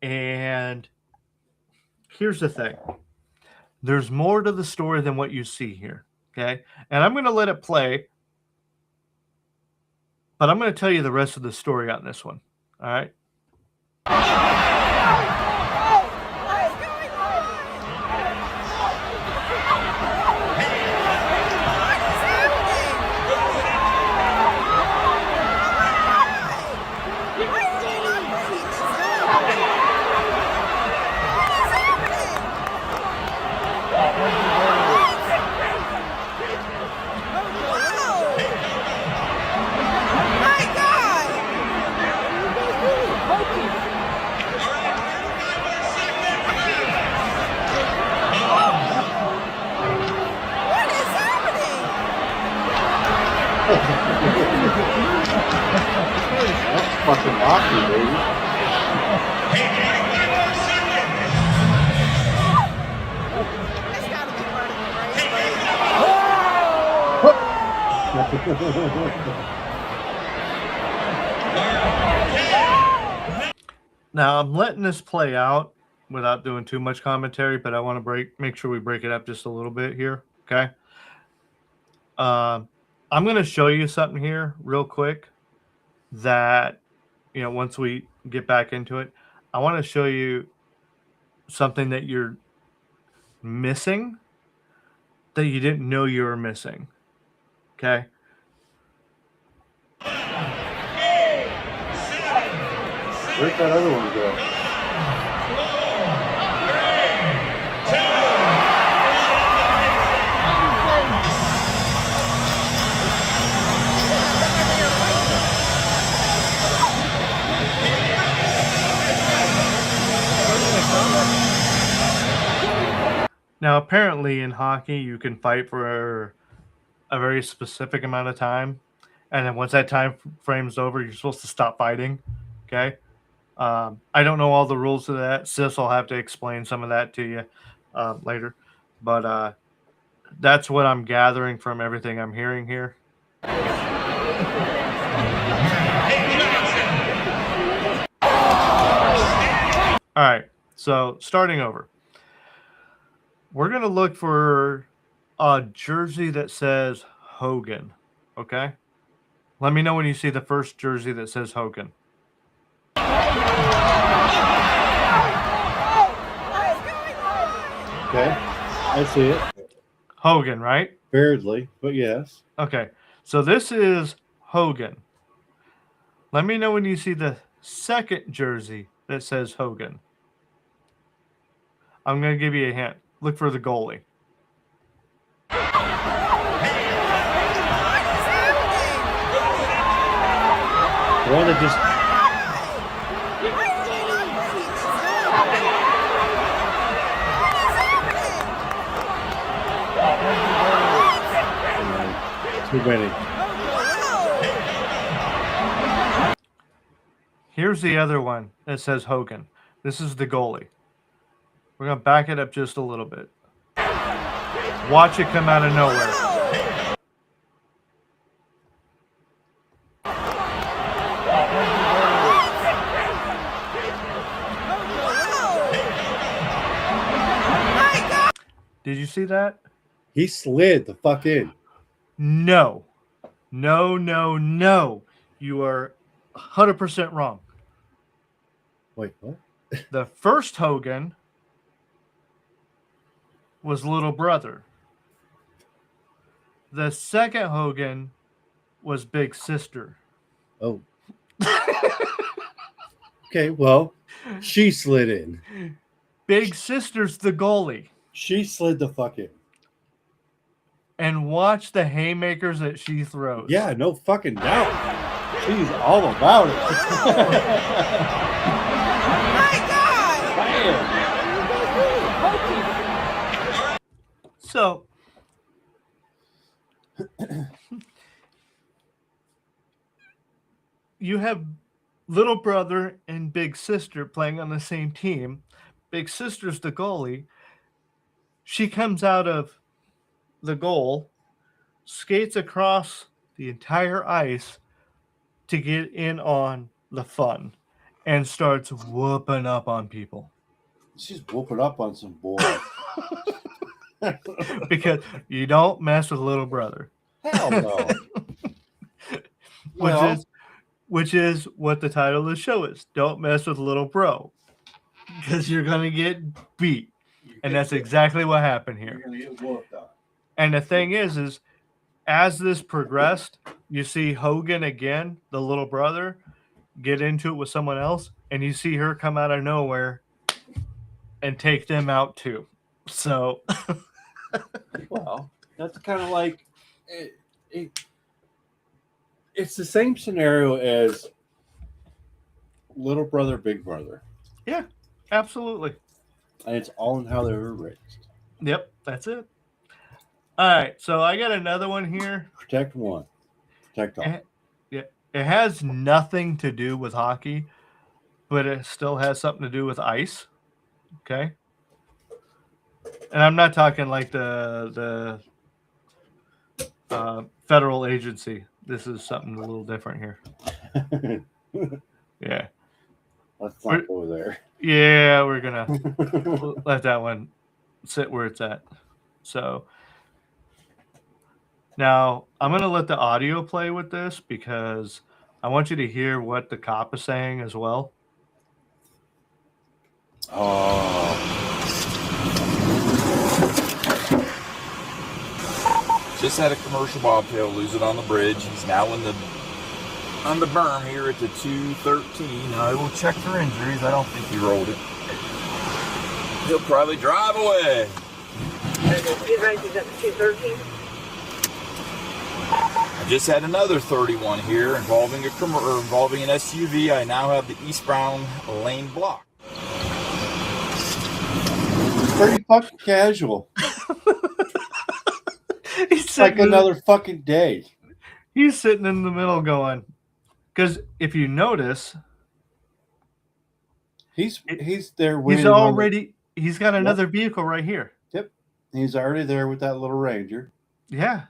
and here's the thing. There's more to the story than what you see here, okay? And I'm going to let it play, but I'm going to tell you the rest of the story on this one, all right? That's fucking hockey, baby. That's gotta be part of the race. Now I'm letting this play out without doing too much commentary, but I want to make sure we break it up just a little bit here. Okay. I'm going to show you something here real quick that, once we get back into it, I want to show you something that you're missing that you didn't know you were missing. Okay. Where'd that other one go? Now, apparently in hockey, you can fight for a very specific amount of time. And then once that time frame's over, you're supposed to stop fighting. Okay. I don't know all the rules of that. Sis will have to explain some of that to you later. But that's what I'm gathering from everything I'm hearing here. All right. So starting over. We're going to look for a jersey that says Hogan. Okay. Let me know when you see the first jersey that says Hogan. Okay, I see it. Hogan, right? Barely, but yes. Okay. So this is Hogan. Let me know when you see the second jersey that says Hogan. I'm going to give you a hint. Look for the goalie. The one that just. Too many. Here's the other one that says Hogan. This is the goalie. We're going to back it up just a little bit. Watch it come out of nowhere. Did you see that? He slid the fuck in. No. No. You are 100% wrong. Wait, what? The first Hogan was Little Brother. The second Hogan was Big Sister. Oh. Okay, well, she slid in. Big Sister's the goalie. She slid the fuck in. And watch the haymakers that she throws. Yeah, no fucking doubt. She's all about it. So, you have Little Brother and Big Sister playing on the same team. Big Sister's the goalie. She comes out of the goal, skates across the entire ice to get in on the fun, and starts whooping up on people. She's whooping up on some boys. Because you don't mess with Little Brother. Hell no. Which is what the title of the show is. Don't mess with Little Bro. Because you're going to get beat. And that's exactly what happened here. You're gonna get whooped on. And the thing is as this progressed, you see Hogan again, the little brother, get into it with someone else, and you see her come out of nowhere and take them out too. So, Well, that's kind of like it's the same scenario as Little Brother, Big Brother, yeah, absolutely. and it's all in how they were raised. Yep, that's it. All right, so I got another one here. Protect one. TikTok. It has nothing to do with hockey, but it still has something to do with ice. Okay. And I'm not talking like the federal agency. This is something a little different here. Yeah. Let's not go there. Yeah, we're gonna let that one sit where it's at. So now I'm gonna let the audio play with this because I want you to hear what the cop is saying as well. Oh, Just had a commercial bobtail lose it on the bridge. He's now on the berm here at the 213. I will check for injuries. I don't think he rolled it. He'll probably drive away. Is at the 213? I just had another 31 here involving an SUV. I now have the eastbound lane blocked. pretty fucking casual. He's Like sitting, another fucking day. he's sitting in the middle going, because if you notice, He's there he's waiting. on he's got another vehicle right here. Yep. He's already there with that little Ranger. Yeah.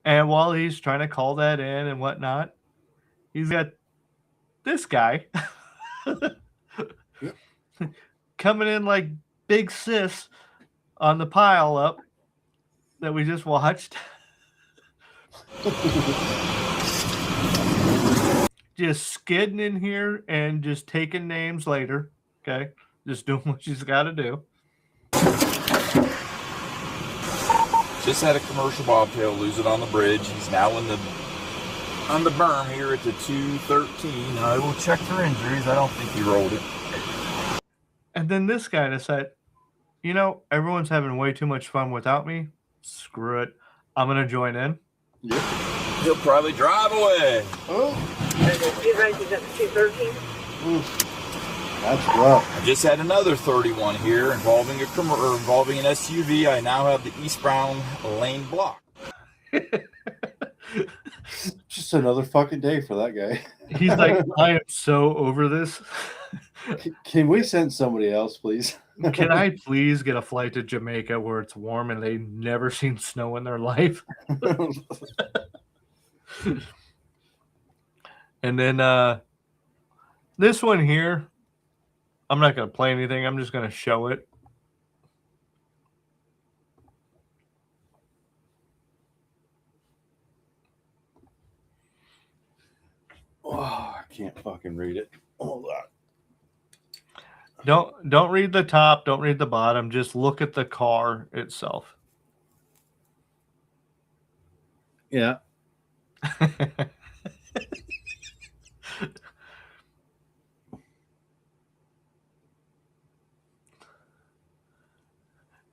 And while he's trying to call that in and whatnot, he's got this guy coming in like big sis on the pile up that we just watched. Just skidding in here and just taking names later. Okay. Just doing what she's got to do. Just had a commercial bobtail lose it on the bridge. He's now on the berm here at the 213. I will check for injuries. I don't think he rolled it. And then this guy decided, you know, everyone's having way too much fun without me. Screw it. I'm going to join in. Yep. He'll probably drive away. Oh, Is at the 213? that's rough. I just had another 31 here involving an SUV. I now have the eastbound lane blocked. Just another fucking day for that guy. He's like, I am so over this. Can we send somebody else, please? Can I please get a flight to Jamaica where it's warm and they've never seen snow in their life? And then this one here, I'm not going to play anything. I'm just going to show it. Oh, I can't fucking read it. Hold on. Don't read the top. Don't read the bottom. Just look at the car itself. Yeah.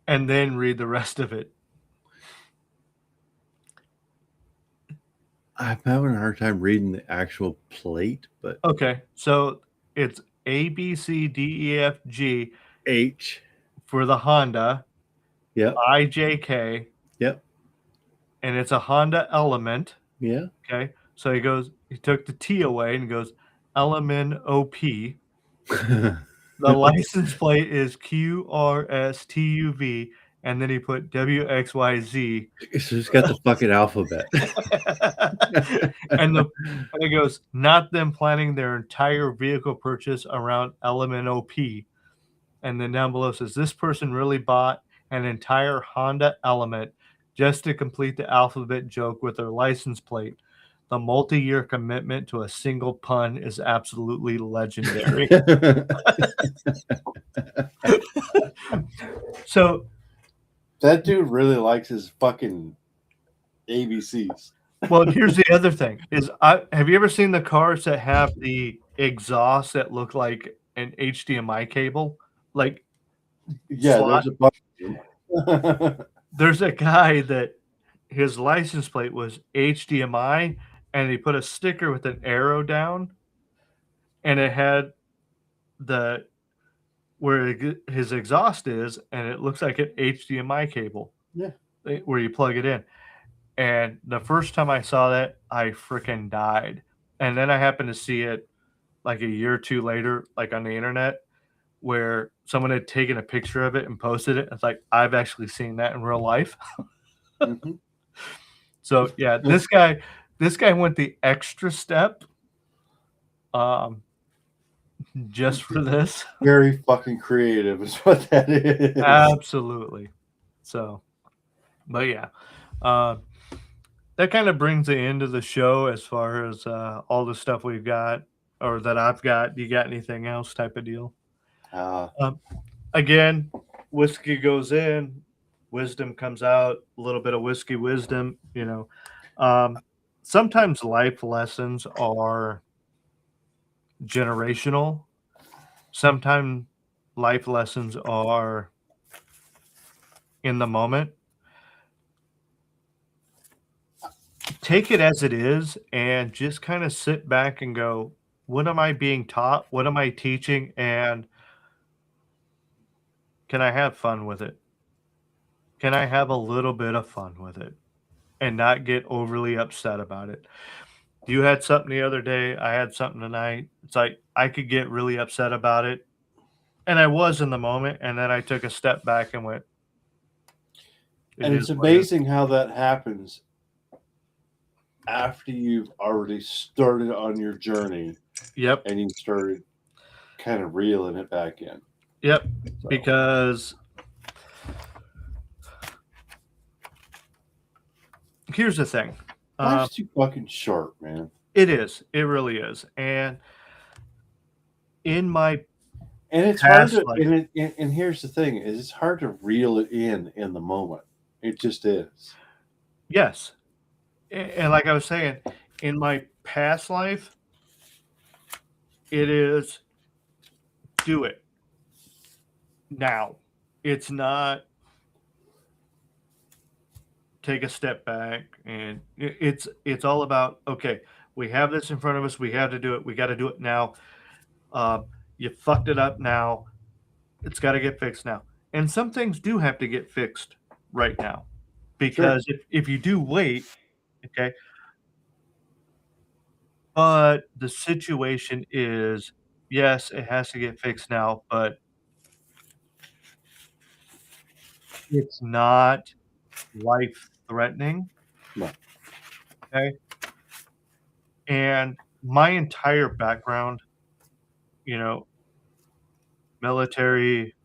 And then read the rest of it. I'm having a hard time reading the actual plate, but Okay, so it's A, B, C, D, E, F, G H. for the Honda. Yep. I, J, K. Yep. And it's a Honda Element. Yeah. Okay, so he took the T away and goes LMNOP. The license plate is QRSTUV, and then he put WXYZ. So it's got the fucking alphabet. and it goes, not them planning their entire vehicle purchase around LMNOP. And then down below says, this person really bought an entire Honda Element just to complete the alphabet joke with their license plate. The multi-year commitment to a single pun is absolutely legendary. So That dude really likes his fucking ABCs. well, here's the other thing: have you ever seen the cars that have the exhaust that look like an HDMI cable? Like, Yeah, slot? there's a bunch of them. There's a guy that his license plate was HDMI, and he put a sticker with an arrow down, and it had where his exhaust is, and it looks like an HDMI cable. Yeah. Where you plug it in. And the first time I saw that, I freaking died. And then I happened to see it like a year or two later, like on the internet, where someone had taken a picture of it and posted it. It's like, I've actually seen that in real life. Mhm. So yeah, this guy went the extra step um just for this. Very fucking creative is what that is. Absolutely. So, but yeah. Um that kind of brings the end of the show as far as all the stuff we've got or that I've got. You got anything else type of deal? Uh, Um, again, whiskey goes in, wisdom comes out, a little bit of whiskey wisdom. Um, sometimes life lessons are generational. Sometimes life lessons are in the moment. Take it as it is and just kind of sit back and go, what am I being taught? What am I teaching? And can I have fun with it? Can I have a little bit of fun with it and not get overly upset about it? You had something the other day. I had something tonight. It's like I could get really upset about it. And I was in the moment. And then I took a step back and went, it and is it's what it is. amazing how that happens after you've already started on your journey Yep. and you started kind of reeling it back in. Yep. So, Because here's the thing. life's too fucking short, man. It is. It really is. And in my And it's hard past to, life, and here's the thing: is it's hard to reel it in the moment. It just is. yes. And like I was saying, in my past life, it is do it now. It's not take a step back and it's all about okay, we have this in front of us, we have to do it, we got to do it now. uh, you fucked it up now, it's got to get fixed now, and some things do have to get fixed right now Sure. because if you do wait, okay, but the situation is yes, it has to get fixed now, but it's not life threatening. No. Okay. And my entire background, you know, military,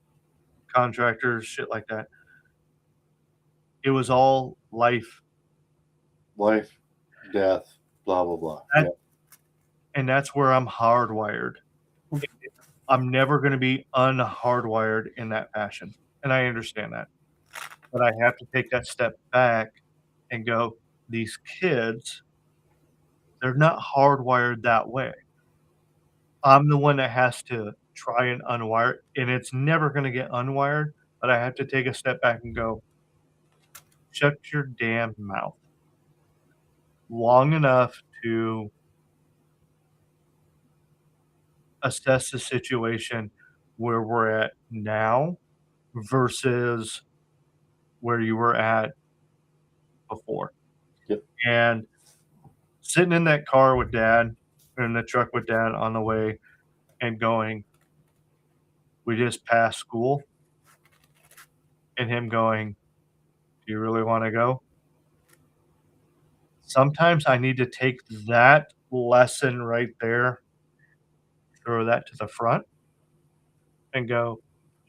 contractors, shit like that, it was all life. Life, death, blah blah blah. That, Yeah. and that's where I'm hardwired. I'm never going to be unhardwired in that fashion. And I understand that. But I have to take that step back and go, these kids, they're not hardwired that way. I'm the one that has to try and unwire it, and it's never going to get unwired. But I have to take a step back and go, shut your damn mouth long enough to assess the situation where we're at now versus where you were at before. Yep. And sitting in that car with dad, in the truck with dad on the way and going, we just passed school, and him going, do you really want to go? Sometimes I need to take that lesson right there, throw that to the front, and go,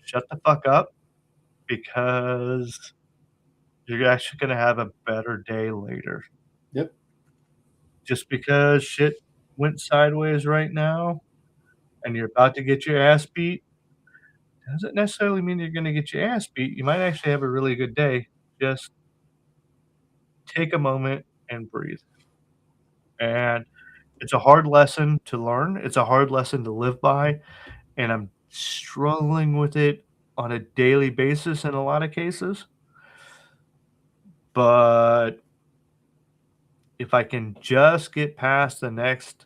shut the fuck up because you're actually going to have a better day later. Yep. Just because shit went sideways right now and you're about to get your ass beat doesn't necessarily mean you're going to get your ass beat. You might actually have a really good day. Just take a moment and breathe. And it's a hard lesson to learn. It's a hard lesson to live by. And I'm struggling with it on a daily basis in a lot of cases. But if I can just get past the next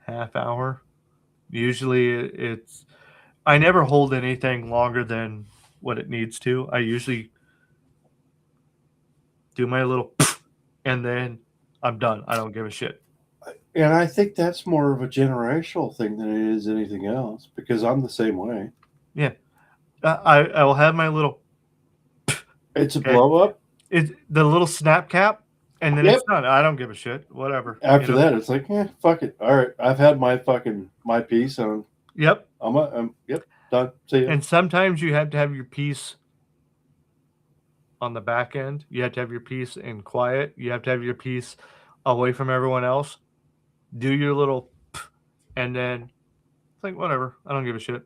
half hour, usually it's I never hold anything longer than what it needs to. I usually do my little and then I'm done. I don't give a shit. And I think that's more of a generational thing than it is anything else, because I'm the same way. Yeah, I will have my little It's a Okay. blow up. it's the little snap cap, and then Yep. it's done. I don't give a shit. Whatever. After you know? that, it's like, fuck it. All right, I've had my piece, and Yep. I'm done. See ya. And sometimes you have to have your piece on the back end. You have to have your piece in quiet. You have to have your piece away from everyone else. Do your little, and then it's like whatever. I don't give a shit.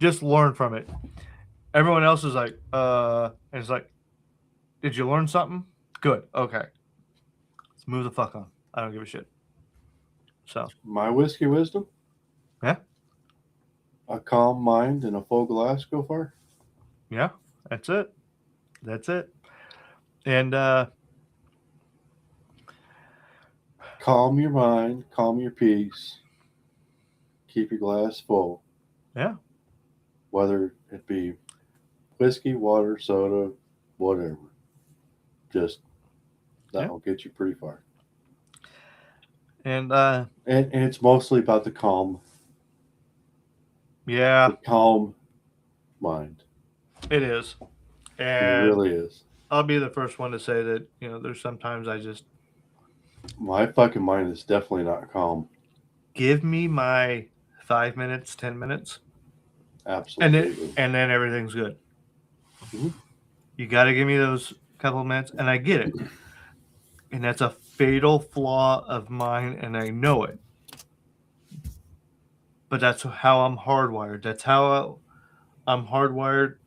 Just learn from it. Everyone else is like, and it's like, did you learn something? Good. Okay. Let's move the fuck on. I don't give a shit. So My whiskey wisdom. Yeah. A calm mind and a full glass go far. yeah, that's it. That's it. And Calm your mind, calm your peace. Keep your glass full. yeah, Whether it be whiskey, water, soda, whatever. Just that'll get you pretty far. and And it's mostly about the calm yeah, mind. it is. It And really is. I'll be the first one to say that, there's sometimes I just My fucking mind is definitely not calm. give me my 5 minutes, 10 minutes, Absolutely. and then everything's good. Mhm. You got to give me those couple of minutes, and I get it. And that's a fatal flaw of mine, and I know it. But that's how I'm hardwired. That's how I'm hardwired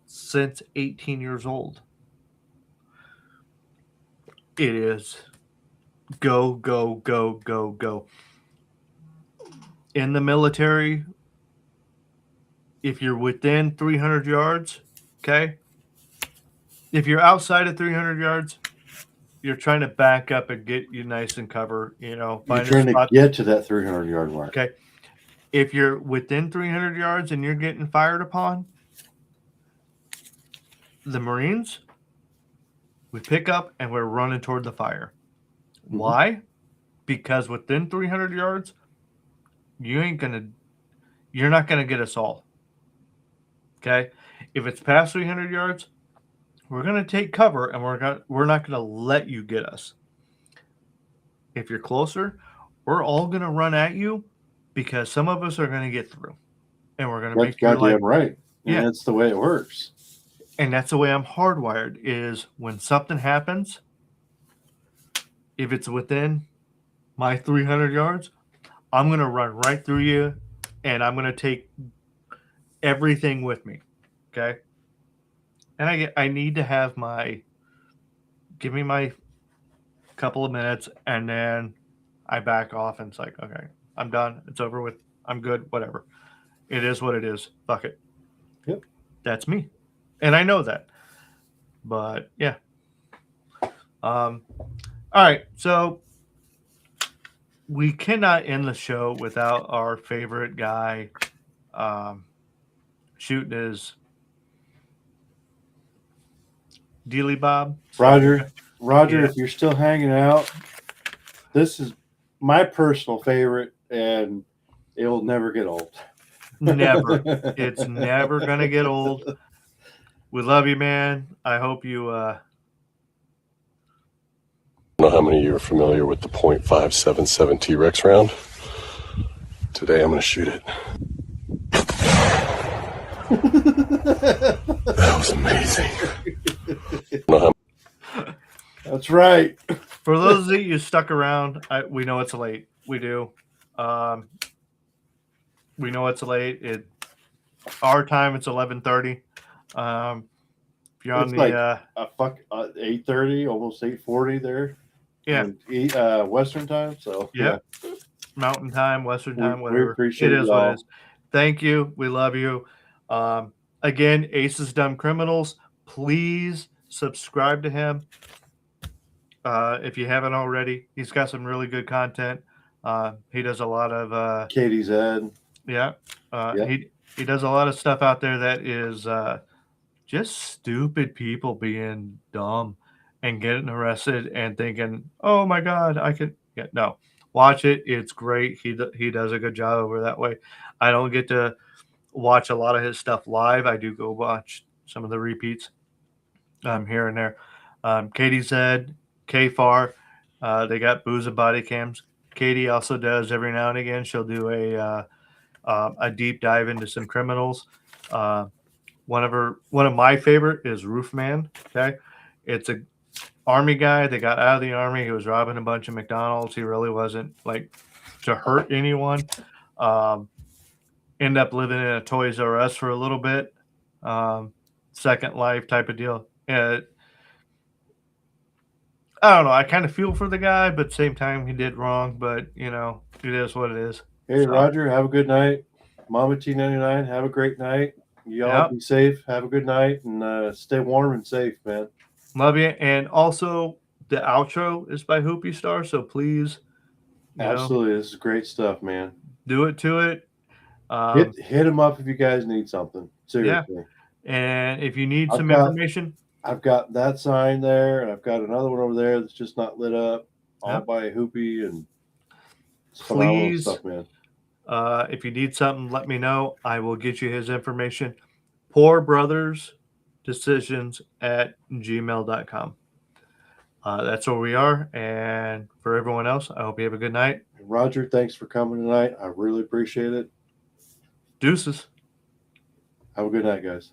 since 18 years old. It is go, go, go, go, go. In the military, if you're within 300 yards, okay? If you're outside of 300 yards, you're trying to back up and get you nice and cover, You're find a trying to spot. get to that 300-yard mark. Okay. If you're within 300 yards and you're getting fired upon, the Marines, we pick up and we're running toward the fire. Mhm. Why? Because within 300 yards, you're not gonna get us all. Okay? If it's past 300 yards, we're gonna take cover and we're not gonna let you get us. If you're closer, we're all gonna run at you because some of us are gonna get through, and we're gonna That's make your life. goddamn right. And Yeah. that's the way it works. And that's the way I'm hardwired. Is when something happens, if it's within my 300 yards, I'm gonna run right through you, and I'm gonna take everything with me. Okay. And I need to have give me my couple of minutes, and then I back off, and it's like, okay, I'm done. It's over with. I'm good. Whatever. It is what it is. Fuck it. Yep. That's me. And I know that. But yeah. All right. So we cannot end the show without our favorite guy shooting his dealy bob. Roger, Yeah. if you're still hanging out, this is my personal favorite, and it will never get old. Never. It's never going to get old. We love you, man. I hope you I don't know how many of you are familiar with the .577 T-Rex round. Today I'm going to shoot it. That was amazing. I don't know how That's right. For those of you stuck around, we know it's late. We do. We know it's late. Our time it's 11:30. If you're on It's the like 8:30, almost 8:40 there. yeah, Western time. So Yep. Mountain time, Western time, we whatever. appreciate it is what y'all. it is. Thank you. We love you. Again, Ace's Dumb Criminals. Please subscribe to him if you haven't already. He's got some really good content. He does a lot of Katie's Ed. yeah. Yeah. He does a lot of stuff out there that is just stupid people being dumb and getting arrested and thinking, "Oh my God, I could." Yeah, no, watch it. It's great. He does a good job over that way. I don't get to watch a lot of his stuff live. I do go watch some of the repeats here and there. Katie Zed, K Far, they got booze and body cams. Katie also does every now and again. She'll do a deep dive into some criminals. Uh, one of my favorite is Roofman. Okay, it's a army guy that got out of the army. He was robbing a bunch of McDonald's. He really wasn't like to hurt anyone. Um, End up living in a Toys R Us for a little bit. Second life type of deal. I don't know. I kind of feel for the guy, but same time he did wrong. But it is what it is. Hey, So, Roger, have a good night. Mama T99, have a great night. Y'all Yep. be safe. Have a good night and stay warm and safe, man. Love you. And also, the outro is by Hoopy Star. So please, Absolutely. This is great stuff, man. do it to it. Hit them up if you guys need something. Seriously. And if you need I've some got- information, I've got that sign there, and I've got another one over there that's just not lit up, all Yep. by Hoopy, and it's phenomenal please, stuff, man. if you need something, let me know. I will get you his information. Poor Brothers Decisions at gmail.com. That's where we are. And for everyone else, I hope you have a good night. Roger, thanks for coming tonight. I really appreciate it. Deuces. Have a good night, guys.